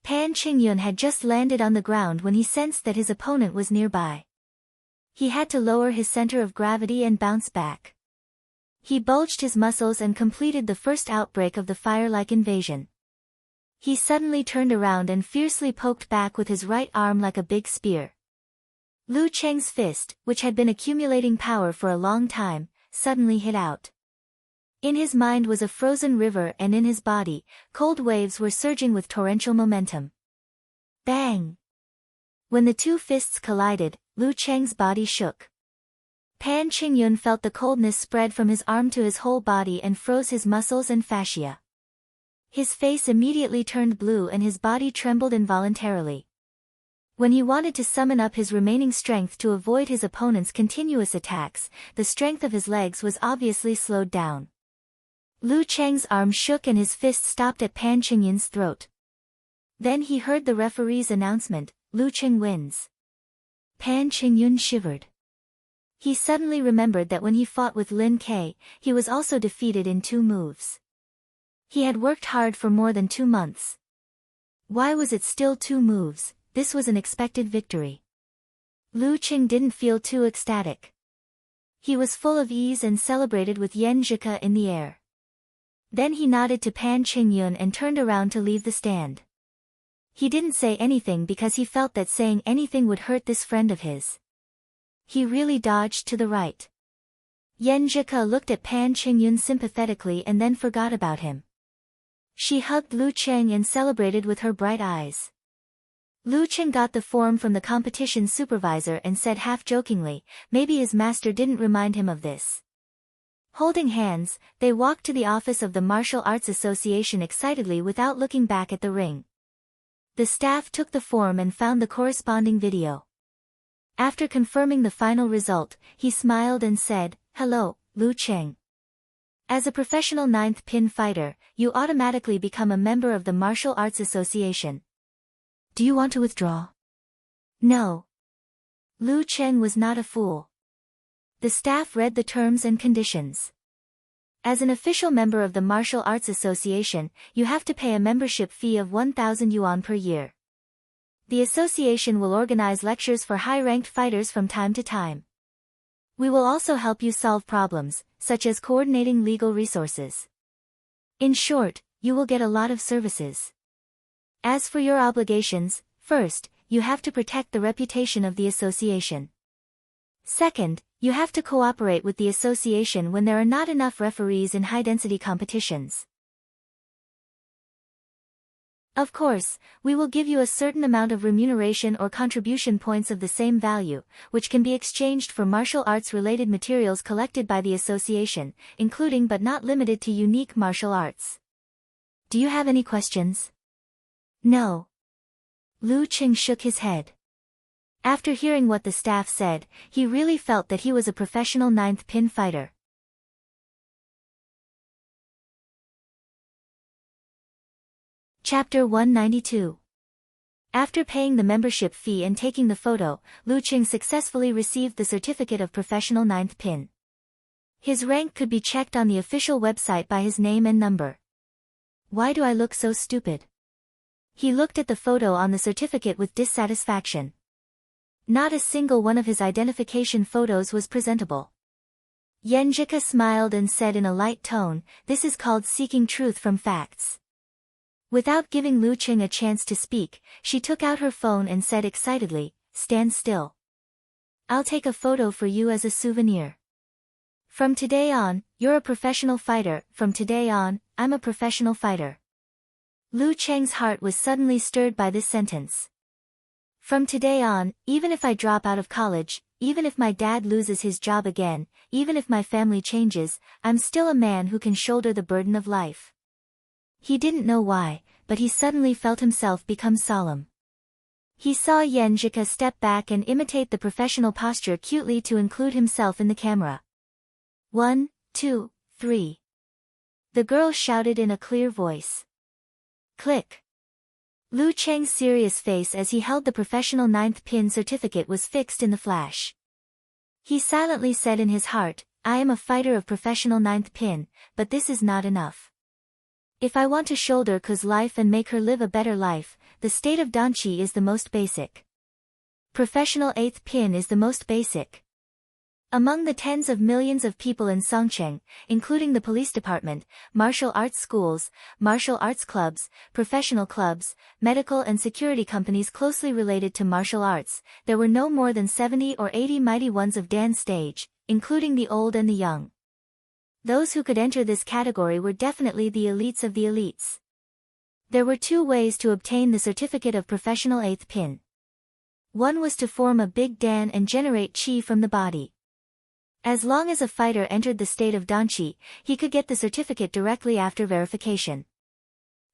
Pan Qingyun had just landed on the ground when he sensed that his opponent was nearby. He had to lower his center of gravity and bounce back. He bulged his muscles and completed the first outbreak of the fire-like invasion. He suddenly turned around and fiercely poked back with his right arm like a big spear. Lu Qing's fist, which had been accumulating power for a long time, suddenly hit out. In his mind was a frozen river and in his body, cold waves were surging with torrential momentum. Bang! When the two fists collided, Lu Qing's body shook. Pan Qingyun felt the coldness spread from his arm to his whole body and froze his muscles and fascia. His face immediately turned blue and his body trembled involuntarily. When he wanted to summon up his remaining strength to avoid his opponent's continuous attacks, the strength of his legs was obviously slowed down. Lu Qing's arm shook and his fist stopped at Pan Qingyun's throat. Then he heard the referee's announcement, Lu Qing wins. Pan Qingyun shivered. He suddenly remembered that when he fought with Lin Ke, he was also defeated in 2 moves. He had worked hard for more than 2 months. Why was it still 2 moves? This was an expected victory. Lu Qing didn't feel too ecstatic. He was full of ease and celebrated with Yan Zhike in the air. Then he nodded to Pan Qingyun and turned around to leave the stand. He didn't say anything because he felt that saying anything would hurt this friend of his. He really dodged to the right. Yan Zhike looked at Pan Qingyun sympathetically and then forgot about him. She hugged Lu Qing and celebrated with her bright eyes. Lu Qing got the form from the competition supervisor and said half-jokingly, maybe his master didn't remind him of this. Holding hands, they walked to the office of the Martial Arts Association excitedly without looking back at the ring. The staff took the form and found the corresponding video. After confirming the final result, he smiled and said, "Hello, Lu Qing. As a professional 9th pin fighter, you automatically become a member of the Martial Arts Association. Do you want to withdraw?" No. Lu Qing was not a fool. The staff read the terms and conditions. As an official member of the Martial Arts Association, you have to pay a membership fee of 1,000 yuan per year. The association will organize lectures for high-ranked fighters from time to time. We will also help you solve problems, such as coordinating legal resources. In short, you will get a lot of services. As for your obligations, first, you have to protect the reputation of the association. Second, you have to cooperate with the association when there are not enough referees in high-density competitions. Of course, we will give you a certain amount of remuneration or contribution points of the same value, which can be exchanged for martial arts-related materials collected by the association, including but not limited to unique martial arts. Do you have any questions? No. Lu Qing shook his head. After hearing what the staff said, he really felt that he was a professional ninth pin fighter. Chapter 192. After paying the membership fee and taking the photo, Lu Qing successfully received the certificate of professional ninth pin. His rank could be checked on the official website by his name and number. Why do I look so stupid? He looked at the photo on the certificate with dissatisfaction. Not a single one of his identification photos was presentable. Yenjika smiled and said in a light tone, "This is called seeking truth from facts." Without giving Lu Qing a chance to speak, she took out her phone and said excitedly, "Stand still. I'll take a photo for you as a souvenir. From today on, you're a professional fighter. From today on, I'm a professional fighter." Lu Cheng's heart was suddenly stirred by this sentence. From today on, even if I drop out of college, even if my dad loses his job again, even if my family changes, I'm still a man who can shoulder the burden of life. He didn't know why, but he suddenly felt himself become solemn. He saw Yenjika step back and imitate the professional posture cutely to include himself in the camera. 1, 2, 3. The girl shouted in a clear voice. Click. Lu Cheng's serious face as he held the professional ninth pin certificate was fixed in the flash. He silently said in his heart, "I am a fighter of professional ninth pin, but this is not enough. If I want to shoulder Ku's life and make her live a better life, the state of Danqi is the most basic. Professional eighth pin is the most basic." Among the tens of millions of people in Songcheng, including the police department, martial arts schools, martial arts clubs, professional clubs, medical and security companies closely related to martial arts, there were no more than 70 or 80 mighty ones of Dan stage, including the old and the young. Those who could enter this category were definitely the elites of the elites. There were two ways to obtain the certificate of professional eighth pin. One was to form a big Dan and generate qi from the body. As long as a fighter entered the state of Danqi, he could get the certificate directly after verification.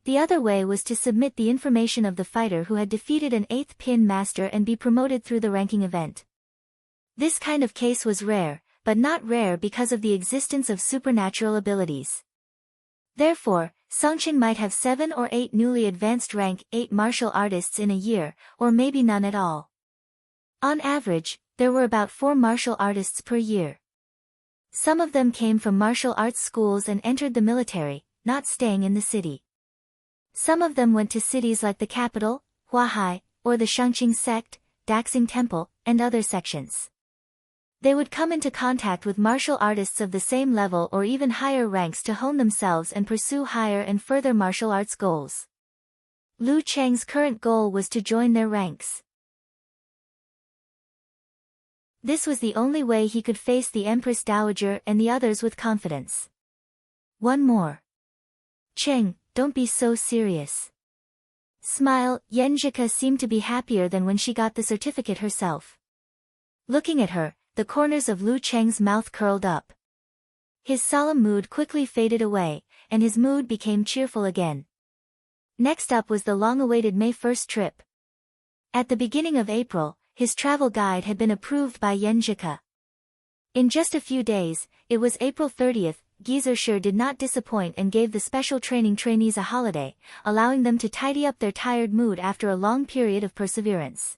The other way was to submit the information of the fighter who had defeated an eighth pin master and be promoted through the ranking event. This kind of case was rare, but not rare because of the existence of supernatural abilities. Therefore, Songqing might have 7 or 8 newly advanced rank 8 martial artists in a year, or maybe none at all. On average, there were about 4 martial artists per year. Some of them came from martial arts schools and entered the military, not staying in the city. Some of them went to cities like the capital, Huahai, or the Shangqing sect, Daxing Temple, and other sections. They would come into contact with martial artists of the same level or even higher ranks to hone themselves and pursue higher and further martial arts goals. Lu Cheng's current goal was to join their ranks. This was the only way he could face the Empress Dowager and the others with confidence. One more. Cheng, don't be so serious. Smile. Yenjika seemed to be happier than when she got the certificate herself. Looking at her, the corners of Lu Cheng's mouth curled up. His solemn mood quickly faded away, and his mood became cheerful again. Next up was the long-awaited May 1st trip. At the beginning of April, his travel guide had been approved by Yenjika. In just a few days, it was April 30th, Gizershur did not disappoint and gave the special training trainees a holiday, allowing them to tidy up their tired mood after a long period of perseverance.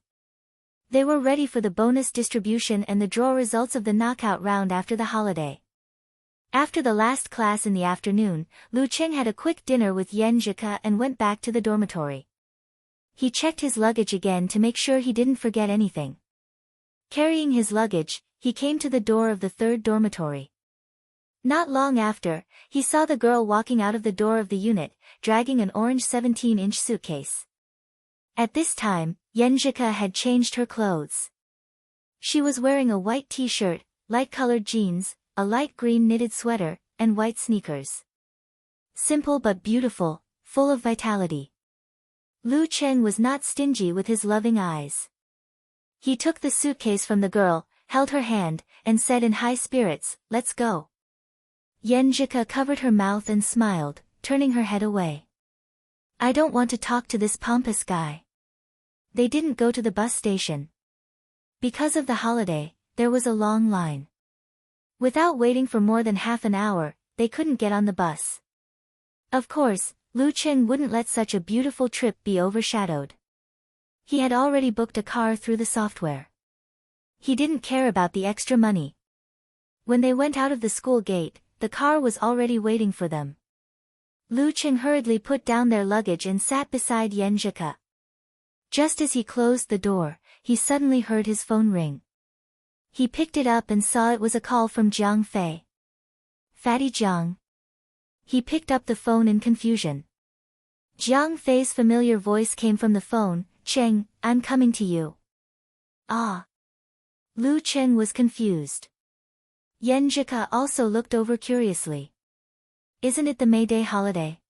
They were ready for the bonus distribution and the draw results of the knockout round after the holiday. After the last class in the afternoon, Lu Cheng had a quick dinner with Yenjika and went back to the dormitory. He checked his luggage again to make sure he didn't forget anything. Carrying his luggage, he came to the door of the third dormitory. Not long after, he saw the girl walking out of the door of the unit, dragging an orange 17-inch suitcase. At this time, Yenjika had changed her clothes. She was wearing a white t-shirt, light-colored jeans, a light green knitted sweater, and white sneakers. Simple but beautiful, full of vitality. Lu Cheng was not stingy with his loving eyes. He took the suitcase from the girl, held her hand, and said in high spirits, "Let's go." Yenjika covered her mouth and smiled, turning her head away. "I don't want to talk to this pompous guy." They didn't go to the bus station. Because of the holiday, there was a long line. Without waiting for more than half an hour, they couldn't get on the bus. Of course, Lu Cheng wouldn't let such a beautiful trip be overshadowed. He had already booked a car through the software. He didn't care about the extra money. When they went out of the school gate, the car was already waiting for them. Lu Cheng hurriedly put down their luggage and sat beside Yenjika. Just as he closed the door, he suddenly heard his phone ring. He picked it up and saw it was a call from Jiang Fei. "Fatty Jiang." He picked up the phone in confusion. Jiang Fei's familiar voice came from the phone, "Cheng, I'm coming to you." "Ah." Lu Cheng was confused. Yenjika also looked over curiously. "Isn't it the May Day holiday?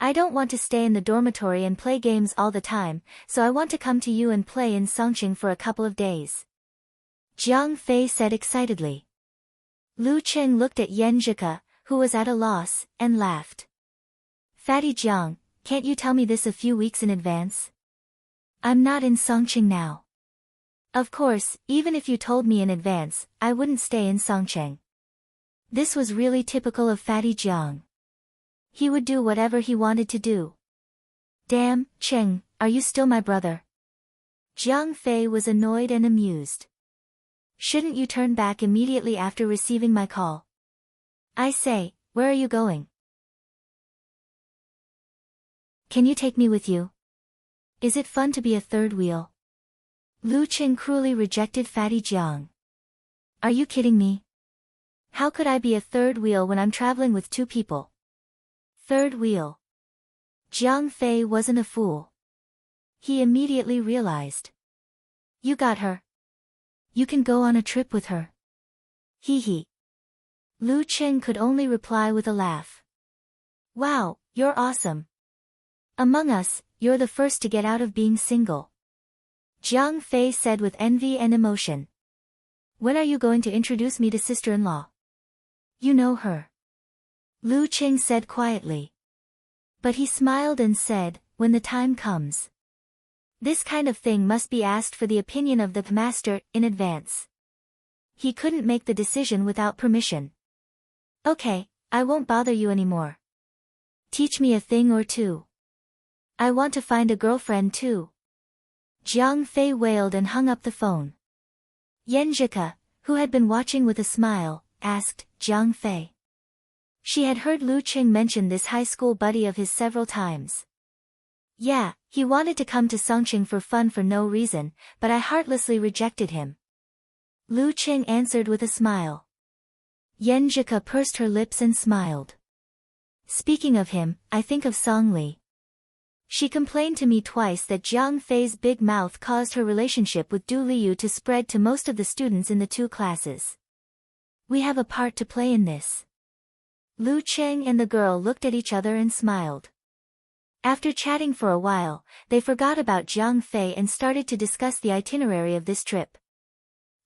I don't want to stay in the dormitory and play games all the time, so I want to come to you and play in Songqing for a couple of days," Jiang Fei said excitedly. Lu Cheng looked at Yenjika, who was at a loss, and laughed. "Fatty Jiang, can't you tell me this a few weeks in advance? I'm not in Songqing now." "Of course, even if you told me in advance, I wouldn't stay in Songqing." This was really typical of Fatty Jiang. He would do whatever he wanted to do. "Damn, Cheng, are you still my brother?" Jiang Fei was annoyed and amused. "Shouldn't you turn back immediately after receiving my call? I say, where are you going? Can you take me with you? Is it fun to be a third wheel?" Lu Cheng cruelly rejected Fatty Jiang. "Are you kidding me? How could I be a third wheel when I'm traveling with two people?" Third wheel. Jiang Fei wasn't a fool. He immediately realized. "You got her. You can go on a trip with her." Hee hee. Lu Cheng could only reply with a laugh. "Wow, you're awesome. Among us, you're the first to get out of being single," Jiang Fei said with envy and emotion. "When are you going to introduce me to sister-in-law?" "You know her," Lu Cheng said quietly. But he smiled and said, "When the time comes." This kind of thing must be asked for the opinion of the master in advance. He couldn't make the decision without permission. "Okay, I won't bother you anymore. Teach me a thing or two. I want to find a girlfriend too," Jiang Fei wailed and hung up the phone. Yenjika, who had been watching with a smile, asked Jiang Fei. She had heard Lu Cheng mention this high school buddy of his several times. "Yeah, he wanted to come to Songqing for fun for no reason, but I heartlessly rejected him," Lu Cheng answered with a smile. Yenjika pursed her lips and smiled. "Speaking of him, I think of Song Li. She complained to me twice that Jiang Fei's big mouth caused her relationship with Du Liu to spread to most of the students in the two classes. We have a part to play in this." Lu Cheng and the girl looked at each other and smiled. After chatting for a while, they forgot about Jiang Fei and started to discuss the itinerary of this trip.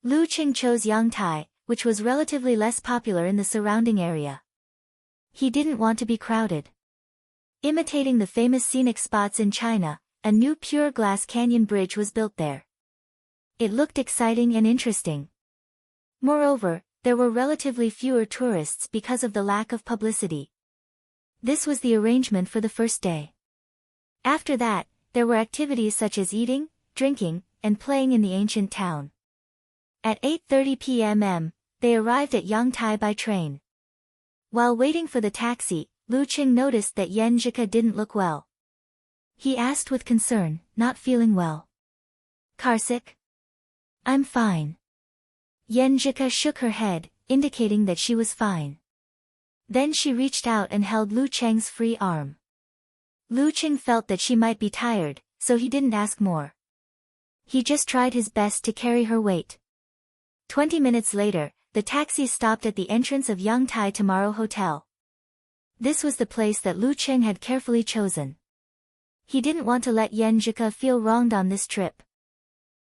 Lu Cheng chose Yangtai, which was relatively less popular in the surrounding area. He didn't want to be crowded. Imitating the famous scenic spots in China, a new pure glass canyon bridge was built there. It looked exciting and interesting. Moreover, there were relatively fewer tourists because of the lack of publicity. This was the arrangement for the first day. After that, there were activities such as eating, drinking, and playing in the ancient town. At 8:30 p.m., they arrived at Yangtai by train. While waiting for the taxi, Lu Cheng noticed that Yenjika didn't look well. He asked with concern, "Not feeling well? Carsick?" "I'm fine." Yenjika shook her head, indicating that she was fine. Then she reached out and held Lu Cheng's free arm. Lu Cheng felt that she might be tired, so he didn't ask more. He just tried his best to carry her weight. 20 minutes later, the taxi stopped at the entrance of Yangtai Tomorrow Hotel. This was the place that Lu Cheng had carefully chosen. He didn't want to let Yenjika feel wronged on this trip.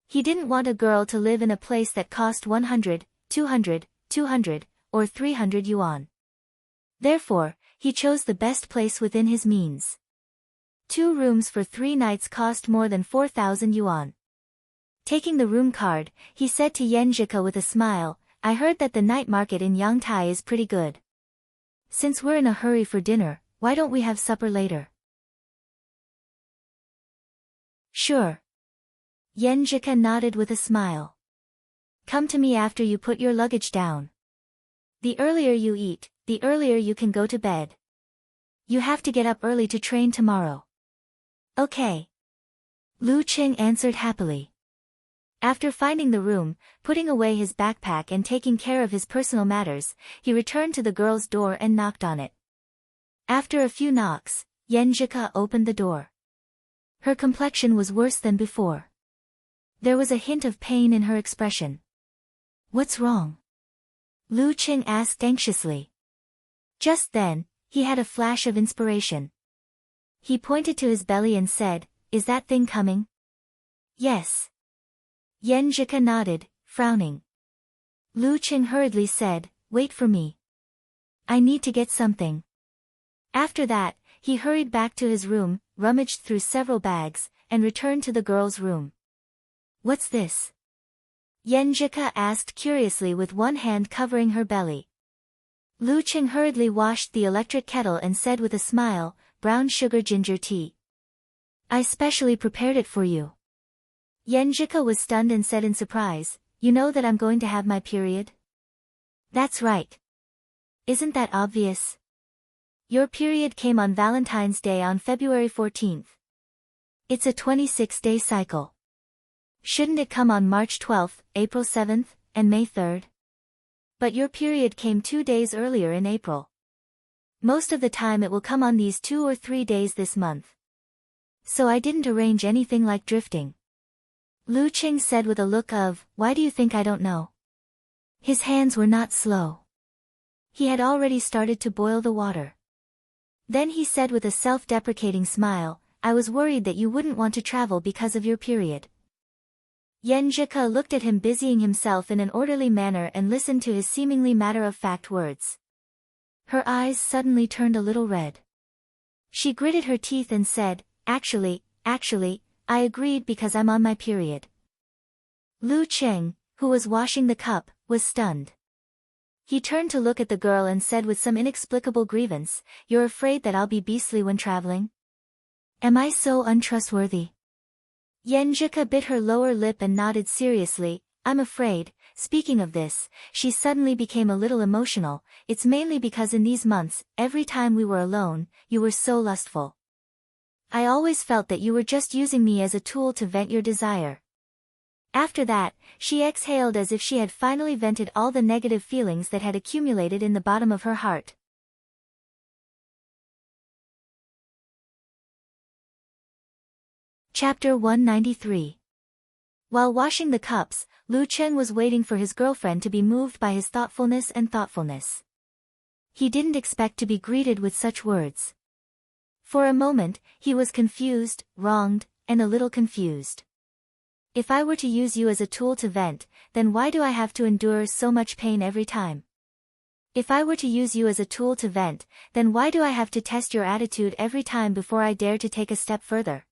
He didn't want a girl to live in a place that cost 100, 200, or 300 yuan. Therefore, he chose the best place within his means. 2 rooms for 3 nights cost more than 4,000 yuan. Taking the room card, he said to Yenjika with a smile, I heard that the night market in Yangtai is pretty good. Since we're in a hurry for dinner, why don't we have supper later? Sure. Yenjika nodded with a smile. Come to me after you put your luggage down. The earlier you eat, the earlier you can go to bed. You have to get up early to train tomorrow. Okay. Lu Qing answered happily. After finding the room, putting away his backpack and taking care of his personal matters, he returned to the girl's door and knocked on it. After a few knocks, Yenjika opened the door. Her complexion was worse than before. There was a hint of pain in her expression. What's wrong? Lu Qing asked anxiously. Just then, he had a flash of inspiration. He pointed to his belly and said, Is that thing coming? Yes. Yenjika nodded, frowning. Lu Qing hurriedly said, Wait for me. I need to get something. After that, he hurried back to his room, rummaged through several bags, and returned to the girl's room. What's this? Yenjika asked curiously with one hand covering her belly. Lu Qing hurriedly washed the electric kettle and said with a smile, Brown sugar ginger tea. I specially prepared it for you. Yenjika was stunned and said in surprise, You know that I'm going to have my period? That's right. Isn't that obvious? Your period came on Valentine's Day on February 14th. It's a 26-day cycle. Shouldn't it come on March 12th, April 7th, and May 3rd? But your period came 2 days earlier in April. Most of the time it will come on these 2 or 3 days this month. So I didn't arrange anything like drifting. Lu Qing said with a look of, Why do you think I don't know? His hands were not slow. He had already started to boil the water. Then he said with a self-deprecating smile, I was worried that you wouldn't want to travel because of your period. Yenjika looked at him busying himself in an orderly manner and listened to his seemingly matter-of-fact words. Her eyes suddenly turned a little red. She gritted her teeth and said, Actually, I agreed because I'm on my period. Lu Qing, who was washing the cup, was stunned. He turned to look at the girl and said with some inexplicable grievance, You're afraid that I'll be beastly when traveling? Am I so untrustworthy? Yenjika bit her lower lip and nodded seriously, I'm afraid. Speaking of this, she suddenly became a little emotional. It's mainly because in these months, every time we were alone, you were so lustful. I always felt that you were just using me as a tool to vent your desire. After that, she exhaled as if she had finally vented all the negative feelings that had accumulated in the bottom of her heart. Chapter 193. While washing the cups, Lu Qing was waiting for his girlfriend to be moved by his thoughtfulness. He didn't expect to be greeted with such words. For a moment, he was confused, wronged, and a little confused. If I were to use you as a tool to vent, then why do I have to endure so much pain every time? If I were to use you as a tool to vent, then why do I have to test your attitude every time before I dare to take a step further?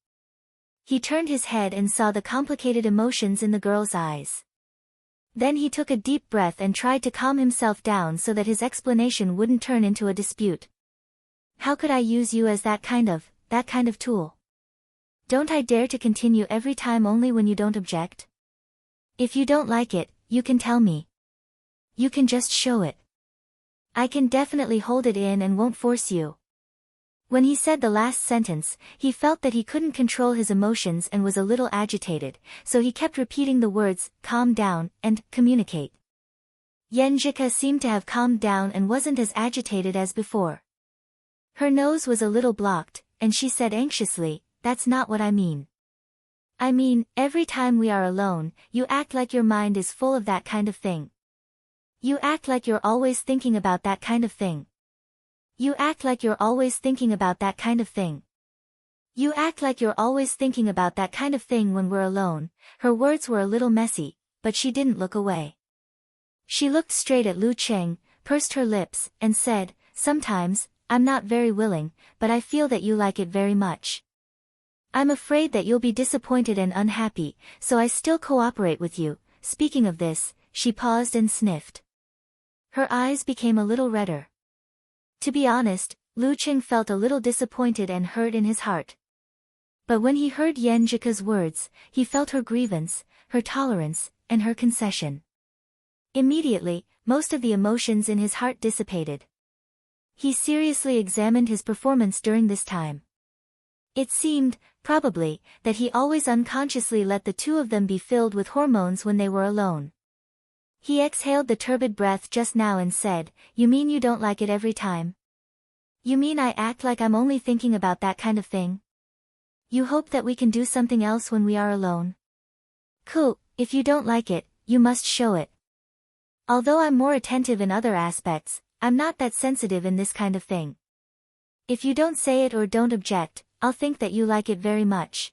He turned his head and saw the complicated emotions in the girl's eyes. Then he took a deep breath and tried to calm himself down so that his explanation wouldn't turn into a dispute. How could I use you as that kind of tool? Don't I dare to continue every time only when you don't object? If you don't like it, you can tell me. You can just show it. I can definitely hold it in and won't force you. When he said the last sentence, he felt that he couldn't control his emotions and was a little agitated, so he kept repeating the words, calm down, and communicate. Yenjika seemed to have calmed down and wasn't as agitated as before. Her nose was a little blocked, and she said anxiously, That's not what I mean. I mean, every time we are alone, you act like your mind is full of that kind of thing. You act like you're always thinking about that kind of thing. You act like you're always thinking about that kind of thing. You act like you're always thinking about that kind of thing when we're alone. Her words were a little messy, but she didn't look away. She looked straight at Lu Cheng, pursed her lips, and said, "Sometimes, I'm not very willing, but I feel that you like it very much. I'm afraid that you'll be disappointed and unhappy, so I still cooperate with you." Speaking of this, she paused and sniffed. Her eyes became a little redder. To be honest, Lu Cheng felt a little disappointed and hurt in his heart. But when he heard Yan Jika's words, he felt her grievance, her tolerance, and her concession. Immediately, most of the emotions in his heart dissipated. He seriously examined his performance during this time. It seemed, probably, that he always unconsciously let the two of them be filled with hormones when they were alone. He exhaled the turbid breath just now and said, "You mean you don't like it every time? You mean I act like I'm only thinking about that kind of thing? You hope that we can do something else when we are alone? Cool, if you don't like it, you must show it. Although I'm more attentive in other aspects, I'm not that sensitive in this kind of thing. If you don't say it or don't object, I'll think that you like it very much."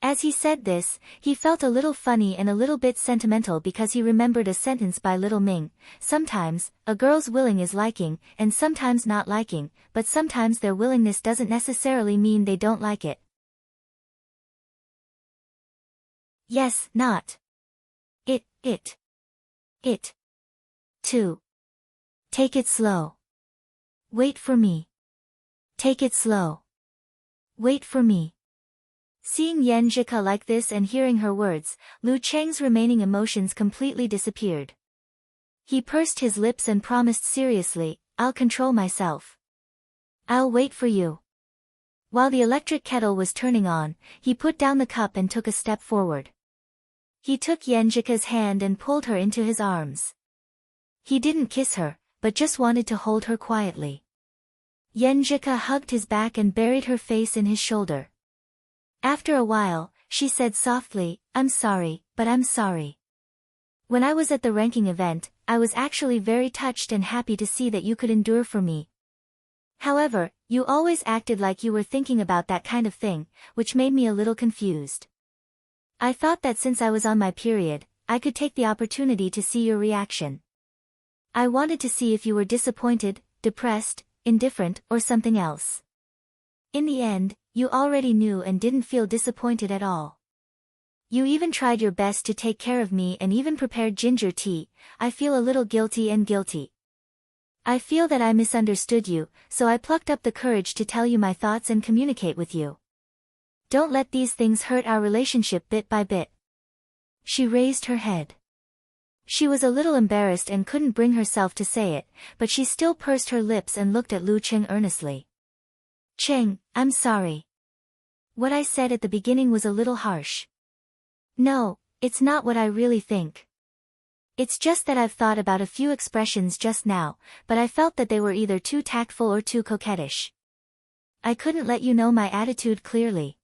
As he said this, he felt a little funny and a little bit sentimental because he remembered a sentence by Little Ming: "Sometimes, a girl's willing is liking, and sometimes not liking, but sometimes their willingness doesn't necessarily mean they don't like it." Yes, not. It. 2. Take it slow. Wait for me. Take it slow. Wait for me. Seeing Yan Jika like this and hearing her words, Lu Cheng's remaining emotions completely disappeared. He pursed his lips and promised seriously, "I'll control myself. I'll wait for you." While the electric kettle was turning on, he put down the cup and took a step forward. He took Yan Jika's hand and pulled her into his arms. He didn't kiss her, but just wanted to hold her quietly. Yan Jika hugged his back and buried her face in his shoulder. After a while, she said softly, "I'm sorry, but I'm sorry. When I was at the ranking event, I was actually very touched and happy to see that you could endure for me. However, you always acted like you were thinking about that kind of thing, which made me a little confused. I thought that since I was on my period, I could take the opportunity to see your reaction. I wanted to see if you were disappointed, depressed, indifferent, or something else. In the end, you already knew and didn't feel disappointed at all. You even tried your best to take care of me and even prepared ginger tea. I feel a little guilty. I feel that I misunderstood you, so I plucked up the courage to tell you my thoughts and communicate with you. Don't let these things hurt our relationship bit by bit." She raised her head. She was a little embarrassed and couldn't bring herself to say it, but she still pursed her lips and looked at Lu Cheng earnestly. "Cheng, I'm sorry. What I said at the beginning was a little harsh. No, it's not what I really think. It's just that I've thought about a few expressions just now, but I felt that they were either too tactful or too coquettish. I couldn't let you know my attitude clearly.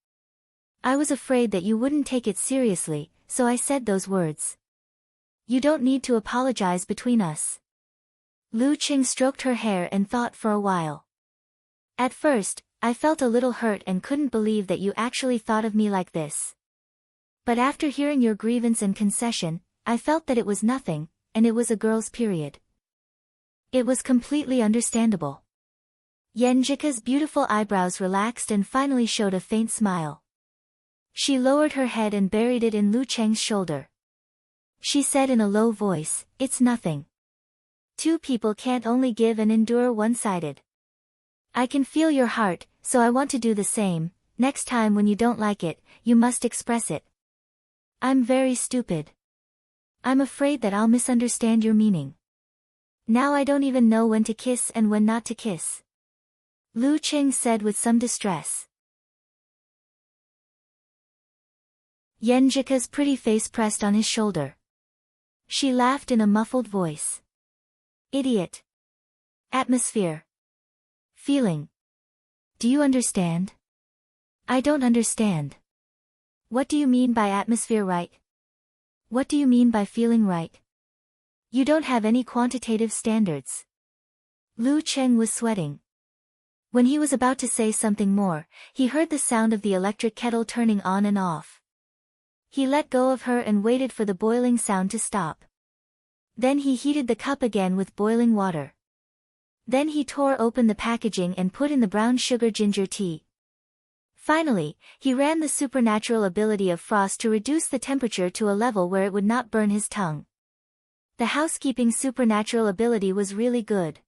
I was afraid that you wouldn't take it seriously, so I said those words. You don't need to apologize between us." Lu Cheng stroked her hair and thought for a while. "At first, I felt a little hurt and couldn't believe that you actually thought of me like this. But after hearing your grievance and concession, I felt that it was nothing, and it was a girl's period. It was completely understandable." Yan Jika's beautiful eyebrows relaxed and finally showed a faint smile. She lowered her head and buried it in Lu Cheng's shoulder. She said in a low voice, "It's nothing. Two people can't only give and endure one-sided. I can feel your heart, so I want to do the same. Next time when you don't like it, you must express it. I'm very stupid. I'm afraid that I'll misunderstand your meaning. Now I don't even know when to kiss and when not to kiss." Lu Cheng said with some distress. Yan Jika's pretty face pressed on his shoulder. She laughed in a muffled voice. "Idiot. Atmosphere. Feeling. Do you understand?" "I don't understand. What do you mean by atmosphere right? What do you mean by feeling right? You don't have any quantitative standards." Lu Cheng was sweating. When he was about to say something more, he heard the sound of the electric kettle turning on and off. He let go of her and waited for the boiling sound to stop. Then he heated the cup again with boiling water. Then he tore open the packaging and put in the brown sugar ginger tea. Finally, he ran the supernatural ability of frost to reduce the temperature to a level where it would not burn his tongue. The housekeeping supernatural ability was really good.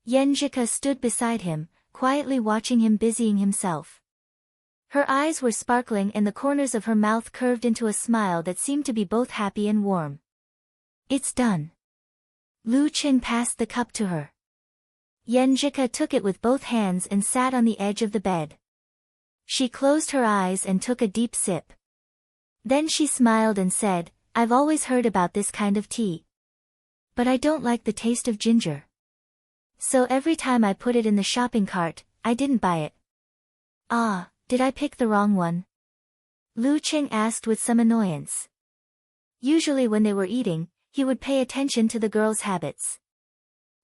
Yenjika stood beside him, quietly watching him busying himself. Her eyes were sparkling and the corners of her mouth curved into a smile that seemed to be both happy and warm. It's done. Lu Qing passed the cup to her. Yenjika took it with both hands and sat on the edge of the bed. She closed her eyes and took a deep sip. Then she smiled and said, I've always heard about this kind of tea. But I don't like the taste of ginger. So every time I put it in the shopping cart, I didn't buy it. Ah, did I pick the wrong one? Lu Qing asked with some annoyance. Usually when they were eating, he would pay attention to the girl's habits.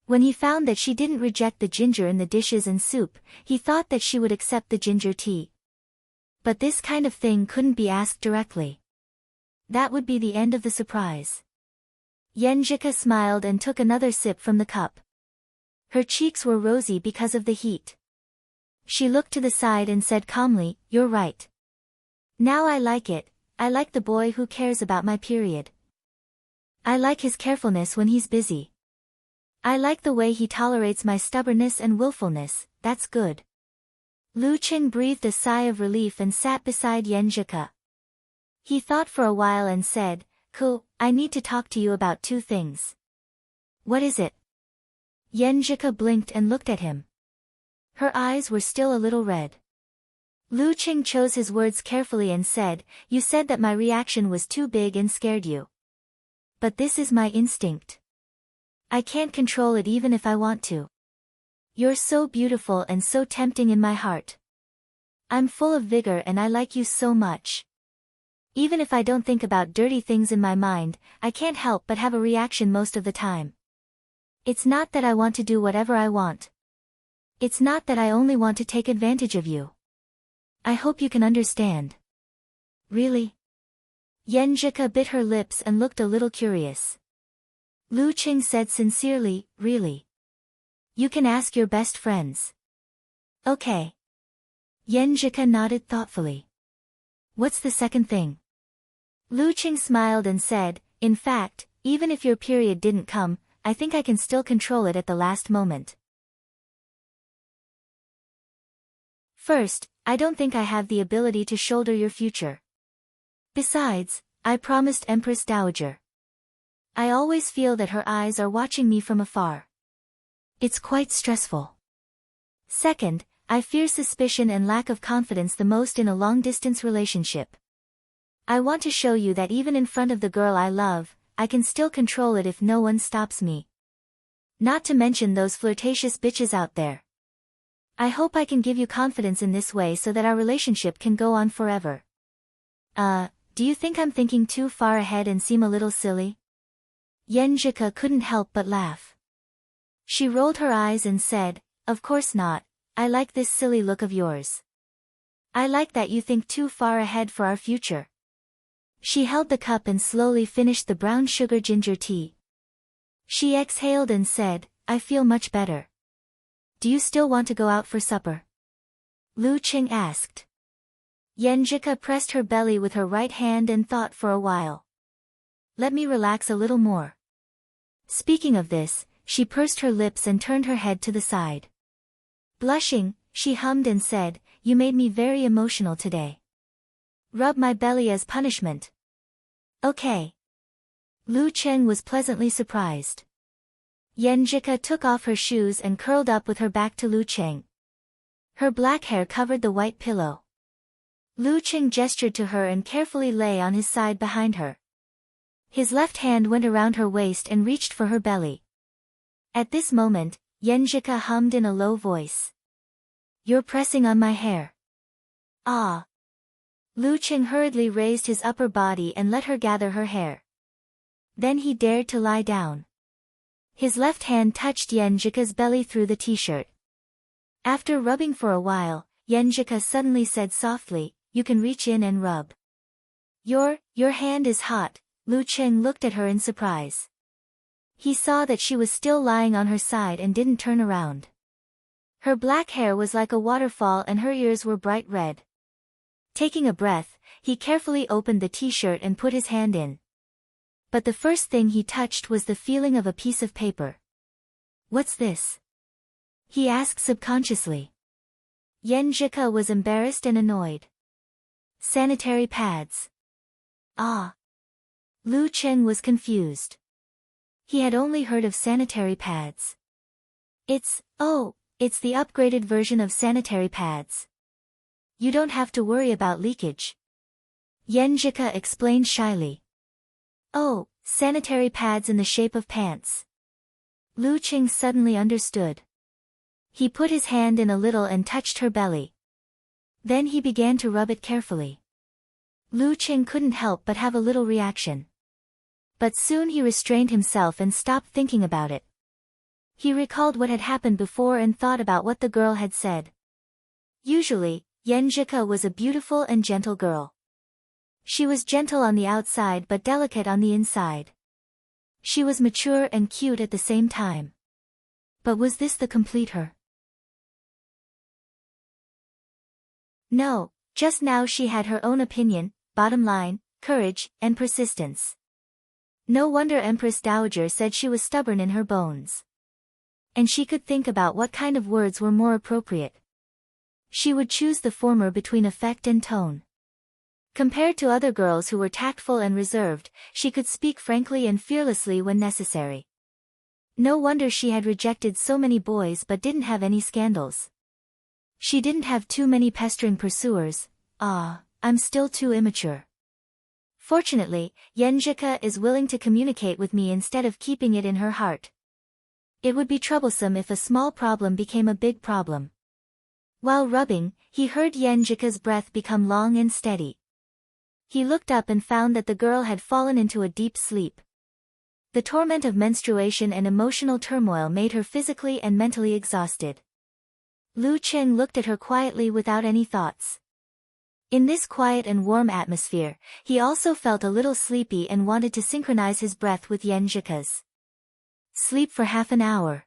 When he found that she didn't reject the ginger in the dishes and soup, he thought that she would accept the ginger tea. But this kind of thing couldn't be asked directly. That would be the end of the surprise. Yenjika smiled and took another sip from the cup. Her cheeks were rosy because of the heat. She looked to the side and said calmly, You're right. Now I like it, I like the boy who cares about my period. I like his carefulness when he's busy. I like the way he tolerates my stubbornness and willfulness, that's good. Lu Qing breathed a sigh of relief and sat beside Yenjika. He thought for a while and said, Cool, I need to talk to you about two things. What is it? Yenjika blinked and looked at him. Her eyes were still a little red. Lu Qing chose his words carefully and said, You said that my reaction was too big and scared you. But this is my instinct. I can't control it even if I want to. You're so beautiful and so tempting in my heart. I'm full of vigor and I like you so much. Even if I don't think about dirty things in my mind, I can't help but have a reaction most of the time. It's not that I want to do whatever I want. It's not that I only want to take advantage of you. I hope you can understand. Really? Yenjika bit her lips and looked a little curious. Lu Qing said sincerely, Really? You can ask your best friends. Okay. Yenjika nodded thoughtfully. What's the second thing? Lu Qing smiled and said, In fact, even if your period didn't come, I think I can still control it at the last moment. First, I don't think I have the ability to shoulder your future. Besides, I promised Empress Dowager. I always feel that her eyes are watching me from afar. It's quite stressful. Second, I fear suspicion and lack of confidence the most in a long-distance relationship. I want to show you that even in front of the girl I love, I can still control it if no one stops me. Not to mention those flirtatious bitches out there. I hope I can give you confidence in this way so that our relationship can go on forever. Do you think I'm thinking too far ahead and seem a little silly? Yenjika couldn't help but laugh. She rolled her eyes and said, Of course not, I like this silly look of yours. I like that you think too far ahead for our future. She held the cup and slowly finished the brown sugar ginger tea. She exhaled and said, I feel much better. Do you still want to go out for supper? Lu Qing asked. Yenjika pressed her belly with her right hand and thought for a while. Let me relax a little more. Speaking of this, she pursed her lips and turned her head to the side. Blushing, she hummed and said, You made me very emotional today. Rub my belly as punishment. Okay. Lu Qing was pleasantly surprised. Yenjika took off her shoes and curled up with her back to Lu Qing. Her black hair covered the white pillow. Lu Qing gestured to her and carefully lay on his side behind her. His left hand went around her waist and reached for her belly. At this moment, Yenjika hummed in a low voice. You're pressing on my hair. Ah. Lu Qing hurriedly raised his upper body and let her gather her hair. Then he dared to lie down. His left hand touched Yenjika's belly through the t-shirt. After rubbing for a while, Yenjika suddenly said softly, "You can reach in and rub." Your hand is hot." Lu Cheng looked at her in surprise. He saw that she was still lying on her side and didn't turn around. Her black hair was like a waterfall and her ears were bright red. Taking a breath, he carefully opened the t-shirt and put his hand in. But the first thing he touched was the feeling of a piece of paper. "What's this?" he asked subconsciously. Yenjika was embarrassed and annoyed. "Sanitary pads." "Ah." Lu Cheng was confused. He had only heard of sanitary pads. It's the upgraded version of sanitary pads. You don't have to worry about leakage." Yenjika explained shyly. "Oh, sanitary pads in the shape of pants." Lu Cheng suddenly understood. He put his hand in a little and touched her belly. Then he began to rub it carefully. Lu Cheng couldn't help but have a little reaction. But soon he restrained himself and stopped thinking about it. He recalled what had happened before and thought about what the girl had said. Usually, Yenjika was a beautiful and gentle girl. She was gentle on the outside but delicate on the inside. She was mature and cute at the same time. But was this the complete her? No, just now she had her own opinion, bottom line, courage, and persistence. No wonder Empress Dowager said she was stubborn in her bones. And she could think about what kind of words were more appropriate. She would choose the former between effect and tone. Compared to other girls who were tactful and reserved, she could speak frankly and fearlessly when necessary. No wonder she had rejected so many boys but didn't have any scandals. She didn't have too many pestering pursuers. I'm still too immature. Fortunately, Yenjika is willing to communicate with me instead of keeping it in her heart. It would be troublesome if a small problem became a big problem. While rubbing, he heard Yenjika's breath become long and steady. He looked up and found that the girl had fallen into a deep sleep. The torment of menstruation and emotional turmoil made her physically and mentally exhausted. Lu Cheng looked at her quietly without any thoughts. In this quiet and warm atmosphere, he also felt a little sleepy and wanted to synchronize his breath with Yenjika's. Sleep for half an hour.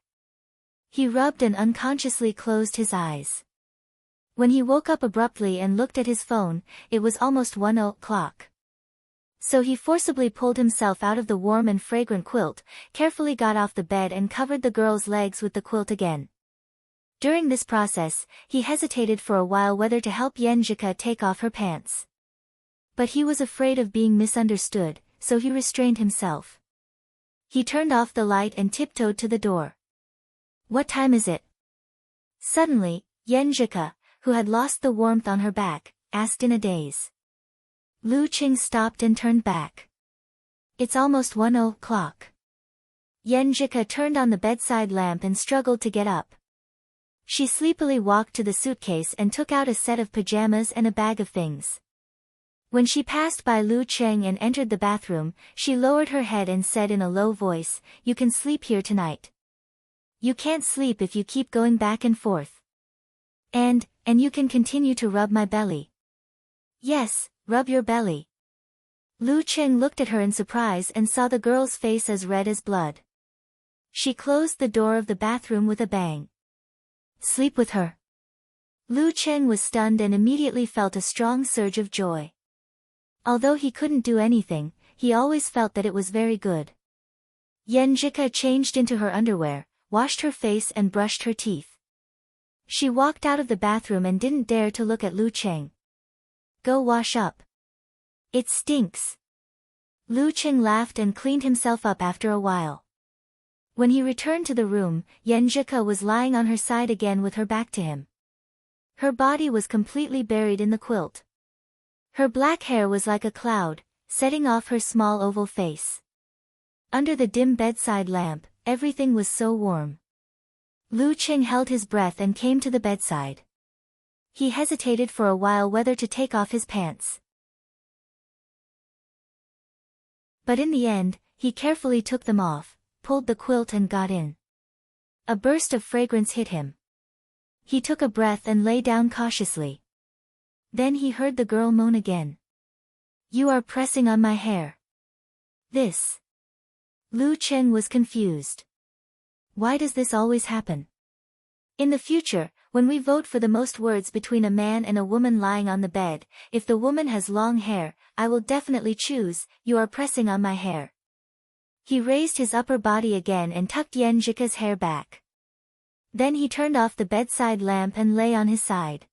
He rubbed and unconsciously closed his eyes. When he woke up abruptly and looked at his phone, it was almost 1 o'clock. So he forcibly pulled himself out of the warm and fragrant quilt, carefully got off the bed and covered the girl's legs with the quilt again. During this process, he hesitated for a while whether to help Yenjika take off her pants. But he was afraid of being misunderstood, so he restrained himself. He turned off the light and tiptoed to the door. "What time is it?" Suddenly, Yenjika, who had lost the warmth on her back, asked in a daze. Lu Cheng stopped and turned back. "It's almost 1 o'clock." Yenjika turned on the bedside lamp and struggled to get up. She sleepily walked to the suitcase and took out a set of pajamas and a bag of things. When she passed by Lu Cheng and entered the bathroom, she lowered her head and said in a low voice, "You can sleep here tonight. You can't sleep if you keep going back and forth. And you can continue to rub my belly." "Yes, rub your belly." Lu Cheng looked at her in surprise and saw the girl's face as red as blood. She closed the door of the bathroom with a bang. "Sleep with her?" Lu Cheng was stunned and immediately felt a strong surge of joy. Although he couldn't do anything, he always felt that it was very good. Yenjika changed into her underwear, washed her face and brushed her teeth. She walked out of the bathroom and didn't dare to look at Lu Cheng. "Go wash up. It stinks." Lu Cheng laughed and cleaned himself up after a while. When he returned to the room, Yenjika was lying on her side again with her back to him. Her body was completely buried in the quilt. Her black hair was like a cloud, setting off her small oval face. Under the dim bedside lamp, everything was so warm. Lu Cheng held his breath and came to the bedside. He hesitated for a while whether to take off his pants. But in the end, he carefully took them off, pulled the quilt and got in. A burst of fragrance hit him. He took a breath and lay down cautiously. Then he heard the girl moan again. You are pressing on my hair. This. Lu Cheng was confused. Why does this always happen? In the future, when we vote for the most words between a man and a woman lying on the bed, if the woman has long hair, I will definitely choose, you are pressing on my hair. He raised his upper body again and tucked Yan Zhika's hair back. Then he turned off the bedside lamp and lay on his side.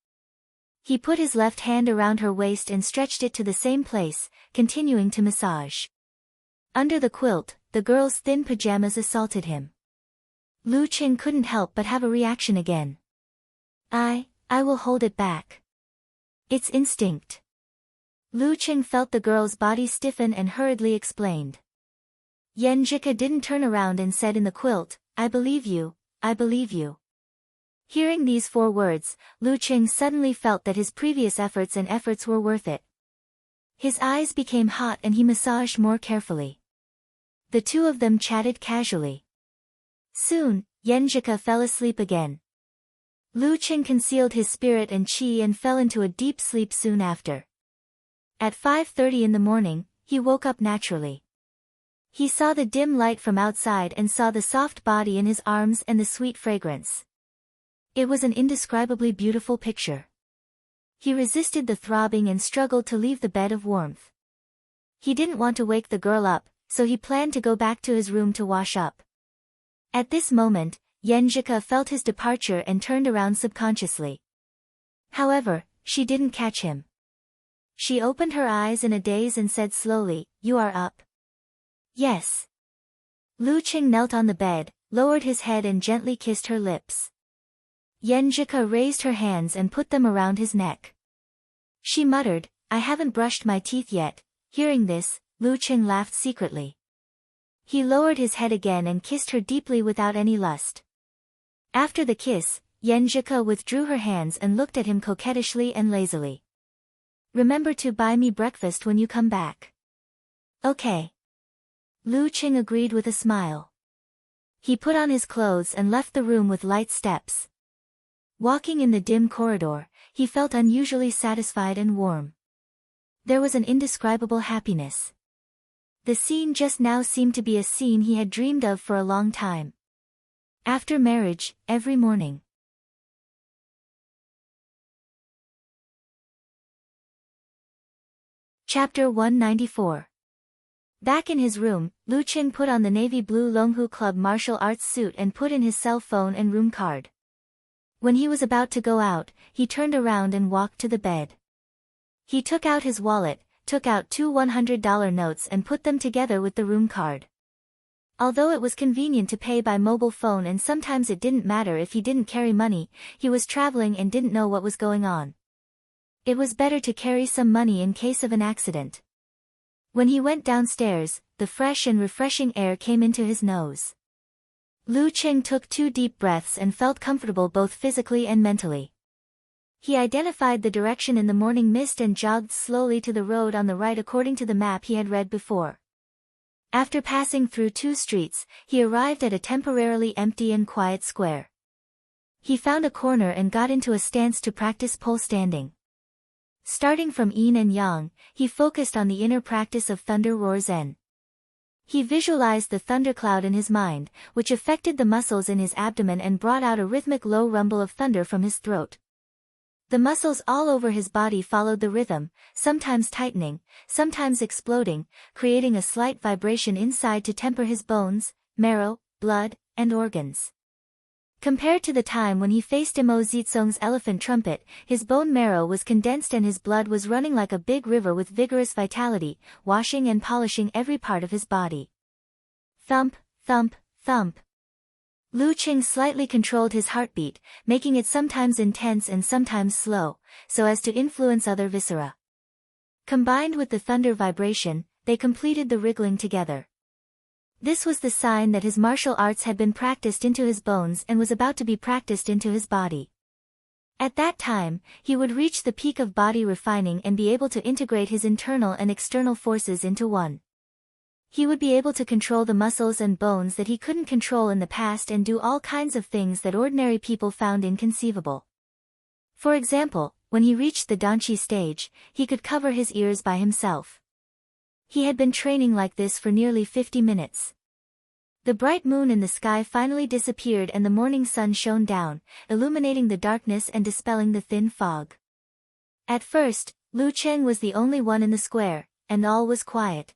He put his left hand around her waist and stretched it to the same place, continuing to massage. Under the quilt, the girl's thin pajamas assaulted him. Lu Cheng couldn't help but have a reaction again. I will hold it back. It's instinct. Lu Cheng felt the girl's body stiffen and hurriedly explained. Yan Zhika didn't turn around and said in the quilt, I believe you, I believe you. Hearing these 4 words, Lu Cheng suddenly felt that his previous efforts were worth it. His eyes became hot and he massaged more carefully. The two of them chatted casually. Soon, Yan Zhika fell asleep again. Lu Cheng concealed his spirit and qi and fell into a deep sleep soon after. At 5:30 in the morning, he woke up naturally. He saw the dim light from outside and saw the soft body in his arms and the sweet fragrance. It was an indescribably beautiful picture. He resisted the throbbing and struggled to leave the bed of warmth. He didn't want to wake the girl up, so he planned to go back to his room to wash up. At this moment, Yan Zhika felt his departure and turned around subconsciously. However, she didn't catch him. She opened her eyes in a daze and said slowly, You are up? Yes. Lu Cheng knelt on the bed, lowered his head and gently kissed her lips. Yan Zhika raised her hands and put them around his neck. She muttered, I haven't brushed my teeth yet. Hearing this, Lu Cheng laughed secretly. He lowered his head again and kissed her deeply without any lust. After the kiss, Yan Zhika withdrew her hands and looked at him coquettishly and lazily. Remember to buy me breakfast when you come back. Okay. Lu Cheng agreed with a smile. He put on his clothes and left the room with light steps. Walking in the dim corridor, he felt unusually satisfied and warm. There was an indescribable happiness. The scene just now seemed to be a scene he had dreamed of for a long time. After marriage, every morning. Chapter 194. Back in his room, Lu Cheng put on the navy blue Longhu Club martial arts suit and put in his cell phone and room card. When he was about to go out, he turned around and walked to the bed. He took out his wallet, took out 2 $100 notes and put them together with the room card. Although it was convenient to pay by mobile phone and sometimes it didn't matter if he didn't carry money, he was traveling and didn't know what was going on. It was better to carry some money in case of an accident. When he went downstairs, the fresh and refreshing air came into his nose. Lu Cheng took 2 deep breaths and felt comfortable both physically and mentally. He identified the direction in the morning mist and jogged slowly to the road on the right according to the map he had read before. After passing through 2 streets, he arrived at a temporarily empty and quiet square. He found a corner and got into a stance to practice pole standing. Starting from yin and yang, he focused on the inner practice of thunder roar zen. He visualized the thundercloud in his mind, which affected the muscles in his abdomen and brought out a rhythmic low rumble of thunder from his throat. The muscles all over his body followed the rhythm, sometimes tightening, sometimes exploding, creating a slight vibration inside to temper his bones, marrow, blood, and organs. Compared to the time when he faced Mo Zitsong's elephant trumpet, his bone marrow was condensed and his blood was running like a big river with vigorous vitality, washing and polishing every part of his body. Thump, thump, thump. Lu Cheng slightly controlled his heartbeat, making it sometimes intense and sometimes slow, so as to influence other viscera. Combined with the thunder vibration, they completed the wriggling together. This was the sign that his martial arts had been practiced into his bones and was about to be practiced into his body. At that time, he would reach the peak of body refining and be able to integrate his internal and external forces into one. He would be able to control the muscles and bones that he couldn't control in the past and do all kinds of things that ordinary people found inconceivable. For example, when he reached the Danchi stage, he could cover his ears by himself. He had been training like this for nearly 50 minutes. The bright moon in the sky finally disappeared and the morning sun shone down, illuminating the darkness and dispelling the thin fog. At first, Lu Cheng was the only one in the square, and all was quiet.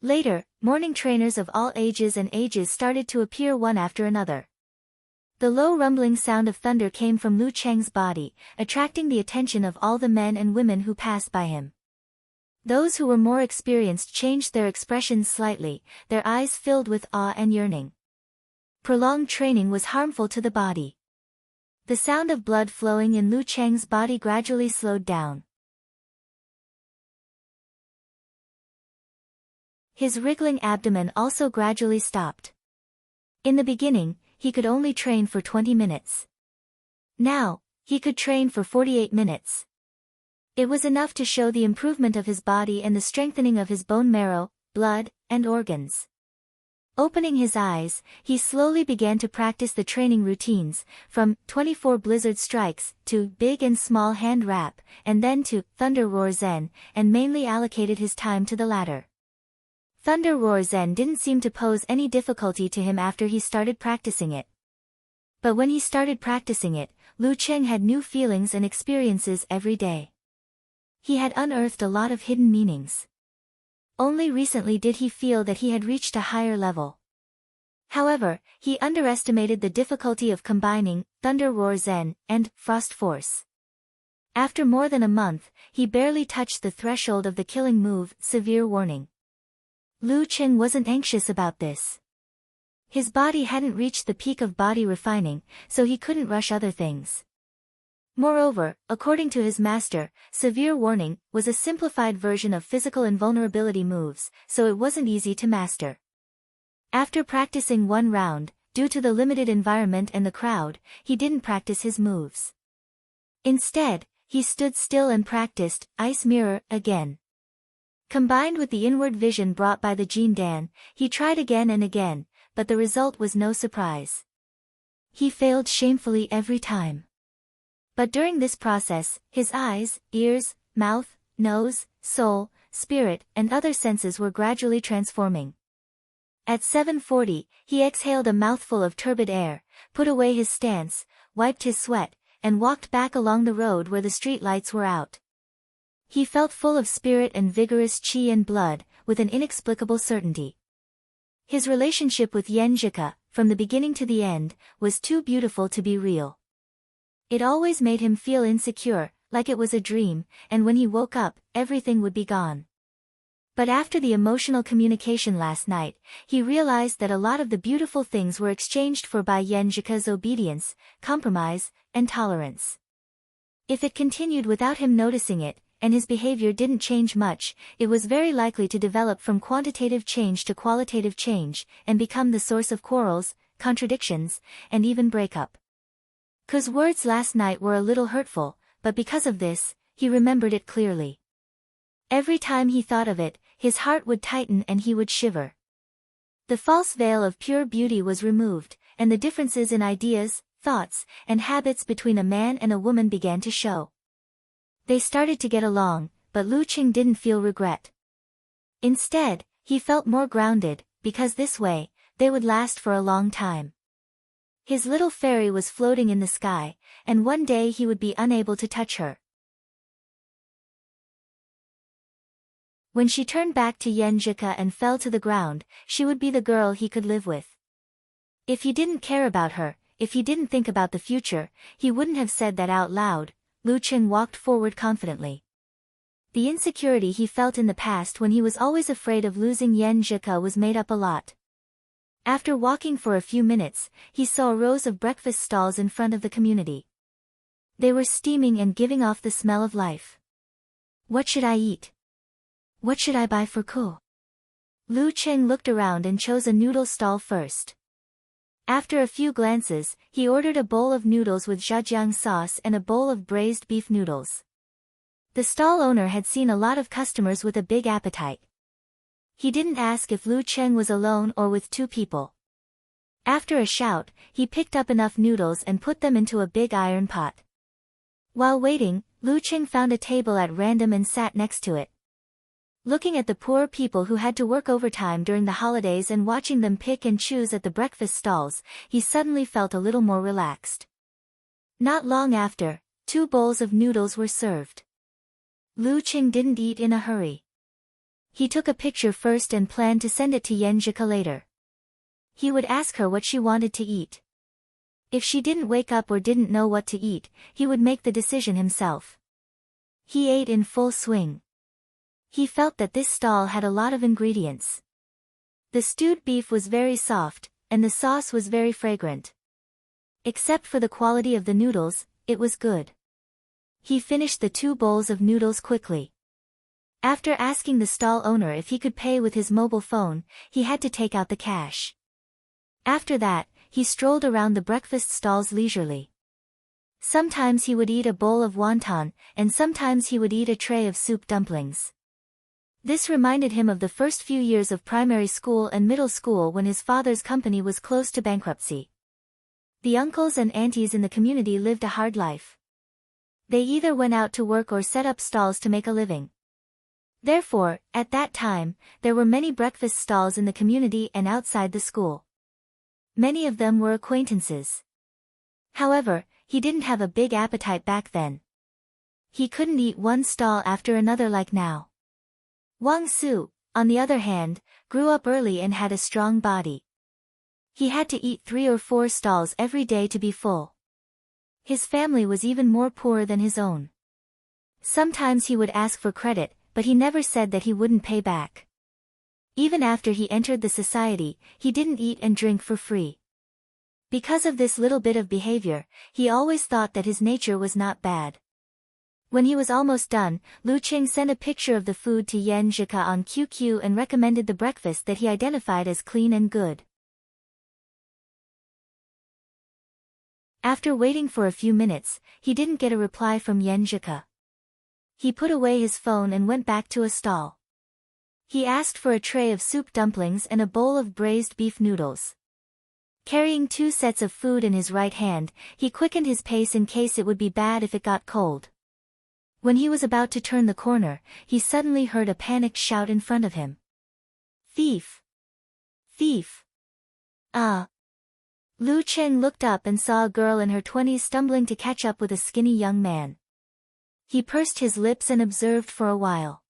Later, morning trainers of all ages and ages started to appear one after another. The low rumbling sound of thunder came from Lu Cheng's body, attracting the attention of all the men and women who passed by him. Those who were more experienced changed their expressions slightly, their eyes filled with awe and yearning. Prolonged training was harmful to the body. The sound of blood flowing in Lu Cheng's body gradually slowed down. His wriggling abdomen also gradually stopped. In the beginning, he could only train for 20 minutes. Now, he could train for 48 minutes. It was enough to show the improvement of his body and the strengthening of his bone marrow, blood, and organs. Opening his eyes, he slowly began to practice the training routines, from 24 blizzard strikes, to big and small hand wrap, and then to Thunder Roar Zen, and mainly allocated his time to the latter. Thunder Roar Zen didn't seem to pose any difficulty to him after he started practicing it. But when he started practicing it, Lu Cheng had new feelings and experiences every day. He had unearthed a lot of hidden meanings. Only recently did he feel that he had reached a higher level. However, he underestimated the difficulty of combining Thunder Roar Zen and Frost Force. After more than a month, he barely touched the threshold of the killing move, Severe Warning. Lu Cheng wasn't anxious about this. His body hadn't reached the peak of body refining, so he couldn't rush other things. Moreover, according to his master, Severe Warning was a simplified version of physical invulnerability moves, so it wasn't easy to master. After practicing one round, due to the limited environment and the crowd, he didn't practice his moves. Instead, he stood still and practiced Ice Mirror again. Combined with the inward vision brought by the Jin Dan, he tried again and again, but the result was no surprise. He failed shamefully every time. But during this process, his eyes, ears, mouth, nose, soul, spirit, and other senses were gradually transforming. At 7:40, he exhaled a mouthful of turbid air, put away his stance, wiped his sweat, and walked back along the road where the street lights were out. He felt full of spirit and vigorous qi and blood, with an inexplicable certainty. His relationship with Yen Zhika, from the beginning to the end, was too beautiful to be real. It always made him feel insecure, like it was a dream, and when he woke up, everything would be gone. But after the emotional communication last night, he realized that a lot of the beautiful things were exchanged for by Yen Zhika's obedience, compromise, and tolerance. If it continued without him noticing it, and his behavior didn't change much, it was very likely to develop from quantitative change to qualitative change, and become the source of quarrels, contradictions, and even breakup. Ku's words last night were a little hurtful, but because of this, he remembered it clearly. Every time he thought of it, his heart would tighten and he would shiver. The false veil of pure beauty was removed, and the differences in ideas, thoughts, and habits between a man and a woman began to show. They started to get along, but Lu Cheng didn't feel regret. Instead, he felt more grounded, because this way, they would last for a long time. His little fairy was floating in the sky, and one day he would be unable to touch her. When she turned back to Yen Zhika and fell to the ground, she would be the girl he could live with. If he didn't care about her, if he didn't think about the future, he wouldn't have said that out loud. Lu Cheng walked forward confidently. The insecurity he felt in the past when he was always afraid of losing Yen Zhika was made up a lot. After walking for a few minutes, he saw rows of breakfast stalls in front of the community. They were steaming and giving off the smell of life. What should I eat? What should I buy for Ku? Lu Cheng looked around and chose a noodle stall first. After a few glances, he ordered a bowl of noodles with zhajiang sauce and a bowl of braised beef noodles. The stall owner had seen a lot of customers with a big appetite. He didn't ask if Lu Cheng was alone or with two people. After a shout, he picked up enough noodles and put them into a big iron pot. While waiting, Lu Qing found a table at random and sat next to it. Looking at the poor people who had to work overtime during the holidays and watching them pick and choose at the breakfast stalls, he suddenly felt a little more relaxed. Not long after, 2 bowls of noodles were served. Lu Qing didn't eat in a hurry. He took a picture first and planned to send it to Yan Zhika later. He would ask her what she wanted to eat. If she didn't wake up or didn't know what to eat, he would make the decision himself. He ate in full swing. He felt that this stall had a lot of ingredients. The stewed beef was very soft, and the sauce was very fragrant. Except for the quality of the noodles, it was good. He finished the 2 bowls of noodles quickly. After asking the stall owner if he could pay with his mobile phone, he had to take out the cash. After that, he strolled around the breakfast stalls leisurely. Sometimes he would eat a bowl of wonton, and sometimes he would eat a tray of soup dumplings. This reminded him of the first few years of primary school and middle school when his father's company was close to bankruptcy. The uncles and aunties in the community lived a hard life. They either went out to work or set up stalls to make a living. Therefore, at that time, there were many breakfast stalls in the community and outside the school. Many of them were acquaintances. However, he didn't have a big appetite back then. He couldn't eat one stall after another like now. Wang Su, on the other hand, grew up early and had a strong body. He had to eat 3 or 4 stalls every day to be full. His family was even more poor than his own. Sometimes he would ask for credit, but he never said that he wouldn't pay back. Even after he entered the society, he didn't eat and drink for free. Because of this little bit of behavior, he always thought that his nature was not bad. When he was almost done, Lu Qing sent a picture of the food to Yan Zhika on QQ and recommended the breakfast that he identified as clean and good. After waiting for a few minutes, he didn't get a reply from Yan Zhika. He put away his phone and went back to a stall. He asked for a tray of soup dumplings and a bowl of braised beef noodles. Carrying 2 sets of food in his right hand, he quickened his pace in case it would be bad if it got cold. When he was about to turn the corner, he suddenly heard a panicked shout in front of him. "Thief! Thief! Ah!" Lu Qing looked up and saw a girl in her 20s stumbling to catch up with a skinny young man. He pursed his lips and observed for a while.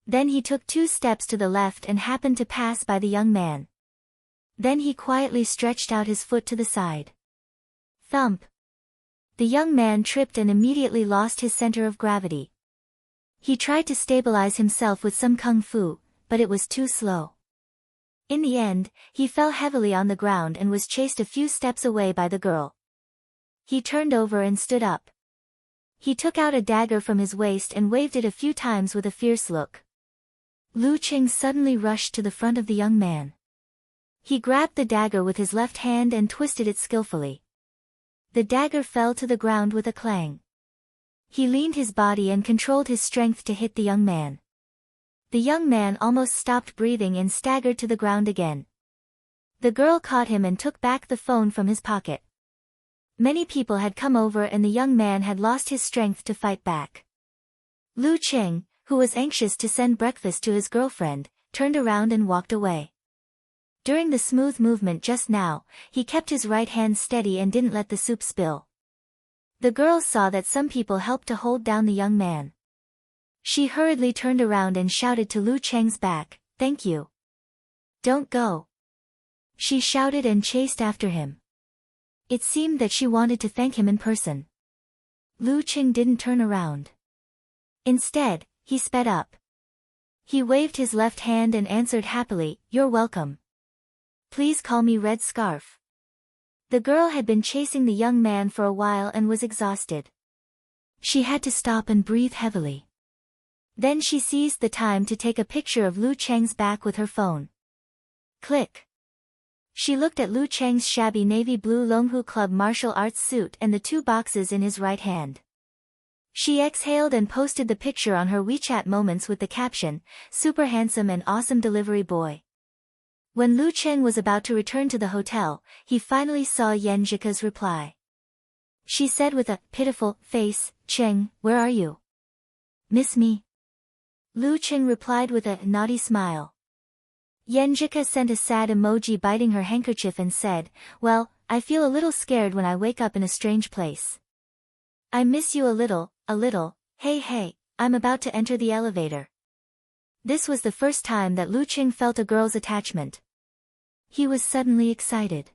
Then he took 2 steps to the left and happened to pass by the young man. Then he quietly stretched out his foot to the side. Thump! The young man tripped and immediately lost his center of gravity. He tried to stabilize himself with some kung fu, but it was too slow. In the end, he fell heavily on the ground and was chased a few steps away by the girl. He turned over and stood up. He took out a dagger from his waist and waved it a few times with a fierce look. Lu Qing suddenly rushed to the front of the young man. He grabbed the dagger with his left hand and twisted it skillfully. The dagger fell to the ground with a clang. He leaned his body and controlled his strength to hit the young man. The young man almost stopped breathing and staggered to the ground again. The girl caught him and took back the phone from his pocket. Many people had come over and the young man had lost his strength to fight back. Lu Qing, who was anxious to send breakfast to his girlfriend, turned around and walked away. During the smooth movement just now, he kept his right hand steady and didn't let the soup spill. The girl saw that some people helped to hold down the young man. She hurriedly turned around and shouted to Lu Qing's back, "Thank you. Don't go." She shouted and chased after him. It seemed that she wanted to thank him in person. Lu Qing didn't turn around. Instead, he sped up. He waved his left hand and answered happily, "You're welcome. Please call me Red Scarf." The girl had been chasing the young man for a while and was exhausted. She had to stop and breathe heavily. Then she seized the time to take a picture of Lu Cheng's back with her phone. Click. She looked at Lu Cheng's shabby navy blue Longhu Club martial arts suit and the 2 boxes in his right hand. She exhaled and posted the picture on her WeChat Moments with the caption, "Super handsome and awesome delivery boy." When Lu Cheng was about to return to the hotel, he finally saw Yan Zhika's reply. She said with a pitiful face, Cheng, where are you? Miss me? Lu Cheng replied with a naughty smile. Yenjika sent a sad emoji biting her handkerchief and said, well, I feel a little scared when I wake up in a strange place. I miss you a little, hey, I'm about to enter the elevator. This was the first time that Lu Cheng felt a girl's attachment. He was suddenly excited.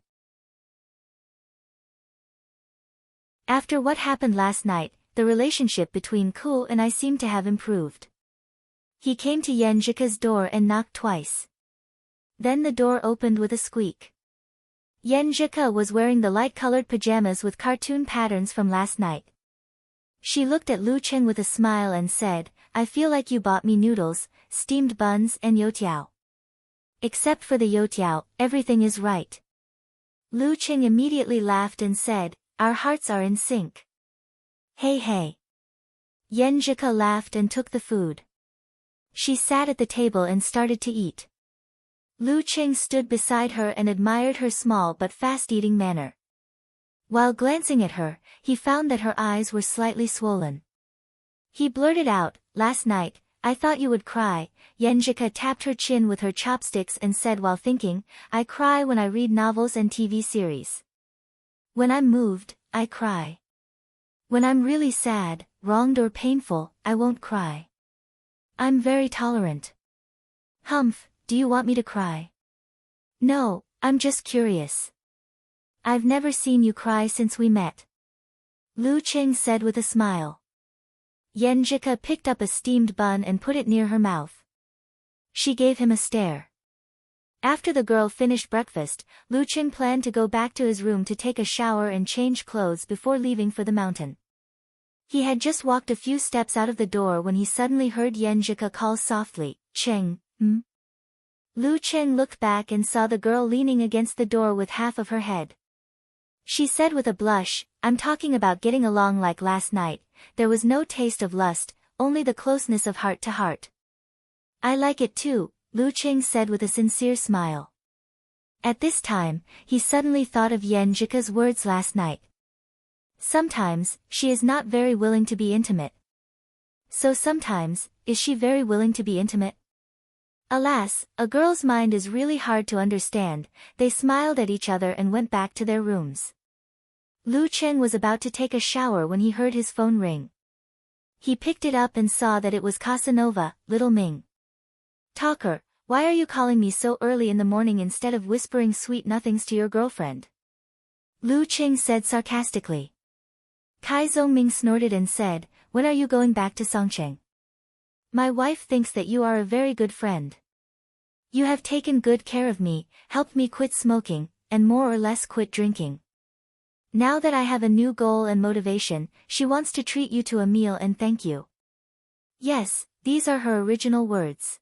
After what happened last night, the relationship between Ku and I seemed to have improved. He came to Yenjika's door and knocked twice. Then the door opened with a squeak. Yenjika was wearing the light-colored pajamas with cartoon patterns from last night. She looked at Lu Cheng with a smile and said, I feel like you bought me noodles, steamed buns and youtiao. Except for the youtiao, everything is right. Lu Cheng immediately laughed and said, our hearts are in sync. Hey. Yenjika laughed and took the food. She sat at the table and started to eat. Lu Cheng stood beside her and admired her small but fast-eating manner. While glancing at her, he found that her eyes were slightly swollen. He blurted out, last night, I thought you would cry. Yenjika tapped her chin with her chopsticks and said while thinking, I cry when I read novels and TV series. When I'm moved, I cry. When I'm really sad, wronged or painful, I won't cry. I'm very tolerant. Humph, do you want me to cry? No, I'm just curious. I've never seen you cry since we met. Lu Cheng said with a smile. Yenjika picked up a steamed bun and put it near her mouth. She gave him a stare. After the girl finished breakfast, Lu Cheng planned to go back to his room to take a shower and change clothes before leaving for the mountain. He had just walked a few steps out of the door when he suddenly heard Yenjika call softly, Cheng, Lu Cheng looked back and saw the girl leaning against the door with half of her head. She said with a blush, I'm talking about getting along like last night, there was no taste of lust, only the closeness of heart to heart. I like it too, Lu Cheng said with a sincere smile. At this time, he suddenly thought of Yenjika's words last night. Sometimes, she is not very willing to be intimate. So sometimes, is she very willing to be intimate? Alas, a girl's mind is really hard to understand. They smiled at each other and went back to their rooms. Lu Cheng was about to take a shower when he heard his phone ring. He picked it up and saw that it was Casanova, Little Ming. Talker, why are you calling me so early in the morning instead of whispering sweet nothings to your girlfriend? Lu Cheng said sarcastically. Kai Zhongming snorted and said, when are you going back to Songcheng? My wife thinks that you are a very good friend. You have taken good care of me, helped me quit smoking, and more or less quit drinking. Now that I have a new goal and motivation, she wants to treat you to a meal and thank you. Yes, these are her original words.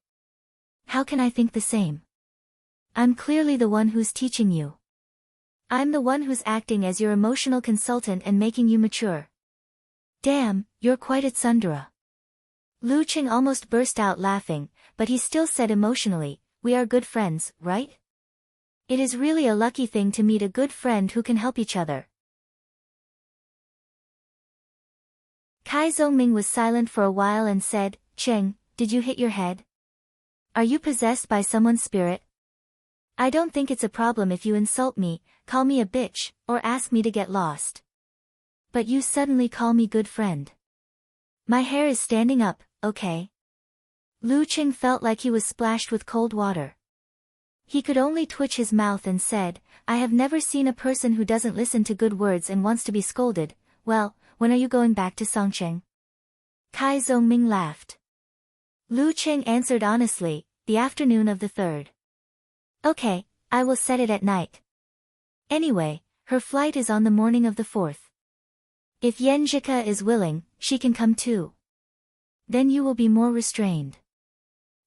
How can I think the same? I'm clearly the one who's teaching you. I'm the one who's acting as your emotional consultant and making you mature. Damn, you're quite a tsundere. Lu Cheng almost burst out laughing, but he still said emotionally, we are good friends, right? It is really a lucky thing to meet a good friend who can help each other. Kai Zhongming was silent for a while and said, Cheng, did you hit your head? Are you possessed by someone's spirit? I don't think it's a problem if you insult me, call me a bitch, or ask me to get lost. But you suddenly call me good friend. My hair is standing up, okay? Lu Cheng felt like he was splashed with cold water. He could only twitch his mouth and said, I have never seen a person who doesn't listen to good words and wants to be scolded. Well, when are you going back to Songcheng? Kai Zhongming laughed. Lu Cheng answered honestly, the afternoon of the 3rd. Okay, I will set it at night. Anyway, her flight is on the morning of the 4th. If Yenjika is willing, she can come too. Then you will be more restrained.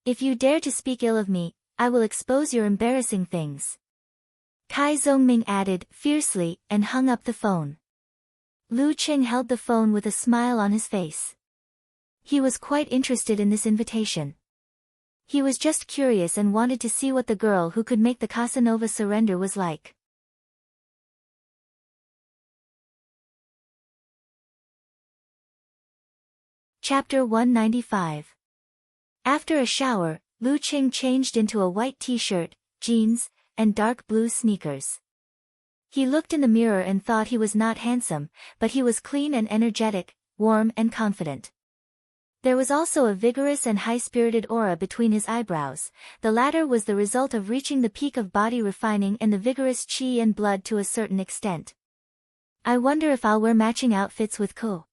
If you dare to speak ill of me, I will expose your embarrassing things. Kai Zhongming added, fiercely, and hung up the phone. Lu Cheng held the phone with a smile on his face. He was quite interested in this invitation. He was just curious and wanted to see what the girl who could make the Casanova surrender was like. Chapter 195. After a shower, Lu Qing changed into a white t-shirt, jeans, and dark blue sneakers. He looked in the mirror and thought he was not handsome, but he was clean and energetic, warm and confident. There was also a vigorous and high-spirited aura between his eyebrows. The latter was the result of reaching the peak of body refining and the vigorous qi and blood to a certain extent. I wonder if I'll wear matching outfits with Ko.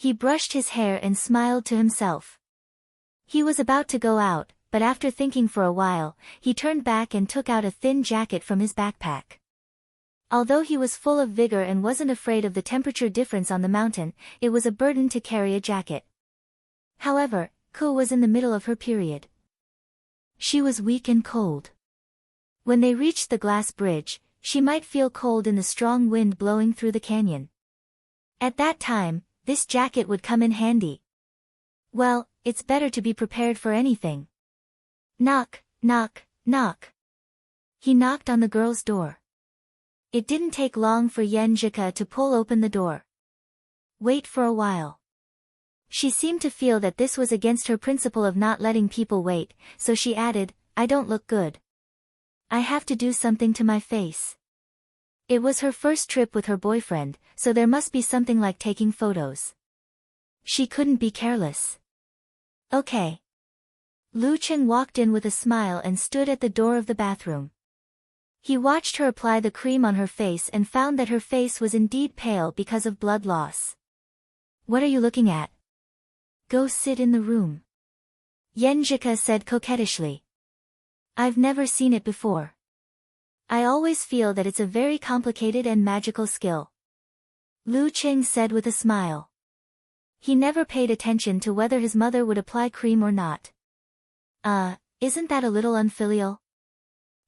He brushed his hair and smiled to himself. He was about to go out, but after thinking for a while, he turned back and took out a thin jacket from his backpack. Although he was full of vigor and wasn't afraid of the temperature difference on the mountain, it was a burden to carry a jacket. However, Ko was in the middle of her period. She was weak and cold. When they reached the glass bridge, she might feel cold in the strong wind blowing through the canyon. At that time, this jacket would come in handy. Well, it's better to be prepared for anything. Knock, knock, knock. He knocked on the girl's door. It didn't take long for Yenjika to pull open the door. Wait for a while. She seemed to feel that this was against her principle of not letting people wait, so she added, I don't look good. I have to do something to my face. It was her first trip with her boyfriend, so there must be something like taking photos. She couldn't be careless. Okay. Lu Qing walked in with a smile and stood at the door of the bathroom. He watched her apply the cream on her face and found that her face was indeed pale because of blood loss. What are you looking at? Go sit in the room. Yenjika said coquettishly. I've never seen it before. I always feel that it's a very complicated and magical skill. Lu Qing said with a smile. He never paid attention to whether his mother would apply cream or not. Isn't that a little unfilial?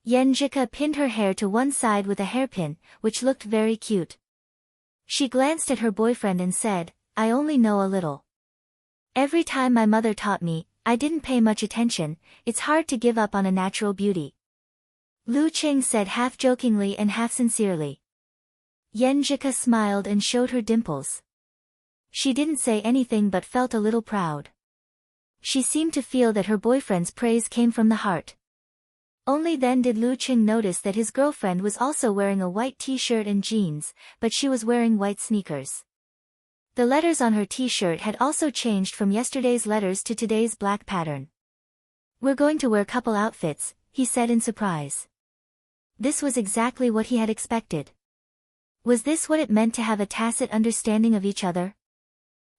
Yenjika pinned her hair to one side with a hairpin, which looked very cute. She glanced at her boyfriend and said, I only know a little. Every time my mother taught me, I didn't pay much attention. It's hard to give up on a natural beauty. Lu Qing said half jokingly and half sincerely. Yenjika smiled and showed her dimples. She didn't say anything but felt a little proud. She seemed to feel that her boyfriend's praise came from the heart. Only then did Lu Qing notice that his girlfriend was also wearing a white t-shirt and jeans, but she was wearing white sneakers. The letters on her t-shirt had also changed from yesterday's letters to today's black pattern. We're going to wear couple outfits, he said in surprise. This was exactly what he had expected. Was this what it meant to have a tacit understanding of each other?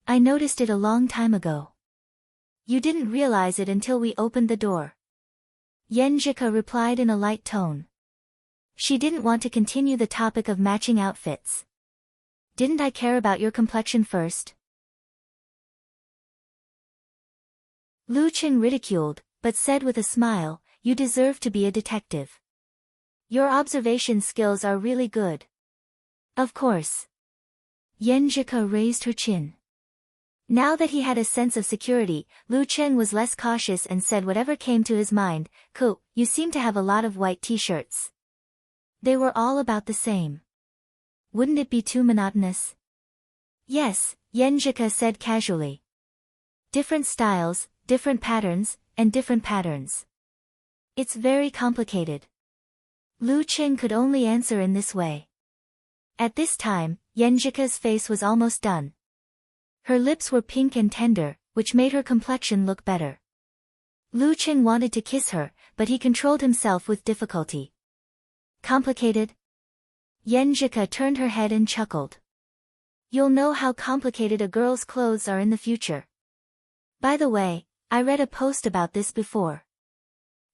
I noticed it a long time ago. You didn't realize it until we opened the door. Yenjika replied in a light tone. She didn't want to continue the topic of matching outfits. Didn't I care about your complexion first? Lu Qing ridiculed, but said with a smile, you deserve to be a detective. Your observation skills are really good. Of course. Yenjika raised her chin. Now that he had a sense of security, Lu Qing was less cautious and said whatever came to his mind. Ko, you seem to have a lot of white t-shirts. They were all about the same. Wouldn't it be too monotonous? Yes, Yenjika said casually. Different styles, different patterns, and different patterns. It's very complicated. Lu Qing could only answer in this way. At this time, Yenjika's face was almost done. Her lips were pink and tender, which made her complexion look better. Lu Qing wanted to kiss her, but he controlled himself with difficulty. Complicated? Yenjika turned her head and chuckled. You'll know how complicated a girl's clothes are in the future. By the way, I read a post about this before.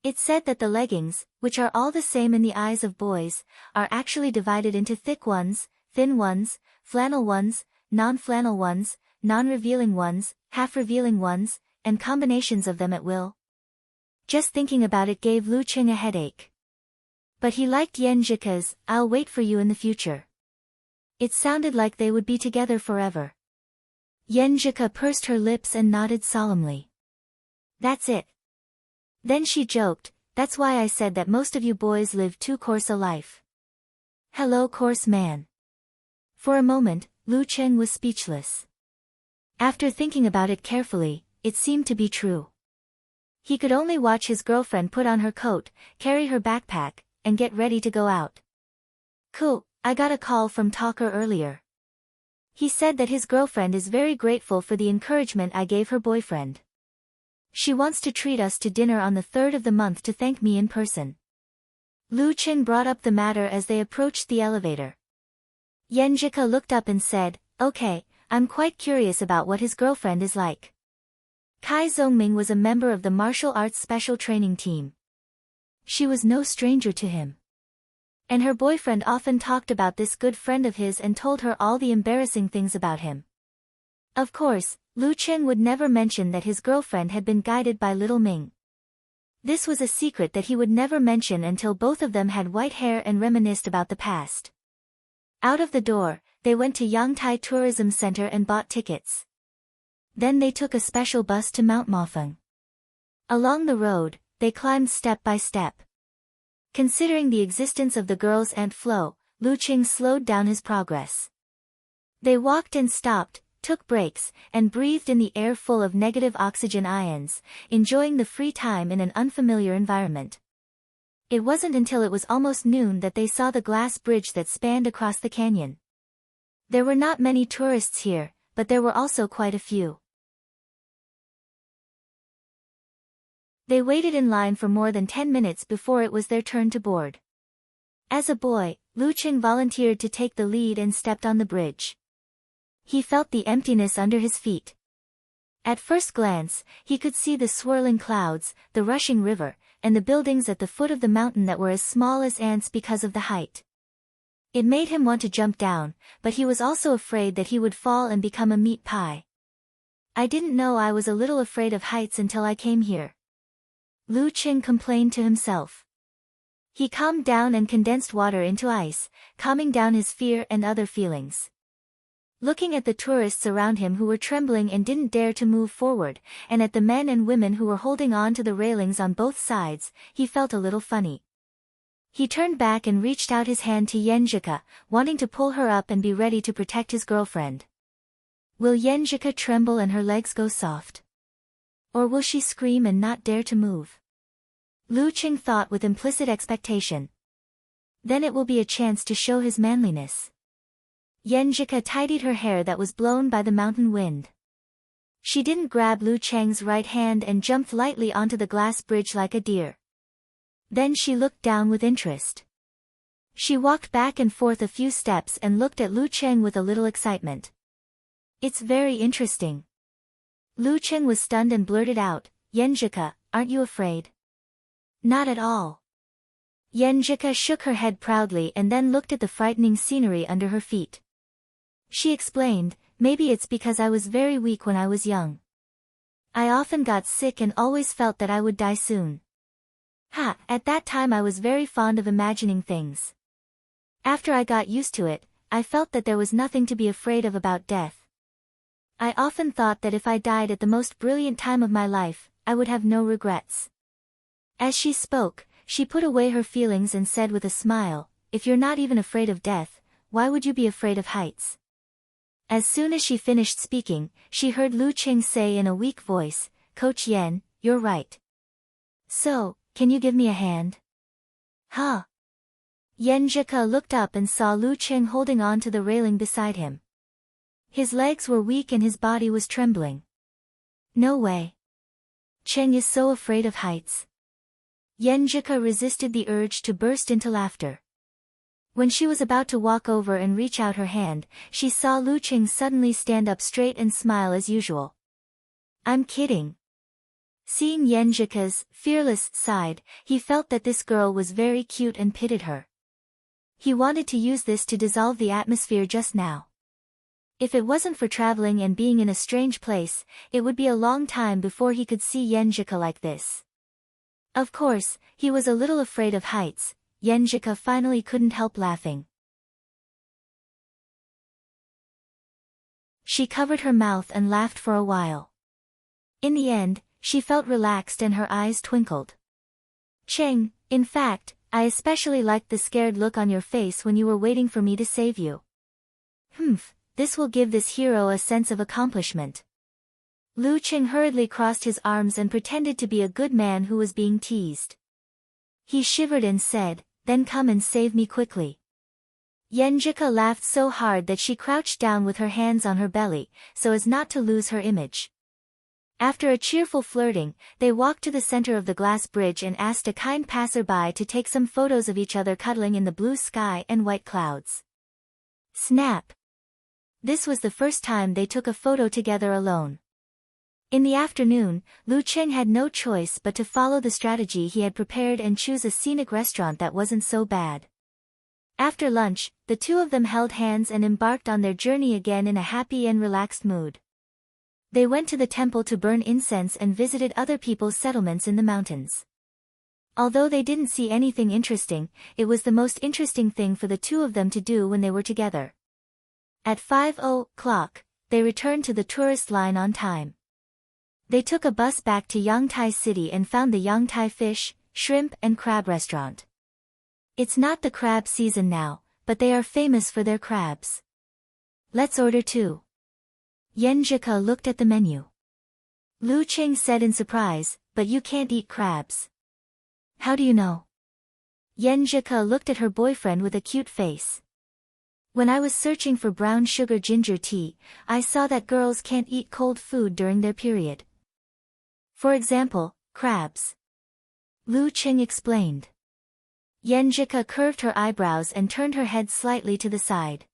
It said that the leggings, which are all the same in the eyes of boys, are actually divided into thick ones, thin ones, flannel ones, non-flannel ones, non-revealing ones, half-revealing ones, and combinations of them at will. Just thinking about it gave Lu Qing a headache. But he liked Yenjika's, I'll wait for you in the future. It sounded like they would be together forever. Yenjika pursed her lips and nodded solemnly. That's it. Then she joked, that's why I said that most of you boys live too coarse a life. Hello, coarse man. For a moment, Lu Qing was speechless. After thinking about it carefully, it seemed to be true. He could only watch his girlfriend put on her coat, carry her backpack, and get ready to go out. Cool, I got a call from Talker earlier. He said that his girlfriend is very grateful for the encouragement I gave her boyfriend. She wants to treat us to dinner on the 3rd of the month to thank me in person. Lu Qing brought up the matter as they approached the elevator. Yenjika looked up and said, "Okay, I'm quite curious about what his girlfriend is like." Kai Zongming was a member of the martial arts special training team. She was no stranger to him. And her boyfriend often talked about this good friend of his and told her all the embarrassing things about him. Of course, Lu Qing would never mention that his girlfriend had been guided by Little Ming. This was a secret that he would never mention until both of them had white hair and reminisced about the past. Out of the door, they went to Yangtai Tourism Center and bought tickets. Then they took a special bus to Mount Mafeng. Along the road, they climbed step by step. Considering the existence of the girl's Aunt Flo, Lu Qing slowed down his progress. They walked and stopped, took breaks, and breathed in the air full of negative oxygen ions, enjoying the free time in an unfamiliar environment. It wasn't until it was almost noon that they saw the glass bridge that spanned across the canyon. There were not many tourists here, but there were also quite a few. They waited in line for more than 10 minutes before it was their turn to board. As a boy, Lu Qing volunteered to take the lead and stepped on the bridge. He felt the emptiness under his feet. At first glance, he could see the swirling clouds, the rushing river, and the buildings at the foot of the mountain that were as small as ants because of the height. It made him want to jump down, but he was also afraid that he would fall and become a meat pie. "I didn't know I was a little afraid of heights until I came here," Lu Qing complained to himself. He calmed down and condensed water into ice, calming down his fear and other feelings. Looking at the tourists around him who were trembling and didn't dare to move forward, and at the men and women who were holding on to the railings on both sides, he felt a little funny. He turned back and reached out his hand to Yenjika, wanting to pull her up and be ready to protect his girlfriend. Will Yenjika tremble and her legs go soft? Or will she scream and not dare to move? Lu Qing thought with implicit expectation. Then it will be a chance to show his manliness. Yenjika tidied her hair that was blown by the mountain wind. She didn't grab Lu Cheng's right hand and jumped lightly onto the glass bridge like a deer. Then she looked down with interest. She walked back and forth a few steps and looked at Lu Cheng with a little excitement. "It's very interesting." Lu Cheng was stunned and blurted out, "Yenjika, aren't you afraid?" "Not at all." Yenjika shook her head proudly and then looked at the frightening scenery under her feet. She explained, "Maybe it's because I was very weak when I was young. I often got sick and always felt that I would die soon. At that time I was very fond of imagining things. After I got used to it, I felt that there was nothing to be afraid of about death. I often thought that if I died at the most brilliant time of my life, I would have no regrets." As she spoke, she put away her feelings and said with a smile, "If you're not even afraid of death, why would you be afraid of heights?" As soon as she finished speaking, she heard Lu Qing say in a weak voice, "Coach Yen, you're right. So, can you give me a hand?" "Huh?" Yenjika looked up and saw Lu Qing holding on to the railing beside him. His legs were weak and his body was trembling. "No way. Cheng is so afraid of heights." Yenjika resisted the urge to burst into laughter. When she was about to walk over and reach out her hand, she saw Lu Qing suddenly stand up straight and smile as usual. "I'm kidding." Seeing Yenjika's fearless side, he felt that this girl was very cute and pitied her. He wanted to use this to dissolve the atmosphere just now. If it wasn't for traveling and being in a strange place, it would be a long time before he could see Yenjika like this. Of course, he was a little afraid of heights. Yenjika finally couldn't help laughing. She covered her mouth and laughed for a while. In the end, she felt relaxed and her eyes twinkled. "Cheng, in fact, I especially liked the scared look on your face when you were waiting for me to save you. This will give this hero a sense of accomplishment." Lu Qing hurriedly crossed his arms and pretended to be a good man who was being teased. He shivered and said, "Then come and save me quickly." Yenjika laughed so hard that she crouched down with her hands on her belly, so as not to lose her image. After a cheerful flirting, they walked to the center of the glass bridge and asked a kind passerby to take some photos of each other cuddling in the blue sky and white clouds. Snap! This was the first time they took a photo together alone. In the afternoon, Lu Qing had no choice but to follow the strategy he had prepared and choose a scenic restaurant that wasn't so bad. After lunch, the two of them held hands and embarked on their journey again in a happy and relaxed mood. They went to the temple to burn incense and visited other people's settlements in the mountains. Although they didn't see anything interesting, it was the most interesting thing for the two of them to do when they were together. At 5:00, they returned to the tourist line on time. They took a bus back to Yangtai City and found the Yangtai Fish, Shrimp and Crab restaurant. It's not the crab season now, but they are famous for their crabs. Let's order two. Yenjika looked at the menu. Lu Qing said in surprise, "But you can't eat crabs." "How do you know?" Yenjika looked at her boyfriend with a cute face. "When I was searching for brown sugar ginger tea, I saw that girls can't eat cold food during their period. For example, crabs." Lu Qing explained. Yenjika curved her eyebrows and turned her head slightly to the side.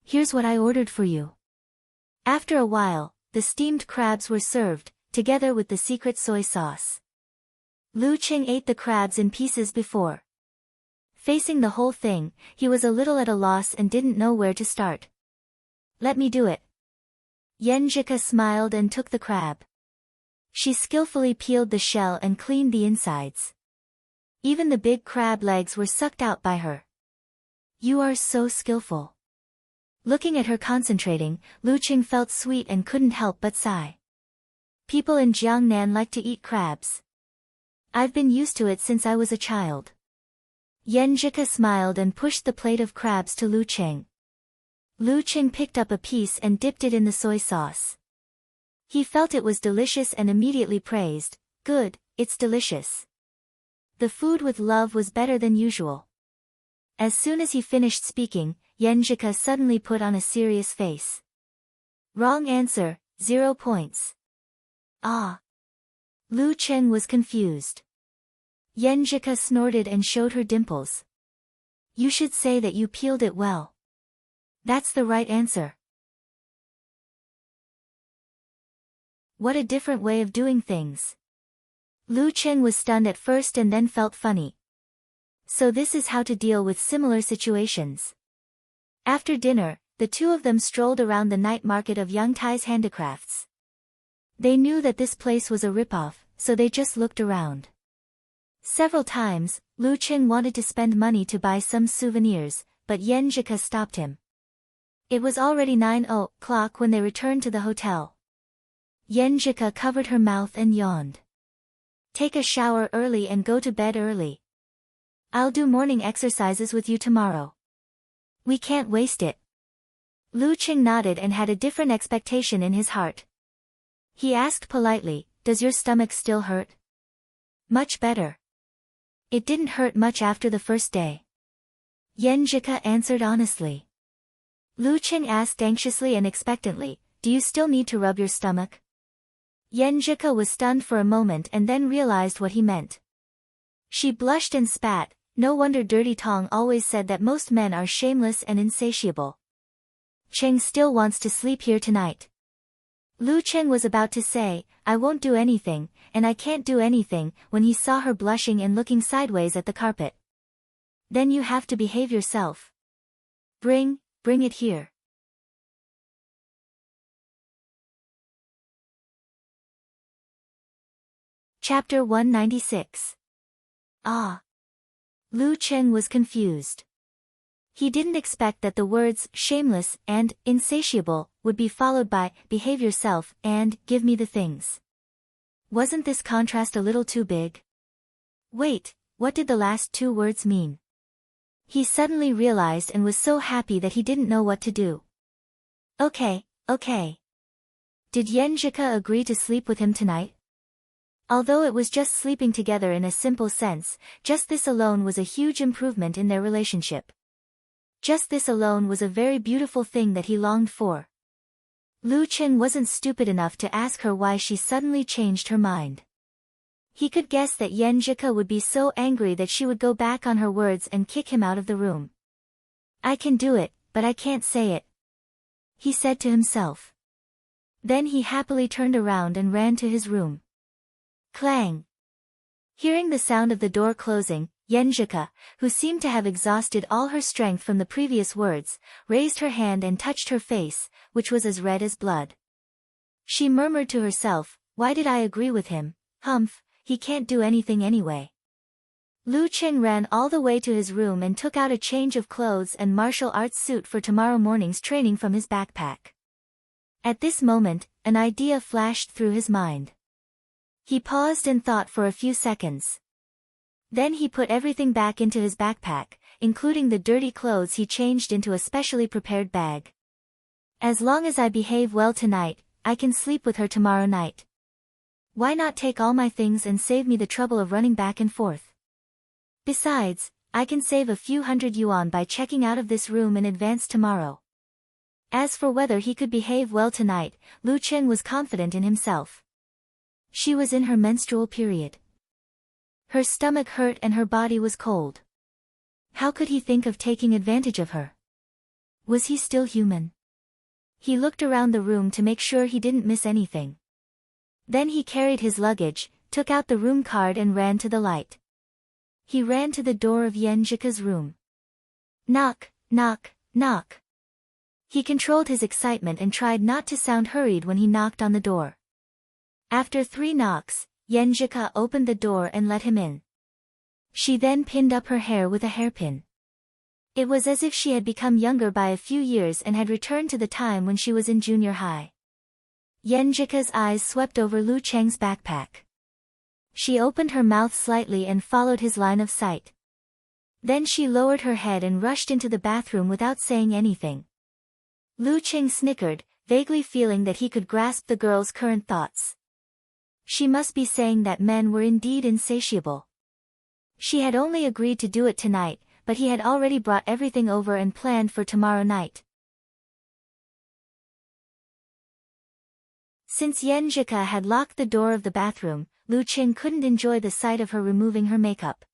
"Here's what I ordered for you." After a while, the steamed crabs were served, together with the secret soy sauce. Lu Qing ate the crabs in pieces before. Facing the whole thing, he was a little at a loss and didn't know where to start. "Let me do it." Yenjika smiled and took the crab. She skillfully peeled the shell and cleaned the insides. Even the big crab legs were sucked out by her. "You are so skillful." Looking at her concentrating, Lu Qing felt sweet and couldn't help but sigh. People in Jiangnan like to eat crabs. I've been used to it since I was a child. Yenjika smiled and pushed the plate of crabs to Lu Qing. Lu Qing picked up a piece and dipped it in the soy sauce. He felt it was delicious and immediately praised, "Good, it's delicious." The food with love was better than usual. As soon as he finished speaking, Yenjika suddenly put on a serious face. "Wrong answer, 0 points." "Ah." Lu Qing was confused. Yenjika snorted and showed her dimples. "You should say that you peeled it well. That's the right answer." What a different way of doing things. Lu Qing was stunned at first and then felt funny. So this is how to deal with similar situations. After dinner, the two of them strolled around the night market of Yangtai's handicrafts. They knew that this place was a ripoff, so they just looked around. Several times, Lu Qing wanted to spend money to buy some souvenirs, but Yenjika stopped him. It was already 9:00 when they returned to the hotel. Yenjika covered her mouth and yawned. "Take a shower early and go to bed early. I'll do morning exercises with you tomorrow. We can't waste it." Lu Qing nodded and had a different expectation in his heart. He asked politely, "Does your stomach still hurt?" "Much better. It didn't hurt much after the first day." Yenjika answered honestly. Lu Qing asked anxiously and expectantly, "Do you still need to rub your stomach?" Yenjika was stunned for a moment and then realized what he meant. She blushed and spat. No wonder Dirty Tong always said that most men are shameless and insatiable. "Cheng still wants to sleep here tonight." Lu Qing was about to say, "I won't do anything, and I can't do anything," when he saw her blushing and looking sideways at the carpet. "Then you have to behave yourself. Bring it here." Chapter 196. Ah. Lu Qing was confused. He didn't expect that the words shameless and insatiable would be followed by behave yourself and give me the things. Wasn't this contrast a little too big? Wait, what did the last two words mean? He suddenly realized and was so happy that he didn't know what to do. Okay. Did Yenjika agree to sleep with him tonight? Although it was just sleeping together in a simple sense, just this alone was a huge improvement in their relationship. Just this alone was a very beautiful thing that he longed for. Lu Qing wasn't stupid enough to ask her why she suddenly changed her mind. He could guess that Yenjika would be so angry that she would go back on her words and kick him out of the room. I can do it, but I can't say it, he said to himself. Then he happily turned around and ran to his room. Clang! Hearing the sound of the door closing, Yenjika, who seemed to have exhausted all her strength from the previous words, raised her hand and touched her face, which was as red as blood. She murmured to herself, why did I agree with him? Humph, he can't do anything anyway. Lu Qing ran all the way to his room and took out a change of clothes and martial arts suit for tomorrow morning's training from his backpack. At this moment, an idea flashed through his mind. He paused and thought for a few seconds. Then he put everything back into his backpack, including the dirty clothes he changed into a specially prepared bag. As long as I behave well tonight, I can sleep with her tomorrow night. Why not take all my things and save me the trouble of running back and forth? Besides, I can save a few hundred yuan by checking out of this room in advance tomorrow. As for whether he could behave well tonight, Lu Qing was confident in himself. She was in her menstrual period. Her stomach hurt and her body was cold. How could he think of taking advantage of her? Was he still human? He looked around the room to make sure he didn't miss anything. Then he carried his luggage, took out the room card and ran to the light. He ran to the door of Yenjika's room. Knock, knock, knock. He controlled his excitement and tried not to sound hurried when he knocked on the door. After 3 knocks, Yenjika opened the door and let him in. She then pinned up her hair with a hairpin. It was as if she had become younger by a few years and had returned to the time when she was in junior high. Yenjika's eyes swept over Lu Cheng's backpack. She opened her mouth slightly and followed his line of sight. Then she lowered her head and rushed into the bathroom without saying anything. Lu Cheng snickered, vaguely feeling that he could grasp the girl's current thoughts. She must be saying that men were indeed insatiable. She had only agreed to do it tonight, but he had already brought everything over and planned for tomorrow night. Since Yenjika had locked the door of the bathroom, Lu Qing couldn't enjoy the sight of her removing her makeup.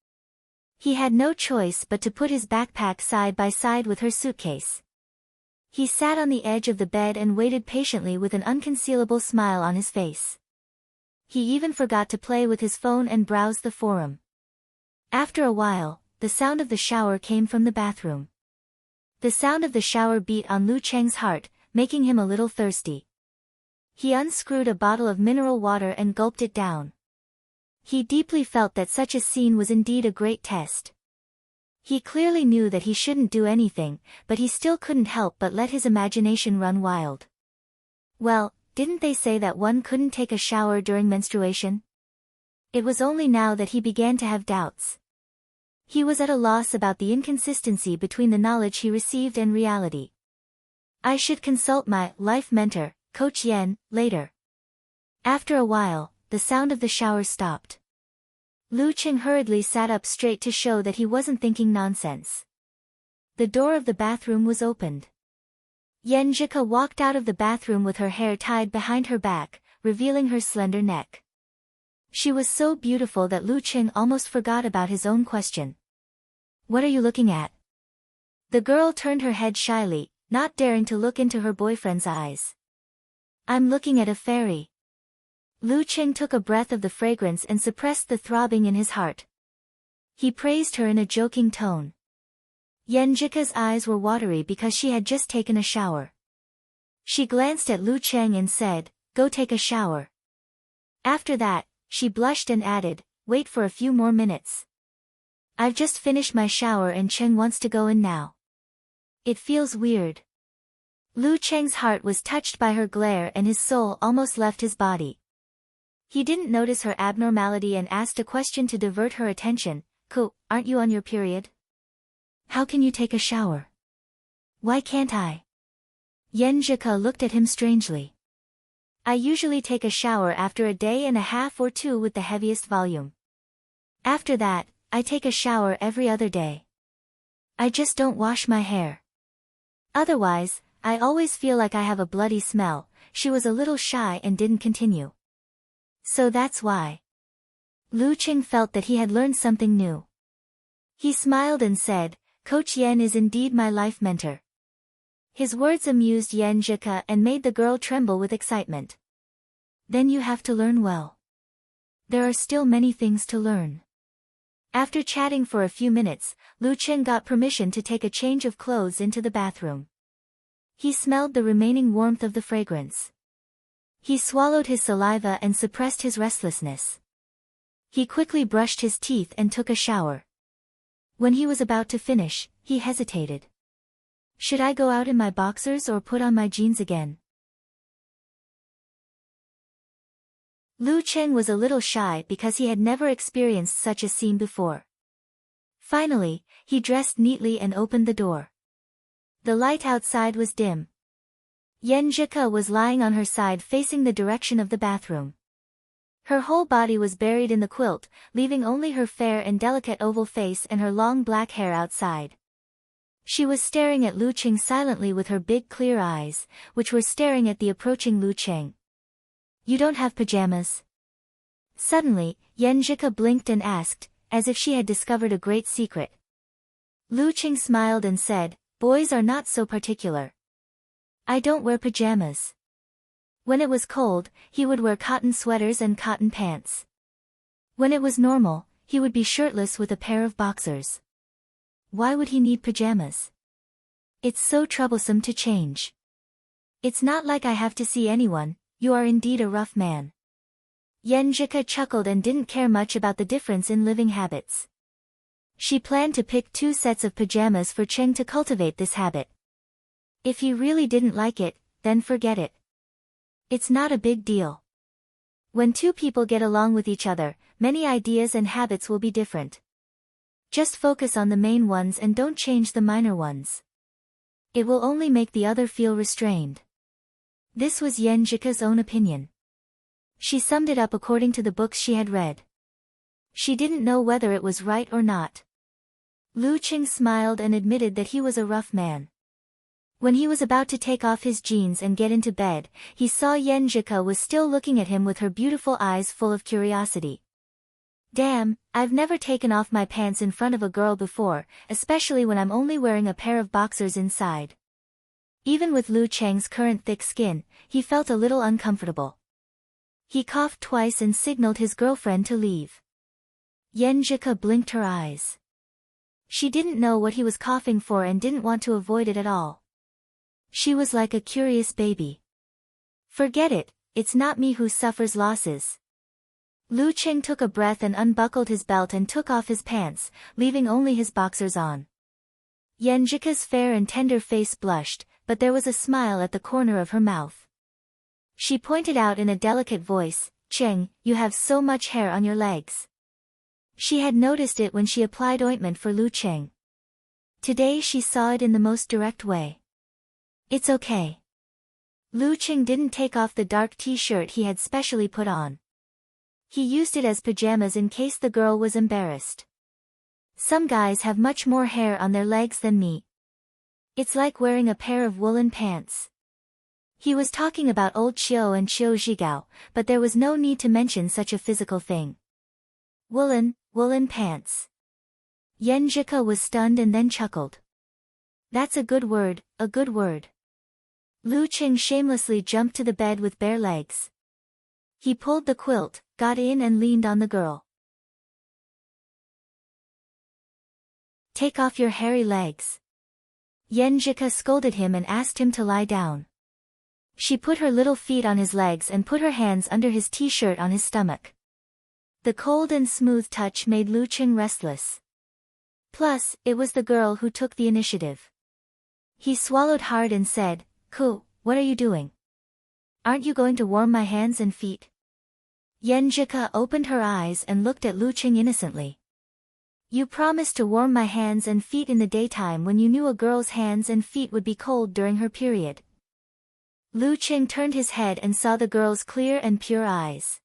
He had no choice but to put his backpack side by side with her suitcase. He sat on the edge of the bed and waited patiently with an unconcealable smile on his face. He even forgot to play with his phone and browse the forum. After a while, the sound of the shower came from the bathroom. The sound of the shower beat on Lu Cheng's heart, making him a little thirsty. He unscrewed a bottle of mineral water and gulped it down. He deeply felt that such a scene was indeed a great test. He clearly knew that he shouldn't do anything, but he still couldn't help but let his imagination run wild. Well, didn't they say that one couldn't take a shower during menstruation? It was only now that he began to have doubts. He was at a loss about the inconsistency between the knowledge he received and reality. I should consult my life mentor, Coach Yen, later. After a while, the sound of the shower stopped. Lu Qing hurriedly sat up straight to show that he wasn't thinking nonsense. The door of the bathroom was opened. Yenjika walked out of the bathroom with her hair tied behind her back, revealing her slender neck. She was so beautiful that Lu Qing almost forgot about his own question. What are you looking at? The girl turned her head shyly, not daring to look into her boyfriend's eyes. I'm looking at a fairy. Lu Qing took a breath of the fragrance and suppressed the throbbing in his heart. He praised her in a joking tone. Yenjika's eyes were watery because she had just taken a shower. She glanced at Lu Qing and said, "Go take a shower." After that, she blushed and added, "Wait for a few more minutes. I've just finished my shower and Cheng wants to go in now. It feels weird." Lu Cheng's heart was touched by her glare and his soul almost left his body. He didn't notice her abnormality and asked a question to divert her attention. Aren't you on your period? How can you take a shower? Why can't I? Yenjika looked at him strangely. I usually take a shower after a day and a half or two with the heaviest volume. After that, I take a shower every other day. I just don't wash my hair. Otherwise, I always feel like I have a bloody smell. She was a little shy and didn't continue. So that's why. Lu Qing felt that he had learned something new. He smiled and said, Coach Yan is indeed my life mentor. His words amused Yan Zhike and made the girl tremble with excitement. Then you have to learn well. There are still many things to learn. After chatting for a few minutes, Lu Qing got permission to take a change of clothes into the bathroom. He smelled the remaining warmth of the fragrance. He swallowed his saliva and suppressed his restlessness. He quickly brushed his teeth and took a shower. When he was about to finish, he hesitated. Should I go out in my boxers or put on my jeans again? Lu Qing was a little shy because he had never experienced such a scene before. Finally, he dressed neatly and opened the door. The light outside was dim. Yan Zhike was lying on her side facing the direction of the bathroom. Her whole body was buried in the quilt, leaving only her fair and delicate oval face and her long black hair outside. She was staring at Lu Qing silently with her big clear eyes, which were staring at the approaching Lu Qing. You don't have pajamas? Suddenly, Yan Zhike blinked and asked, as if she had discovered a great secret. Lu Qing smiled and said, Boys are not so particular. I don't wear pajamas. When it was cold, he would wear cotton sweaters and cotton pants. When it was normal, he would be shirtless with a pair of boxers. Why would he need pajamas? It's so troublesome to change. It's not like I have to see anyone. You are indeed a rough man. Yan Zhike chuckled and didn't care much about the difference in living habits. She planned to pick 2 sets of pajamas for Cheng to cultivate this habit. If he really didn't like it, then forget it. It's not a big deal. When 2 people get along with each other, many ideas and habits will be different. Just focus on the main ones and don't change the minor ones. It will only make the other feel restrained. This was Yan Zhike's own opinion. She summed it up according to the books she had read. She didn't know whether it was right or not. Lu Qing smiled and admitted that he was a rough man. When he was about to take off his jeans and get into bed, he saw Yan Zhike was still looking at him with her beautiful eyes full of curiosity. Damn, I've never taken off my pants in front of a girl before, especially when I'm only wearing a pair of boxers inside. Even with Lu Cheng's current thick skin, he felt a little uncomfortable. He coughed twice and signaled his girlfriend to leave. Yan Zhike blinked her eyes. She didn't know what he was coughing for and didn't want to avoid it at all. She was like a curious baby. Forget it, it's not me who suffers losses. Lu Qing took a breath and unbuckled his belt and took off his pants, leaving only his boxers on. Yan Zhike's fair and tender face blushed, but there was a smile at the corner of her mouth. She pointed out in a delicate voice, Cheng, you have so much hair on your legs. She had noticed it when she applied ointment for Lu Qing. Today she saw it in the most direct way. It's okay. Lu Qing didn't take off the dark t-shirt he had specially put on. He used it as pajamas in case the girl was embarrassed. Some guys have much more hair on their legs than me. It's like wearing a pair of woolen pants. He was talking about old Qiu and Qiu Zhigao, but there was no need to mention such a physical thing. Woolen pants. Yan Zhike was stunned and then chuckled. That's a good word, a good word. Lu Qing shamelessly jumped to the bed with bare legs. He pulled the quilt, got in and leaned on the girl. Take off your hairy legs. Yan Zhike scolded him and asked him to lie down. She put her little feet on his legs and put her hands under his t-shirt on his stomach. The cold and smooth touch made Lu Qing restless. Plus, it was the girl who took the initiative. He swallowed hard and said, Ku, what are you doing? Aren't you going to warm my hands and feet? Yan Zhike opened her eyes and looked at Lu Qing innocently. You promised to warm my hands and feet in the daytime when you knew a girl's hands and feet would be cold during her period. Lu Qing turned his head and saw the girl's clear and pure eyes.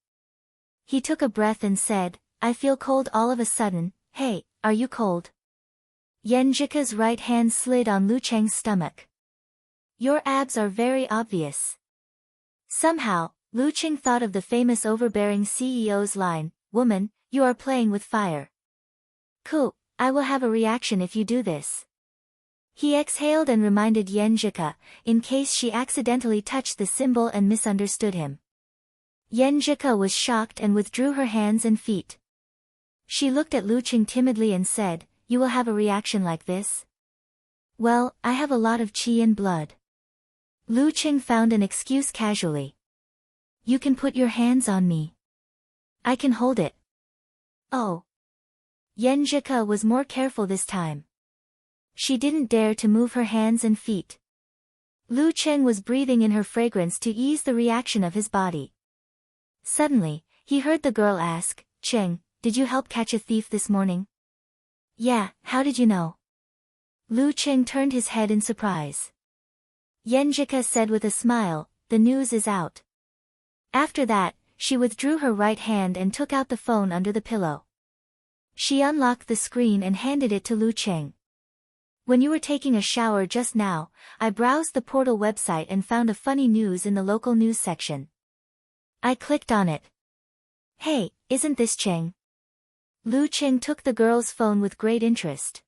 He took a breath and said, I feel cold all of a sudden. Hey, are you cold? Yan Jika's right hand slid on Lu Cheng's stomach. Your abs are very obvious. Somehow, Lu Qing thought of the famous overbearing CEO's line, Woman, you are playing with fire. Cool, I will have a reaction if you do this. He exhaled and reminded Yan Jika, in case she accidentally touched the symbol and misunderstood him. Yan Jika was shocked and withdrew her hands and feet. She looked at Lu Qing timidly and said, You will have a reaction like this? Well, I have a lot of qi and blood. Lu Qing found an excuse casually. You can put your hands on me. I can hold it. Oh. Yan Jika was more careful this time. She didn't dare to move her hands and feet. Lu Qing was breathing in her fragrance to ease the reaction of his body. Suddenly, he heard the girl ask, Qing, did you help catch a thief this morning? Yeah, how did you know? Lu Qing turned his head in surprise. Yan Jika said with a smile, the news is out. After that, she withdrew her right hand and took out the phone under the pillow. She unlocked the screen and handed it to Lu Qing. When you were taking a shower just now, I browsed the portal website and found a funny news in the local news section. I clicked on it. Hey, isn't this Qing? Lu Qing took the girl's phone with great interest.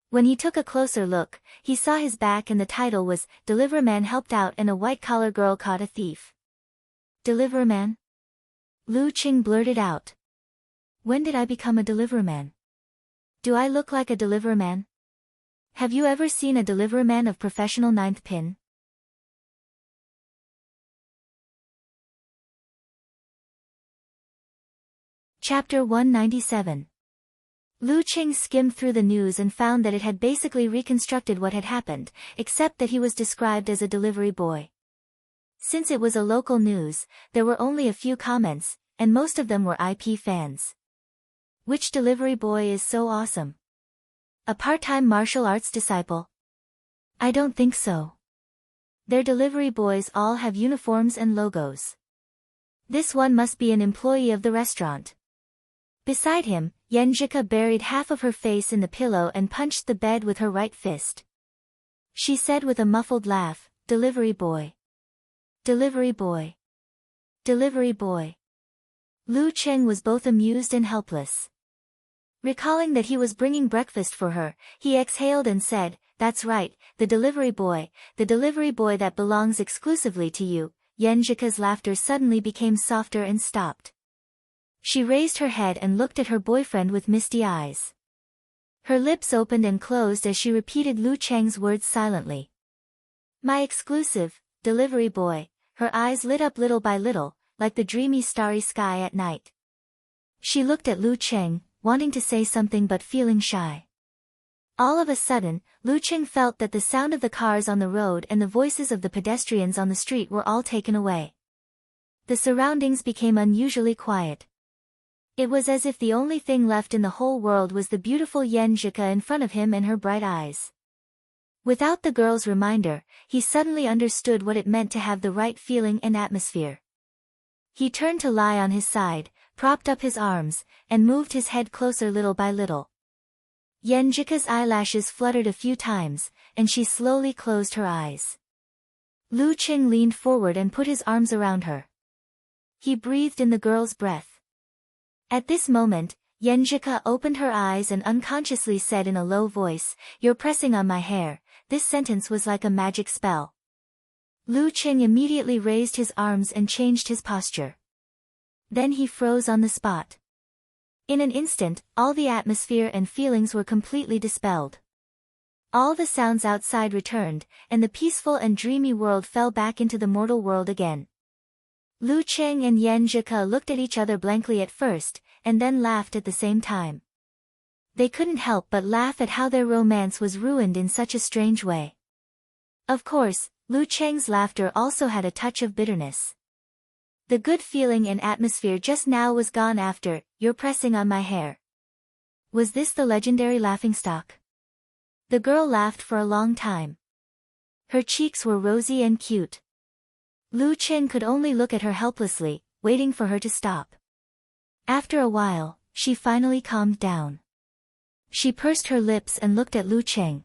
When he took a closer look, he saw his back and the title was, Deliverman helped out and a white-collar girl caught a thief. Deliverman? Lu Qing blurted out. When did I become a deliverman? Do I look like a deliverman? Have you ever seen a deliverman of professional ninth pin? Chapter 197. Lu Qing skimmed through the news and found that it had basically reconstructed what had happened, except that he was described as a delivery boy. Since it was a local news, there were only a few comments, and most of them were IP fans. Which delivery boy is so awesome? A part-time martial arts disciple? I don't think so. Their delivery boys all have uniforms and logos. This one must be an employee of the restaurant. Beside him, Yan Jika buried half of her face in the pillow and punched the bed with her right fist. She said with a muffled laugh, Delivery boy. Delivery boy. Delivery boy. Lu Qing was both amused and helpless. Recalling that he was bringing breakfast for her, he exhaled and said, That's right, the delivery boy that belongs exclusively to you. Yan Jika's laughter suddenly became softer and stopped. She raised her head and looked at her boyfriend with misty eyes. Her lips opened and closed as she repeated Lu Cheng's words silently. My exclusive, delivery boy. Her eyes lit up little by little, like the dreamy starry sky at night. She looked at Lu Cheng, wanting to say something but feeling shy. All of a sudden, Lu Cheng felt that the sound of the cars on the road and the voices of the pedestrians on the street were all taken away. The surroundings became unusually quiet. It was as if the only thing left in the whole world was the beautiful Yan Jika in front of him and her bright eyes. Without the girl's reminder, he suddenly understood what it meant to have the right feeling and atmosphere. He turned to lie on his side, propped up his arms, and moved his head closer little by little. Yan Jika's eyelashes fluttered a few times, and she slowly closed her eyes. Lu Qing leaned forward and put his arms around her. He breathed in the girl's breath. At this moment, Yan Jika opened her eyes and unconsciously said in a low voice, You're pressing on my hair. This sentence was like a magic spell. Lu Qing immediately raised his arms and changed his posture. Then he froze on the spot. In an instant, all the atmosphere and feelings were completely dispelled. All the sounds outside returned, and the peaceful and dreamy world fell back into the mortal world again. Lu Qing and Yan Jika looked at each other blankly at first, and then laughed at the same time. They couldn't help but laugh at how their romance was ruined in such a strange way. Of course, Lu Cheng's laughter also had a touch of bitterness. The good feeling and atmosphere just now was gone after, You're pressing on my hair. Was this the legendary laughingstock? The girl laughed for a long time. Her cheeks were rosy and cute. Lu Qing could only look at her helplessly, waiting for her to stop. After a while, she finally calmed down. She pursed her lips and looked at Lu Qing.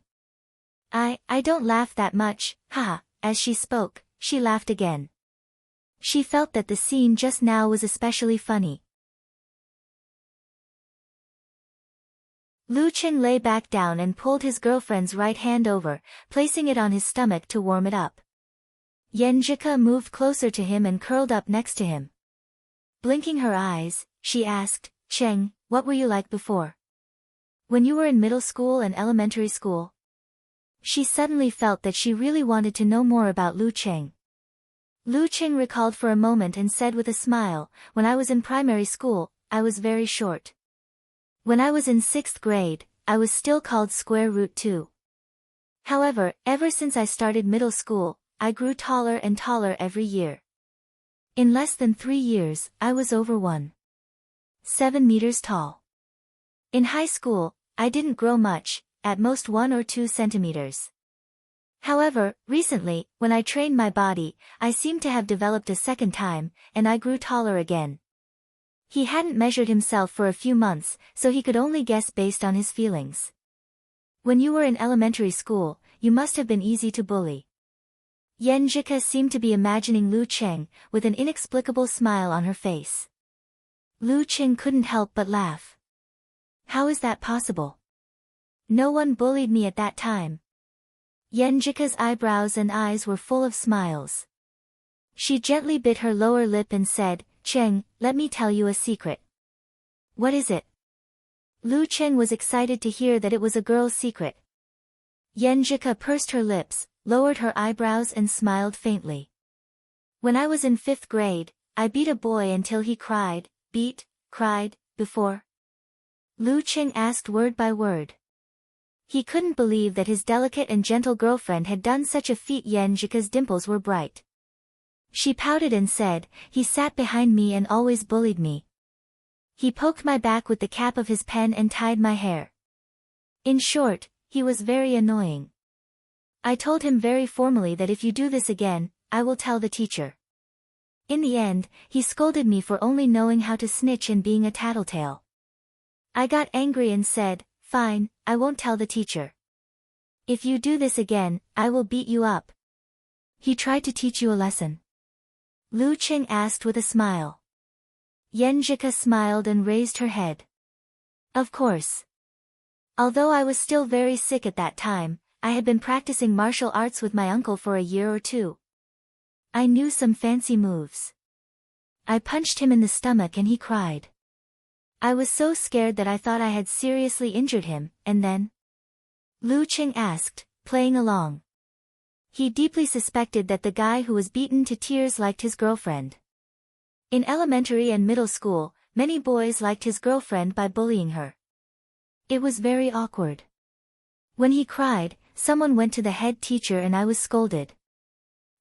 I don't laugh that much, haha." As she spoke, she laughed again. She felt that the scene just now was especially funny. Lu Qing lay back down and pulled his girlfriend's right hand over, placing it on his stomach to warm it up. Yenjika moved closer to him and curled up next to him. Blinking her eyes, she asked, "Cheng, what were you like before? When you were in middle school and elementary school?" She suddenly felt that she really wanted to know more about Lu Qing. Lu Qing recalled for a moment and said with a smile, "When I was in primary school, I was very short. When I was in 6th grade, I was still called square root 2. However, ever since I started middle school, I grew taller and taller every year. In less than 3 years, I was over 1.7 meters tall. In high school, I didn't grow much, at most 1 or 2 centimeters. However, recently, when I trained my body, I seemed to have developed a second time, and I grew taller again." He hadn't measured himself for a few months, so he could only guess based on his feelings. "When you were in elementary school, you must have been easy to bully." Yenjika seemed to be imagining Lu Qing, with an inexplicable smile on her face. Lu Qing couldn't help but laugh. "How is that possible? No one bullied me at that time." Yenjika's eyebrows and eyes were full of smiles. She gently bit her lower lip and said, "Cheng, let me tell you a secret." "What is it?" Lu Qing was excited to hear that it was a girl's secret. Yenjika pursed her lips, lowered her eyebrows and smiled faintly. "When I was in 5th grade, I beat a boy until he cried." Cried, before?" Lu Qing asked word by word. He couldn't believe that his delicate and gentle girlfriend had done such a feat. Yenjika's dimples were bright. She pouted and said, "He sat behind me and always bullied me. He poked my back with the cap of his pen and tied my hair. In short, he was very annoying. I told him very formally that if you do this again, I will tell the teacher. In the end, he scolded me for only knowing how to snitch and being a tattletale. I got angry and said, 'Fine, I won't tell the teacher. If you do this again, I will beat you up.'" "He tried to teach you a lesson?" Lu Qing asked with a smile. Yenjika smiled and raised her head. "Of course. Although I was still very sick at that time, I had been practicing martial arts with my uncle for a year or 2. I knew some fancy moves. I punched him in the stomach and he cried. I was so scared that I thought I had seriously injured him, and then?" Lu Qing asked, playing along. He deeply suspected that the guy who was beaten to tears liked his girlfriend. In elementary and middle school, many boys liked his girlfriend by bullying her. It was very awkward. When he cried, someone went to the head teacher and I was scolded.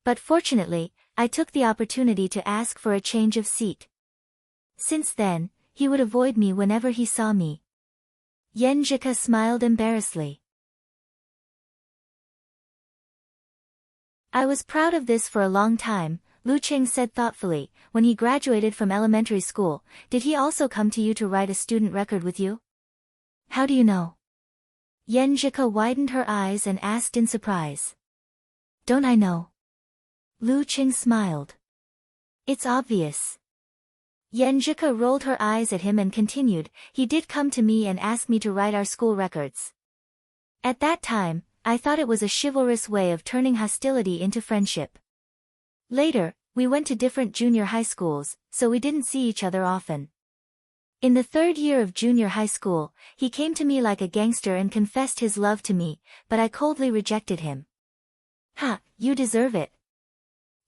But fortunately, I took the opportunity to ask for a change of seat. Since then, he would avoid me whenever he saw me." Yenjika smiled embarrassedly. "I was proud of this for a long time," Lu Qing said thoughtfully. "When he graduated from elementary school, did he also come to you to write a student record with you?" "How do you know?" Yenjika widened her eyes and asked in surprise. "Don't I know?" Lu Qing smiled. "It's obvious." Yenjika rolled her eyes at him and continued, "He did come to me and ask me to write our school records. At that time, I thought it was a chivalrous way of turning hostility into friendship. Later, we went to different junior high schools, so we didn't see each other often. In the 3rd year of junior high school, he came to me like a gangster and confessed his love to me, but I coldly rejected him." "Ha, you deserve it."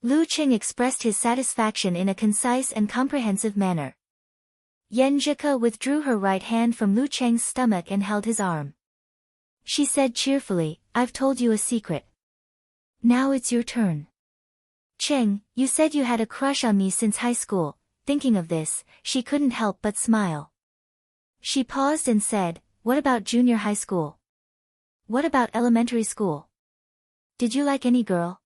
Lu Qing expressed his satisfaction in a concise and comprehensive manner. Yenjika withdrew her right hand from Lu Qing's stomach and held his arm. She said cheerfully, "I've told you a secret. Now it's your turn. Cheng, you said you had a crush on me since high school." Thinking of this, she couldn't help but smile. She paused and said, "What about junior high school? What about elementary school? Did you like any girl?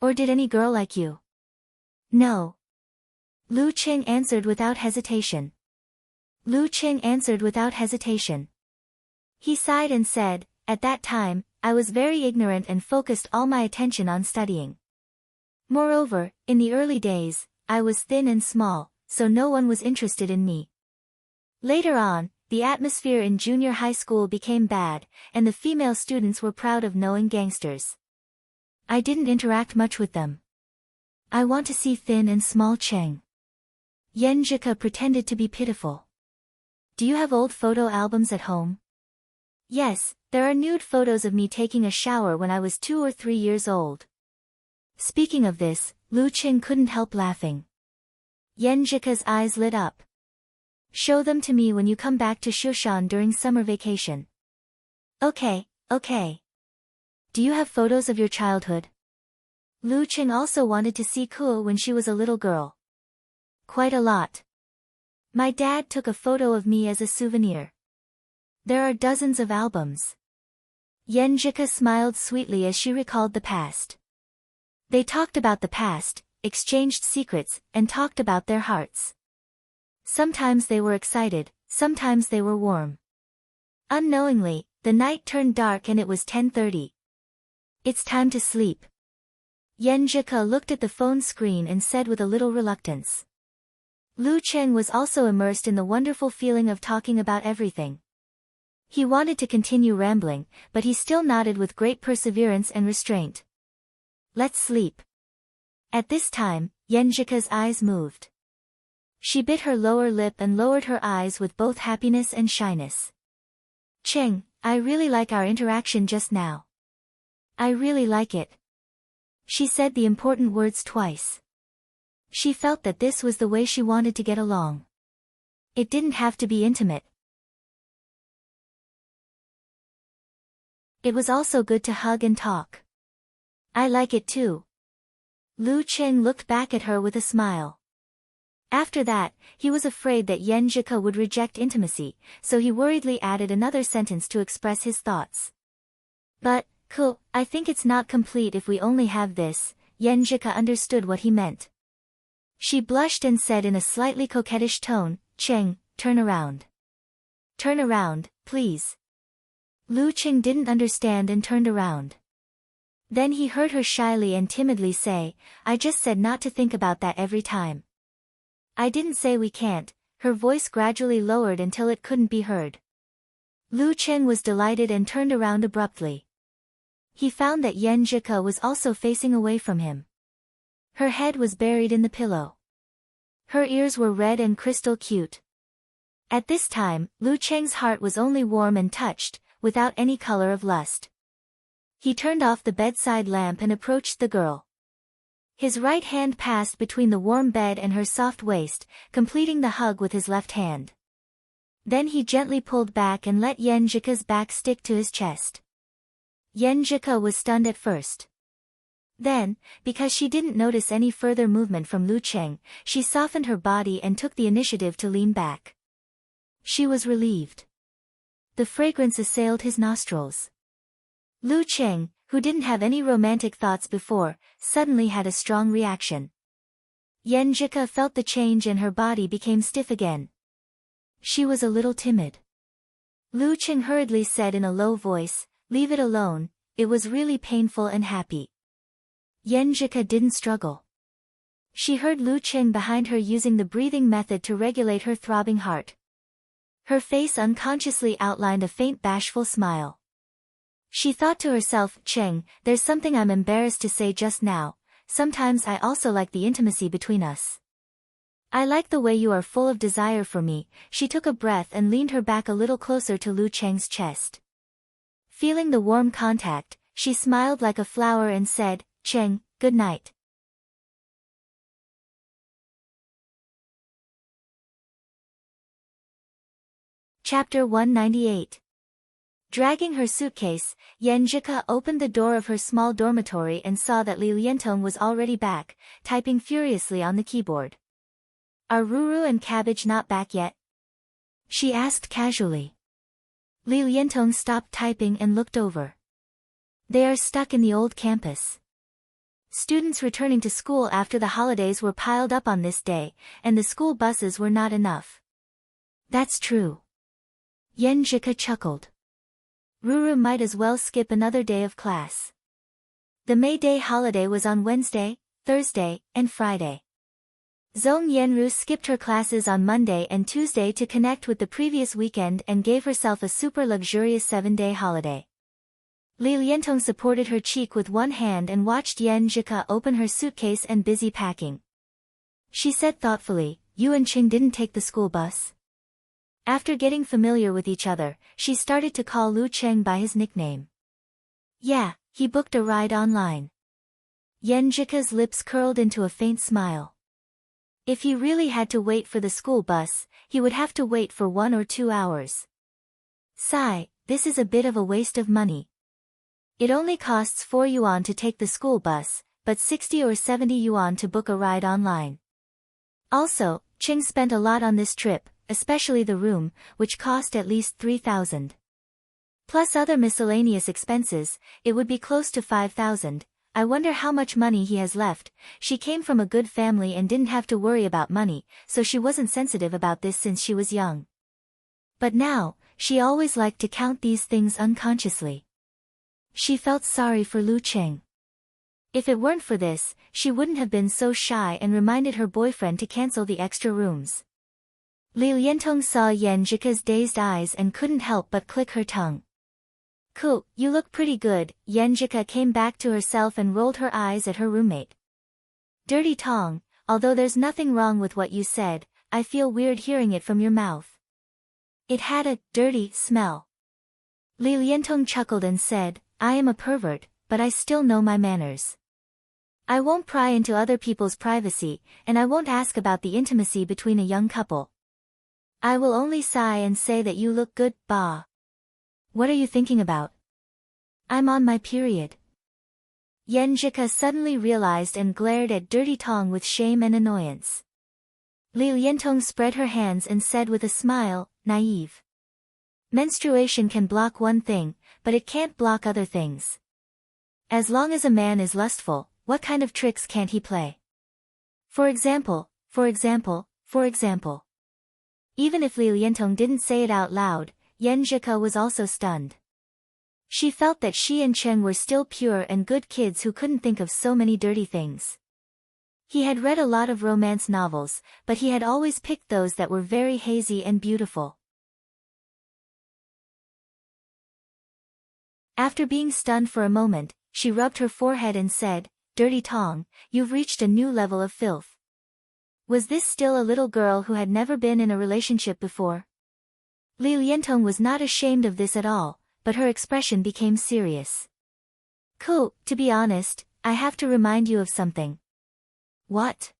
Or did any girl like you?" No. Lu Qing answered without hesitation. Lu Qing answered without hesitation. He sighed and said, at that time, I was very ignorant and focused all my attention on studying. Moreover, in the early days, I was thin and small, so no one was interested in me. Later on, the atmosphere in junior high school became bad, and the female students were proud of knowing gangsters. I didn't interact much with them. I want to see thin and small Cheng. Yenjika pretended to be pitiful. Do you have old photo albums at home? Yes, there are nude photos of me taking a shower when I was 2 or 3 years old. Speaking of this, Lu Qing couldn't help laughing. Yenjika's eyes lit up. Show them to me when you come back to Shushan during summer vacation. Okay. Do you have photos of your childhood? Lu Qing also wanted to see Kuo when she was a little girl. Quite a lot. My dad took a photo of me as a souvenir. There are dozens of albums. Yenjika smiled sweetly as she recalled the past. They talked about the past, exchanged secrets, and talked about their hearts. Sometimes they were excited, sometimes they were warm. Unknowingly, the night turned dark and it was 10:30. It's time to sleep. Yenjika looked at the phone screen and said with a little reluctance. Lu Qing was also immersed in the wonderful feeling of talking about everything. He wanted to continue rambling, but he still nodded with great perseverance and restraint. Let's sleep. At this time, Yenjika's eyes moved. She bit her lower lip and lowered her eyes with both happiness and shyness. Cheng, I really like our interaction just now. I really like it. She said the important words twice. She felt that this was the way she wanted to get along. It didn't have to be intimate. It was also good to hug and talk. I like it too. Lu Qing looked back at her with a smile. After that, he was afraid that Yenjika would reject intimacy, so he worriedly added another sentence to express his thoughts. But, cool, I think it's not complete if we only have this. Yenjika understood what he meant. She blushed and said in a slightly coquettish tone, Cheng, turn around. Turn around, please. Lu Qing didn't understand and turned around. Then he heard her shyly and timidly say, I just said not to think about that every time. I didn't say we can't. Her voice gradually lowered until it couldn't be heard. Lu Qing was delighted and turned around abruptly. He found that Yenjika was also facing away from him. Her head was buried in the pillow. Her ears were red and crystal cute. At this time, Lu Qing's heart was only warm and touched, without any color of lust. He turned off the bedside lamp and approached the girl. His right hand passed between the warm bed and her soft waist, completing the hug with his left hand. Then he gently pulled back and let Yenjika's back stick to his chest. Yenjika was stunned at first. Then, because she didn't notice any further movement from Lu Qing, she softened her body and took the initiative to lean back. She was relieved. The fragrance assailed his nostrils. Lu Qing, who didn't have any romantic thoughts before, suddenly had a strong reaction. Yenjika felt the change and her body became stiff again. She was a little timid. Lu Qing hurriedly said in a low voice, leave it alone, it was really painful and happy. Yenjika didn't struggle. She heard Lu Qing behind her using the breathing method to regulate her throbbing heart. Her face unconsciously outlined a faint bashful smile. She thought to herself, Cheng, there's something I'm embarrassed to say just now, sometimes I also like the intimacy between us. I like the way you are full of desire for me. She took a breath and leaned her back a little closer to Lu Cheng's chest. Feeling the warm contact, she smiled like a flower and said, Cheng, good night. Chapter 198. Dragging her suitcase, Yenjika opened the door of her small dormitory and saw that Li Liantong was already back, typing furiously on the keyboard. Are Ruru and Cabbage not back yet? She asked casually. Li Liantong stopped typing and looked over. They are stuck in the old campus. Students returning to school after the holidays were piled up on this day, and the school buses were not enough. That's true. Yenjika chuckled. Ruru might as well skip another day of class. The May Day holiday was on Wednesday, Thursday, and Friday. Zhong Yenru skipped her classes on Monday and Tuesday to connect with the previous weekend and gave herself a super luxurious 7-day holiday. Li Liantong supported her cheek with one hand and watched Yen Jika open her suitcase and busy packing. She said thoughtfully, "You and Qing didn't take the school bus?" After getting familiar with each other, she started to call Lu Cheng by his nickname. "Yeah, he booked a ride online." Yen Jika's lips curled into a faint smile. If he really had to wait for the school bus, he would have to wait for 1 or 2 hours. Sigh, this is a bit of a waste of money. It only costs 4 yuan to take the school bus, but 60 or 70 yuan to book a ride online. Also, Qing spent a lot on this trip, especially the room, which cost at least 3,000. Plus other miscellaneous expenses, it would be close to 5,000. I wonder how much money he has left. She came from a good family and didn't have to worry about money, so she wasn't sensitive about this since she was young. But now, she always liked to count these things unconsciously. She felt sorry for Lu Cheng. If it weren't for this, she wouldn't have been so shy and reminded her boyfriend to cancel the extra rooms. Li Liantong saw Yen Jika's dazed eyes and couldn't help but click her tongue. "Cool, you look pretty good." Yen Jika came back to herself and rolled her eyes at her roommate. "Dirty Tong, although there's nothing wrong with what you said, I feel weird hearing it from your mouth. It had a dirty smell." Li Liantong chuckled and said, "I am a pervert, but I still know my manners. I won't pry into other people's privacy, and I won't ask about the intimacy between a young couple. I will only sigh and say that you look good, bah. What are you thinking about?" "I'm on my period." Yen Jika suddenly realized and glared at Dirty Tong with shame and annoyance. Li Liantong spread her hands and said with a smile, "Naive. Menstruation can block one thing, but it can't block other things. As long as a man is lustful, what kind of tricks can't he play? For example. Even if Li Liantong didn't say it out loud, Yen Jika was also stunned. She felt that she and Cheng were still pure and good kids who couldn't think of so many dirty things. He had read a lot of romance novels, but he had always picked those that were very hazy and beautiful. After being stunned for a moment, she rubbed her forehead and said, "Dirty Tong, you've reached a new level of filth." Was this still a little girl who had never been in a relationship before? Li Liantong was not ashamed of this at all, but her expression became serious. "Cool, to be honest, I have to remind you of something." "What?"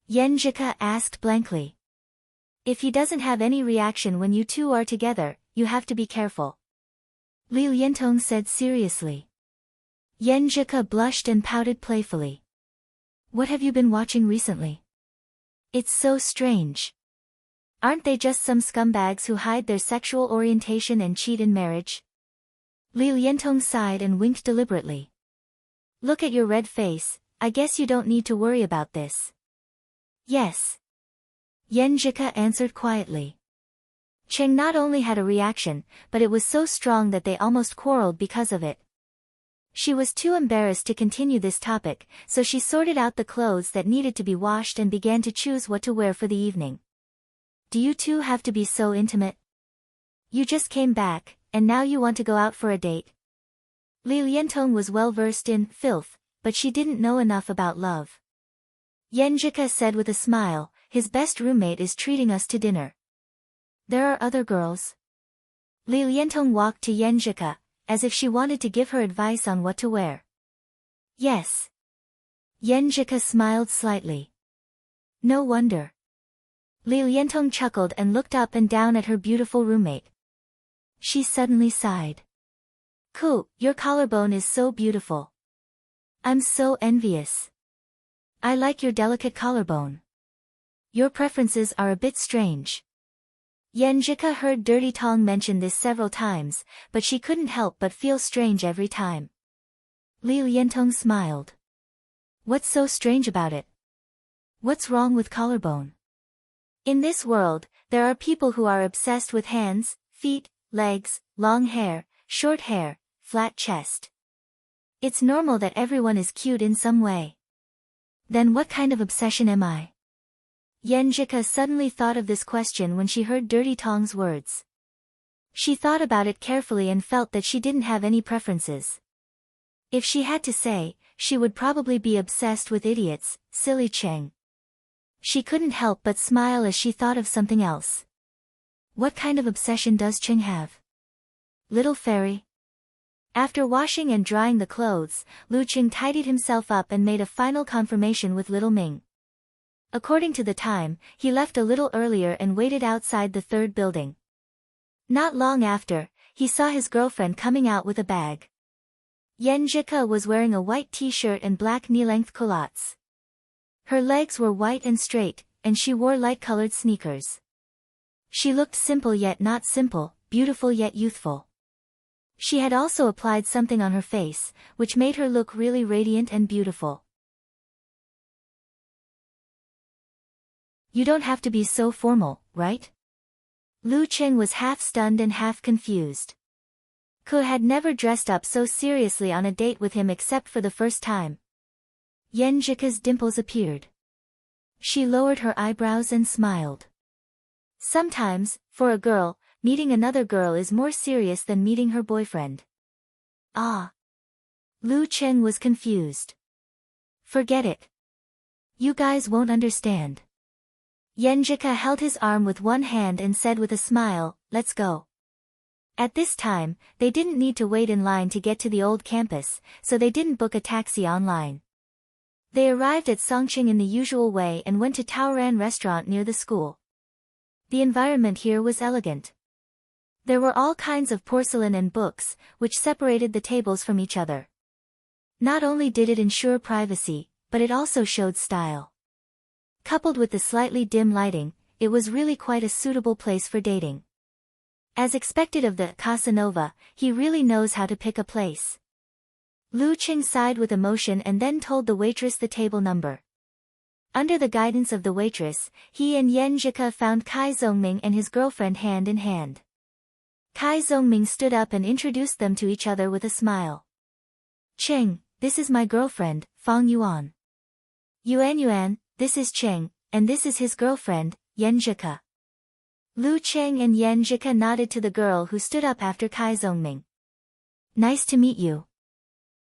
Yen Jika asked blankly. "If he doesn't have any reaction when you two are together, you have to be careful," Li Liantong said seriously. Yen Jika blushed and pouted playfully. "What have you been watching recently? It's so strange. Aren't they just some scumbags who hide their sexual orientation and cheat in marriage?" Li Liantong sighed and winked deliberately. "Look at your red face, I guess you don't need to worry about this." "Yes," Yen Jika answered quietly. Cheng not only had a reaction, but it was so strong that they almost quarreled because of it. She was too embarrassed to continue this topic, so she sorted out the clothes that needed to be washed and began to choose what to wear for the evening. "Do you two have to be so intimate? You just came back, and now you want to go out for a date?" Li Liantong was well versed in filth, but she didn't know enough about love. Yen Jika said with a smile, "His best roommate is treating us to dinner." "There are other girls?" Li Liantong walked to Yen Jika, as if she wanted to give her advice on what to wear. "Yes." Yen Jika smiled slightly. "No wonder." Li Liantong chuckled and looked up and down at her beautiful roommate. She suddenly sighed. "Cool, your collarbone is so beautiful. I'm so envious. I like your delicate collarbone. Your preferences are a bit strange." Yen Jika heard Dirty Tong mention this several times, but she couldn't help but feel strange every time. Li Liantong smiled. What's so strange about it? What's wrong with collarbone? In this world, there are people who are obsessed with hands, feet, legs, long hair, short hair, flat chest. It's normal that everyone is cute in some way. Then what kind of obsession am I? Yenjika suddenly thought of this question when she heard Dirty Tong's words. She thought about it carefully and felt that she didn't have any preferences. If she had to say, she would probably be obsessed with idiots, silly Cheng. She couldn't help but smile as she thought of something else. What kind of obsession does Cheng have? Little fairy? After washing and drying the clothes, Lu Cheng tidied himself up and made a final confirmation with little Ming. According to the time, he left a little earlier and waited outside the third building. Not long after, he saw his girlfriend coming out with a bag. Yenjika was wearing a white t-shirt and black knee-length culottes. Her legs were white and straight, and she wore light-colored sneakers. She looked simple yet not simple, beautiful yet youthful. She had also applied something on her face, which made her look really radiant and beautiful. You don't have to be so formal, right? Lu Cheng was half stunned and half confused. Ke had never dressed up so seriously on a date with him except for the first time. Yenjika's dimples appeared. She lowered her eyebrows and smiled. Sometimes, for a girl, meeting another girl is more serious than meeting her boyfriend. Ah. Lu Cheng was confused. Forget it. You guys won't understand. Yenjika held his arm with one hand and said with a smile, let's go. At this time, they didn't need to wait in line to get to the old campus, so they didn't book a taxi online. They arrived at Songqing in the usual way and went to Taoran restaurant near the school. The environment here was elegant. There were all kinds of porcelain and books, which separated the tables from each other. Not only did it ensure privacy, but it also showed style. Coupled with the slightly dim lighting, it was really quite a suitable place for dating. As expected of the Casanova, he really knows how to pick a place. Lu Cheng sighed with emotion and then told the waitress the table number. Under the guidance of the waitress, he and Yenjika found Kai Zongming and his girlfriend hand in hand. Kai Zongming stood up and introduced them to each other with a smile. Cheng, this is my girlfriend, Fang Yuan. Yuan, this is Cheng, and this is his girlfriend, Yenjika. Lu Cheng and Yenjika nodded to the girl who stood up after Kai Zongming. Nice to meet you.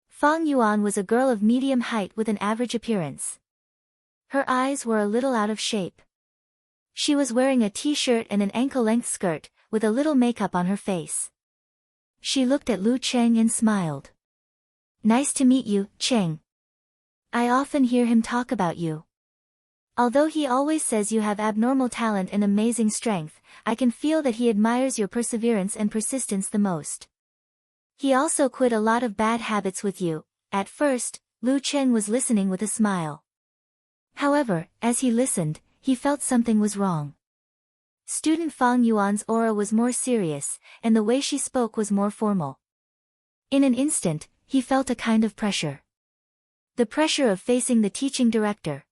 Fang Yuan was a girl of medium height with an average appearance. Her eyes were a little out of shape. She was wearing a t-shirt and an ankle-length skirt, with a little makeup on her face. She looked at Lu Cheng and smiled. Nice to meet you, Cheng. I often hear him talk about you. Although he always says you have abnormal talent and amazing strength, I can feel that he admires your perseverance and persistence the most. He also quit a lot of bad habits with you. At first, Lu Cheng was listening with a smile. However, as he listened, he felt something was wrong. Student Fang Yuan's aura was more serious, and the way she spoke was more formal. In an instant, he felt a kind of pressure. The pressure of facing the teaching director.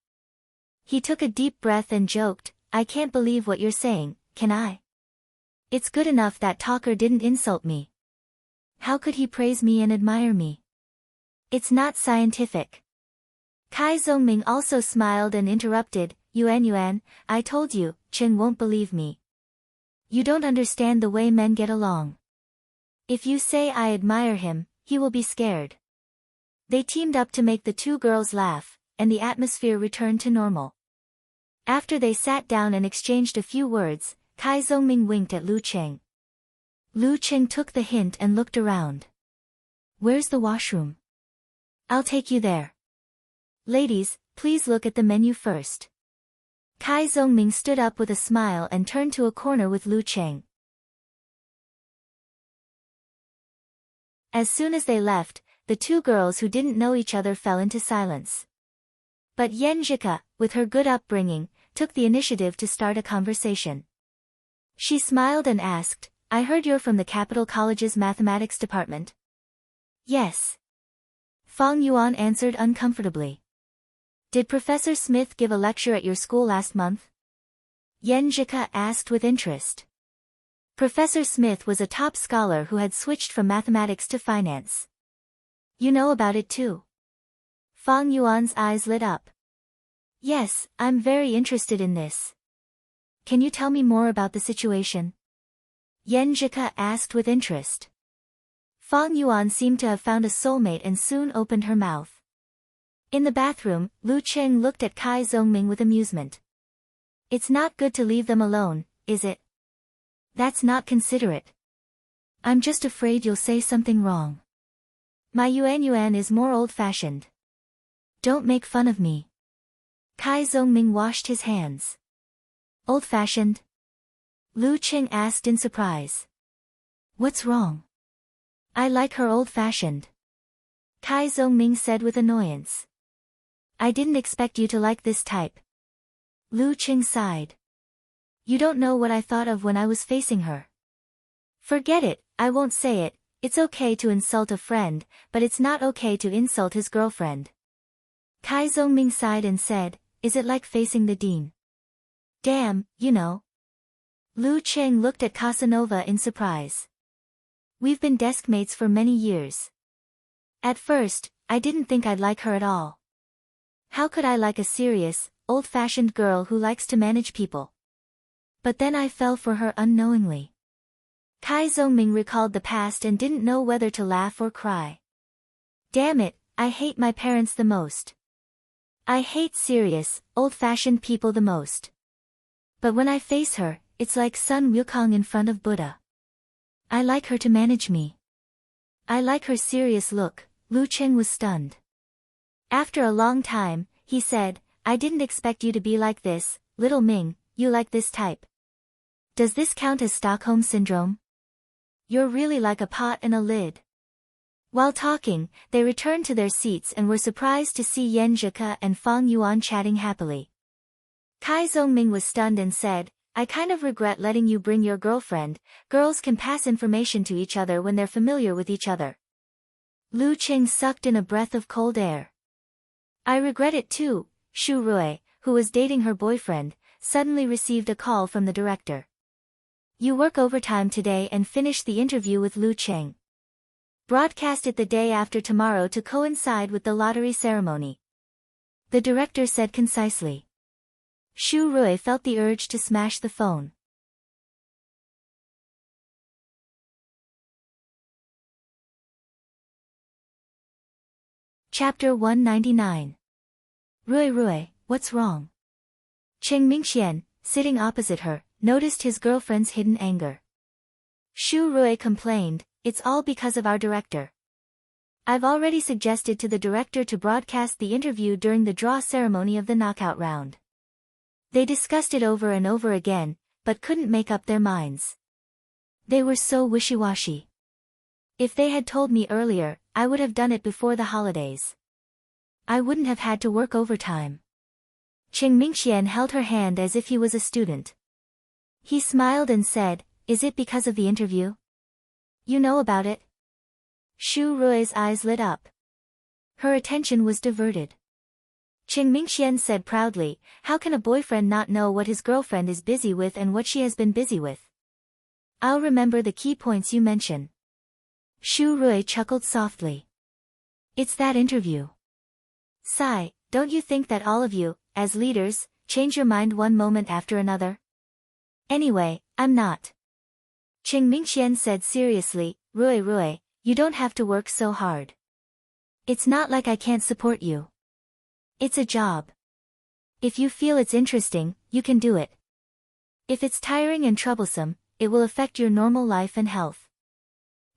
He took a deep breath and joked, I can't believe what you're saying, can I? It's good enough that talker didn't insult me. How could he praise me and admire me? It's not scientific. Kai Zongming also smiled and interrupted, Yuan, I told you, Cheng won't believe me. You don't understand the way men get along. If you say I admire him, he will be scared. They teamed up to make the two girls laugh, and the atmosphere returned to normal. After they sat down and exchanged a few words, Kai Zongming winked at Lu Cheng. Lu Cheng took the hint and looked around. Where's the washroom? I'll take you there. Ladies, please look at the menu first. Kai Zongming stood up with a smile and turned to a corner with Lu Cheng. As soon as they left, the two girls who didn't know each other fell into silence. But Yenjika, with her good upbringing, took the initiative to start a conversation. She smiled and asked, I heard you're from the Capital College's mathematics department. Yes. Fang Yuan answered uncomfortably. Did Professor Smith give a lecture at your school last month? Yen Jika asked with interest. Professor Smith was a top scholar who had switched from mathematics to finance. You know about it too. Fang Yuan's eyes lit up. Yes, I'm very interested in this. Can you tell me more about the situation? Yen Jika asked with interest. Fang Yuan seemed to have found a soulmate and soon opened her mouth. In the bathroom, Lu Cheng looked at Kai Zhongming with amusement. It's not good to leave them alone, is it? That's not considerate. I'm just afraid you'll say something wrong. My Yuan is more old-fashioned. Don't make fun of me. Kai Zhongming washed his hands. Old-fashioned? Lu Cheng asked in surprise. What's wrong? I like her old-fashioned. Kai Zhongming said with annoyance. I didn't expect you to like this type. Lu Cheng sighed. You don't know what I thought of when I was facing her. Forget it, I won't say it. It's okay to insult a friend, but it's not okay to insult his girlfriend. Kai Zhongming sighed and said, is it like facing the dean? Damn, you know. Lu Cheng looked at Casanova in surprise. We've been desk mates for many years. At first, I didn't think I'd like her at all. How could I like a serious, old-fashioned girl who likes to manage people? But then I fell for her unknowingly. Kai Zhongming recalled the past and didn't know whether to laugh or cry. Damn it, I hate my parents the most. I hate serious, old-fashioned people the most. But when I face her, it's like Sun Wukong in front of Buddha. I like her to manage me. I like her serious look. Lu Cheng was stunned. After a long time, he said, I didn't expect you to be like this, little Ming, you like this type. Does this count as Stockholm Syndrome? You're really like a pot and a lid. While talking, they returned to their seats and were surprised to see Yen Jika and Fang Yuan chatting happily. Kai Zhongming was stunned and said, I kind of regret letting you bring your girlfriend. Girls can pass information to each other when they're familiar with each other. Lu Cheng sucked in a breath of cold air. I regret it too. Shu Rui, who was dating her boyfriend, suddenly received a call from the director. You work overtime today and finish the interview with Lu Cheng. Broadcast it the day after tomorrow to coincide with the lottery ceremony. The director said concisely. Shu Rui felt the urge to smash the phone. Chapter 199. Rui, what's wrong? Cheng Mingxian, sitting opposite her, noticed his girlfriend's hidden anger. Shu Rui complained, it's all because of our director. I've already suggested to the director to broadcast the interview during the draw ceremony of the knockout round. They discussed it over and over again, but couldn't make up their minds. They were so wishy-washy. If they had told me earlier, I would have done it before the holidays. I wouldn't have had to work overtime. Cheng Mingxian held her hand as if he was a student. He smiled and said, is it because of the interview? You know about it? Shu Rui's eyes lit up. Her attention was diverted. Cheng Mingxian said proudly, how can a boyfriend not know what his girlfriend is busy with and what she has been busy with? I'll remember the key points you mention. Shu Rui chuckled softly. It's that interview. Sigh, don't you think that all of you, as leaders, change your mind one moment after another? Anyway, I'm not. Cheng Mingxian said seriously, Rui, you don't have to work so hard. It's not like I can't support you. It's a job. If you feel it's interesting, you can do it. If it's tiring and troublesome, it will affect your normal life and health.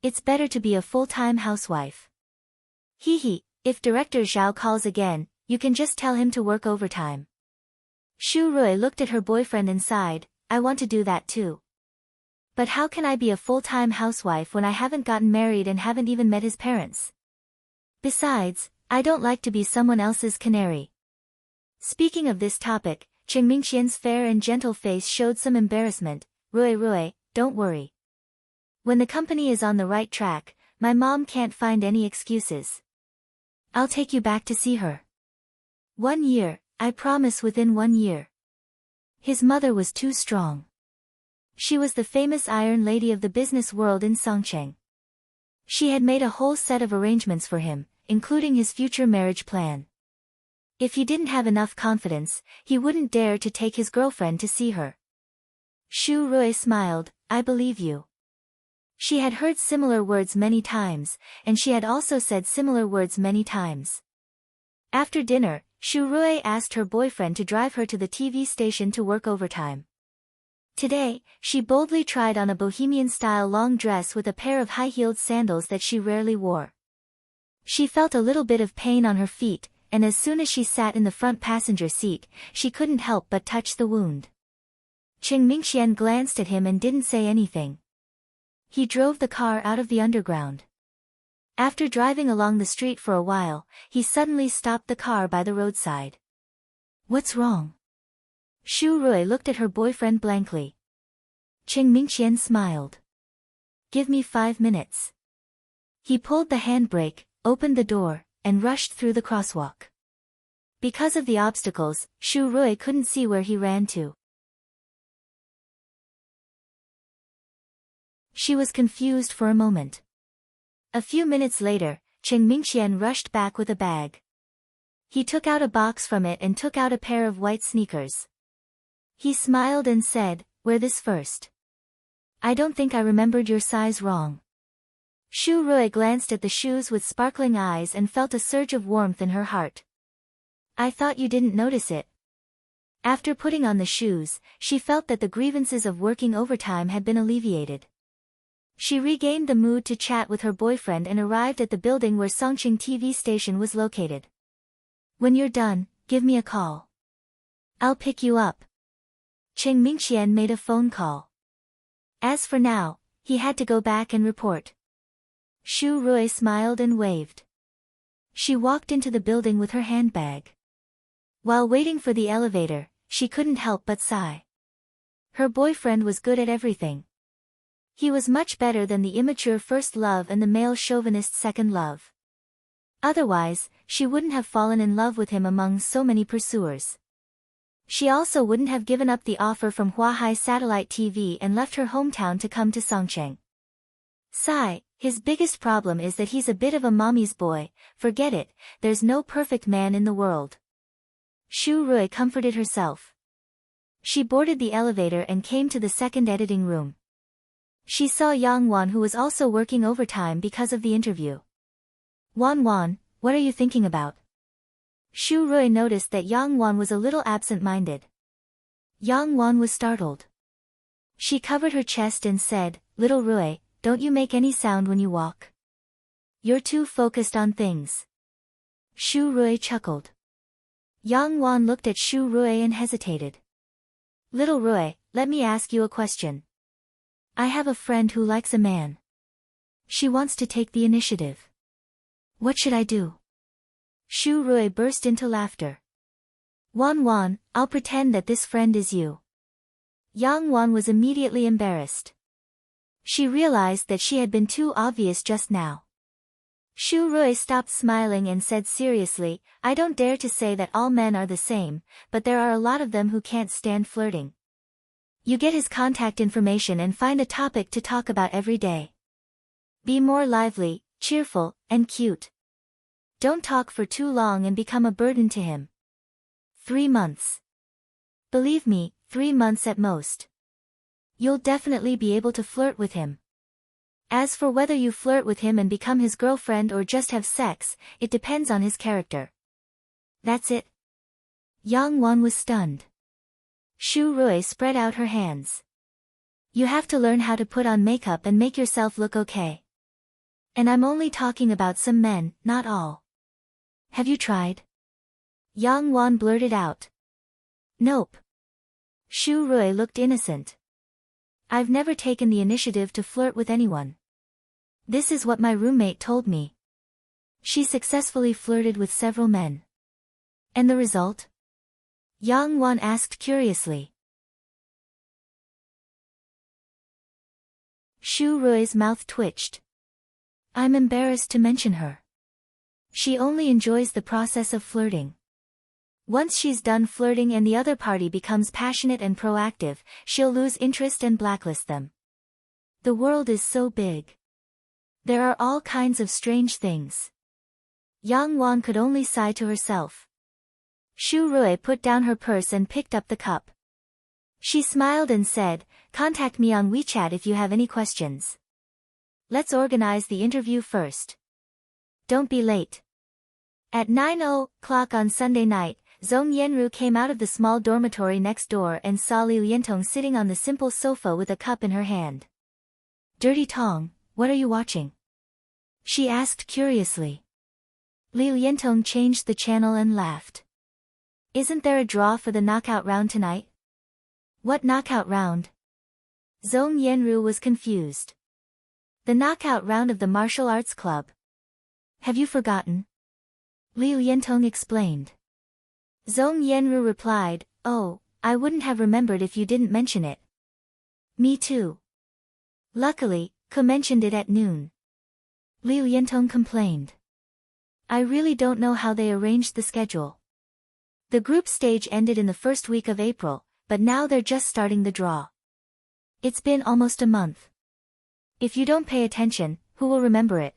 It's better to be a full-time housewife. Hee, if Director Zhao calls again, you can just tell him to work overtime. Shu Rui looked at her boyfriend and sighed, I want to do that too. But how can I be a full-time housewife when I haven't gotten married and haven't even met his parents? Besides, I don't like to be someone else's canary. Speaking of this topic, Cheng Mingxian's fair and gentle face showed some embarrassment. Rui, don't worry. When the company is on the right track, my mom can't find any excuses. I'll take you back to see her. 1 year, I promise within 1 year. His mother was too strong. She was the famous Iron Lady of the business world in Songcheng. She had made a whole set of arrangements for him, including his future marriage plan. If he didn't have enough confidence, he wouldn't dare to take his girlfriend to see her. Shu Rui smiled, I believe you. She had heard similar words many times, and she had also said similar words many times. After dinner, Shu Rui asked her boyfriend to drive her to the TV station to work overtime. Today, she boldly tried on a bohemian-style long dress with a pair of high-heeled sandals that she rarely wore. She felt a little bit of pain on her feet, and as soon as she sat in the front passenger seat, she couldn't help but touch the wound. Cheng Mingxian glanced at him and didn't say anything. He drove the car out of the underground. After driving along the street for a while, he suddenly stopped the car by the roadside. What's wrong? Shu Rui looked at her boyfriend blankly. Cheng Mingxian smiled. Give me 5 minutes. He pulled the handbrake, opened the door, and rushed through the crosswalk. Because of the obstacles, Shu Rui couldn't see where he ran to. She was confused for a moment. A few minutes later, Cheng Mingxian rushed back with a bag. He took out a box from it and took out a pair of white sneakers. He smiled and said, wear this first. I don't think I remembered your size wrong. Shu Rui glanced at the shoes with sparkling eyes and felt a surge of warmth in her heart. I thought you didn't notice it. After putting on the shoes, she felt that the grievances of working overtime had been alleviated. She regained the mood to chat with her boyfriend and arrived at the building where Songqing TV station was located. When you're done, give me a call. I'll pick you up. Cheng Mingxian made a phone call. As for now, he had to go back and report. Shu Rui smiled and waved. She walked into the building with her handbag. While waiting for the elevator, she couldn't help but sigh. Her boyfriend was good at everything. He was much better than the immature first love and the male chauvinist second love. Otherwise, she wouldn't have fallen in love with him among so many pursuers. She also wouldn't have given up the offer from Huahai Satellite TV and left her hometown to come to Songcheng. Sigh, his biggest problem is that he's a bit of a mommy's boy. Forget it, there's no perfect man in the world. Shu Rui comforted herself. She boarded the elevator and came to the second editing room. She saw Yang Wan, who was also working overtime because of the interview. Wan, what are you thinking about? Shu Rui noticed that Yang Wan was a little absent-minded. Yang Wan was startled. She covered her chest and said, Little Rui, don't you make any sound when you walk. You're too focused on things. Shu Rui chuckled. Yang Wan looked at Shu Rui and hesitated. Little Rui, let me ask you a question. I have a friend who likes a man. She wants to take the initiative. What should I do? Shu Rui burst into laughter. Wan, I'll pretend that this friend is you. Yang Wan was immediately embarrassed. She realized that she had been too obvious just now. Shu Rui stopped smiling and said seriously, I don't dare to say that all men are the same, but there are a lot of them who can't stand flirting. You get his contact information and find a topic to talk about every day. Be more lively, cheerful, and cute. Don't talk for too long and become a burden to him. 3 months. Believe me, 3 months at most. You'll definitely be able to flirt with him. As for whether you flirt with him and become his girlfriend or just have sex, it depends on his character. That's it. Yang Wan was stunned. Shu Rui spread out her hands. You have to learn how to put on makeup and make yourself look okay. And I'm only talking about some men, not all. Have you tried? Yang Wan blurted out. Nope. Shu Rui looked innocent. I've never taken the initiative to flirt with anyone. This is what my roommate told me. She successfully flirted with several men. And the result? Yang Wan asked curiously. Shu Rui's mouth twitched. I'm embarrassed to mention her. She only enjoys the process of flirting. Once she's done flirting and the other party becomes passionate and proactive, she'll lose interest and blacklist them. The world is so big. There are all kinds of strange things. Yang Wan could only sigh to herself. Shu Rui put down her purse and picked up the cup. She smiled and said, "Contact me on WeChat if you have any questions. Let's organize the interview first. Don't be late." At 9:00 on Sunday night, Zhong Yanru came out of the small dormitory next door and saw Liu Yentong sitting on the simple sofa with a cup in her hand. "Dirty Tong, what are you watching?" she asked curiously. Liu Yentong changed the channel and laughed. "Isn't there a draw for the knockout round tonight?" "What knockout round?" Zhong Yanru was confused. "The knockout round of the martial arts club." "Have you forgotten?" Liu Yentong explained. Zhong Yanru replied, "Oh, I wouldn't have remembered if you didn't mention it." "Me too. Luckily, Ko mentioned it at noon." Liu Yentong complained. "I really don't know how they arranged the schedule. The group stage ended in the first week of April, but now they're just starting the draw. It's been almost a month. If you don't pay attention, who will remember it?"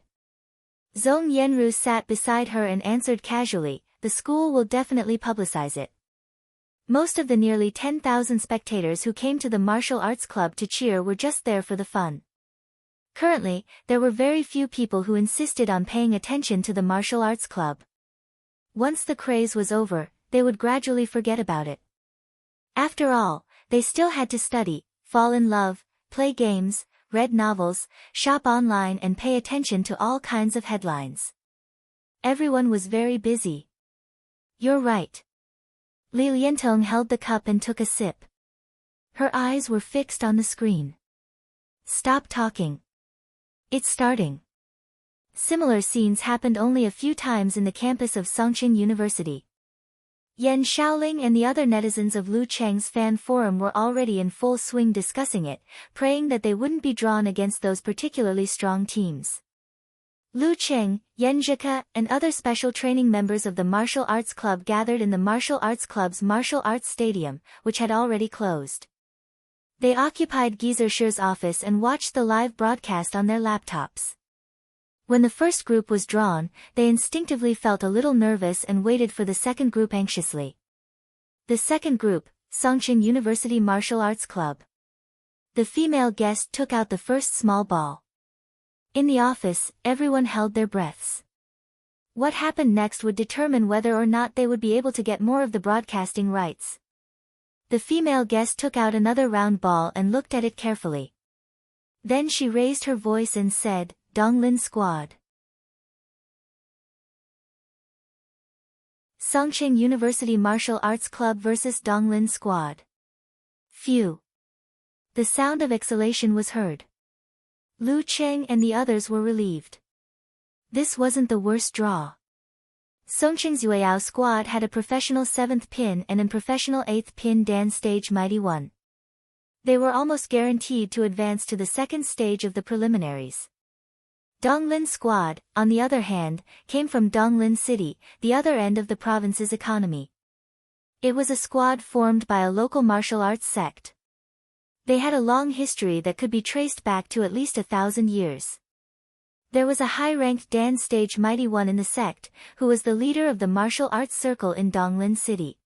Zhong Yanru sat beside her and answered casually, "The school will definitely publicize it." Most of the nearly 10,000 spectators who came to the martial arts club to cheer were just there for the fun. Currently, there were very few people who insisted on paying attention to the martial arts club. Once the craze was over, they would gradually forget about it. After all, they still had to study, fall in love, play games, read novels, shop online and pay attention to all kinds of headlines. Everyone was very busy. "You're right." Liu Yentong held the cup and took a sip. Her eyes were fixed on the screen. "Stop talking. It's starting." Similar scenes happened only a few times in the campus of Songqing University. Yan Shaoling and the other netizens of Lu Cheng's fan forum were already in full swing discussing it, praying that they wouldn't be drawn against those particularly strong teams. Lu Cheng, Yan Zhika, and other special training members of the martial arts club gathered in the martial arts club's martial arts stadium, which had already closed. They occupied Gizershir's office and watched the live broadcast on their laptops. When the first group was drawn, they instinctively felt a little nervous and waited for the second group anxiously. The second group, Songqing University Martial Arts Club. The female guest took out the first small ball. In the office, everyone held their breaths. What happened next would determine whether or not they would be able to get more of the broadcasting rights. The female guest took out another round ball and looked at it carefully. Then she raised her voice and said, "Donglin Squad." Songqing University Martial Arts Club vs. Donglin Squad. Phew. The sound of exhalation was heard. Lu Cheng and the others were relieved. This wasn't the worst draw. Songqing's Yueyao squad had a professional 7th pin and an professional 8th pin Dan Stage Mighty 1. They were almost guaranteed to advance to the second stage of the preliminaries. Donglin Squad, on the other hand, came from Donglin City, the other end of the province's economy. It was a squad formed by a local martial arts sect. They had a long history that could be traced back to at least 1,000 years. There was a high-ranked Dan Stage Mighty One in the sect, who was the leader of the martial arts circle in Donglin City.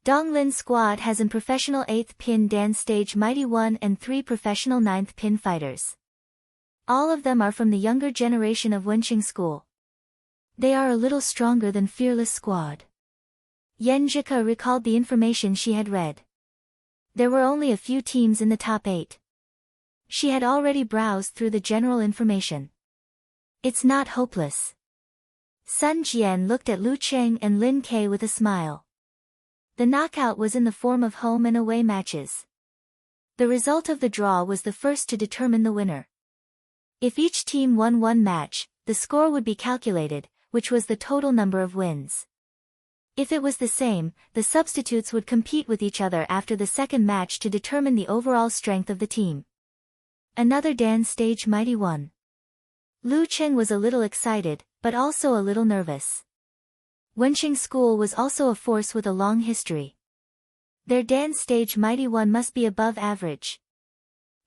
Donglin Squad has an professional 8th pin Dan Stage Mighty One and 3 professional 9th pin fighters. All of them are from the younger generation of Wenqing School. They are a little stronger than Fearless Squad. Yan Zhika recalled the information she had read. There were only a few teams in the top 8. She had already browsed through the general information. It's not hopeless. Sun Jian looked at Lu Cheng and Lin Kei with a smile. The knockout was in the form of home and away matches. The result of the draw was the first to determine the winner. If each team won one match, the score would be calculated, which was the total number of wins. If it was the same, the substitutes would compete with each other after the second match to determine the overall strength of the team. Another Dan Stage Mighty One. Lu Cheng was a little excited, but also a little nervous. Wenqing School was also a force with a long history. Their dance stage Mighty One must be above average.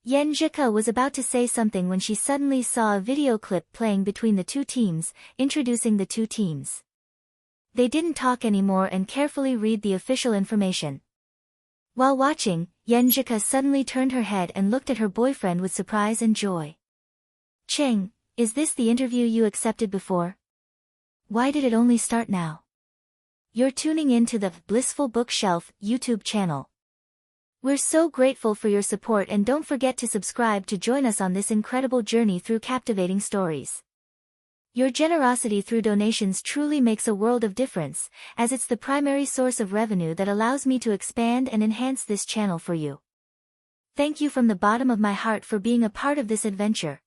Yan Zhika was about to say something when she suddenly saw a video clip playing between the two teams, introducing the two teams. They didn't talk anymore and carefully read the official information. While watching, Yan Zhika suddenly turned her head and looked at her boyfriend with surprise and joy. Cheng, is this the interview you accepted before? Why did it only start now? You're tuning in to the Blissful Bookshelf YouTube channel. We're so grateful for your support and don't forget to subscribe to join us on this incredible journey through captivating stories. Your generosity through donations truly makes a world of difference, as it's the primary source of revenue that allows me to expand and enhance this channel for you. Thank you from the bottom of my heart for being a part of this adventure.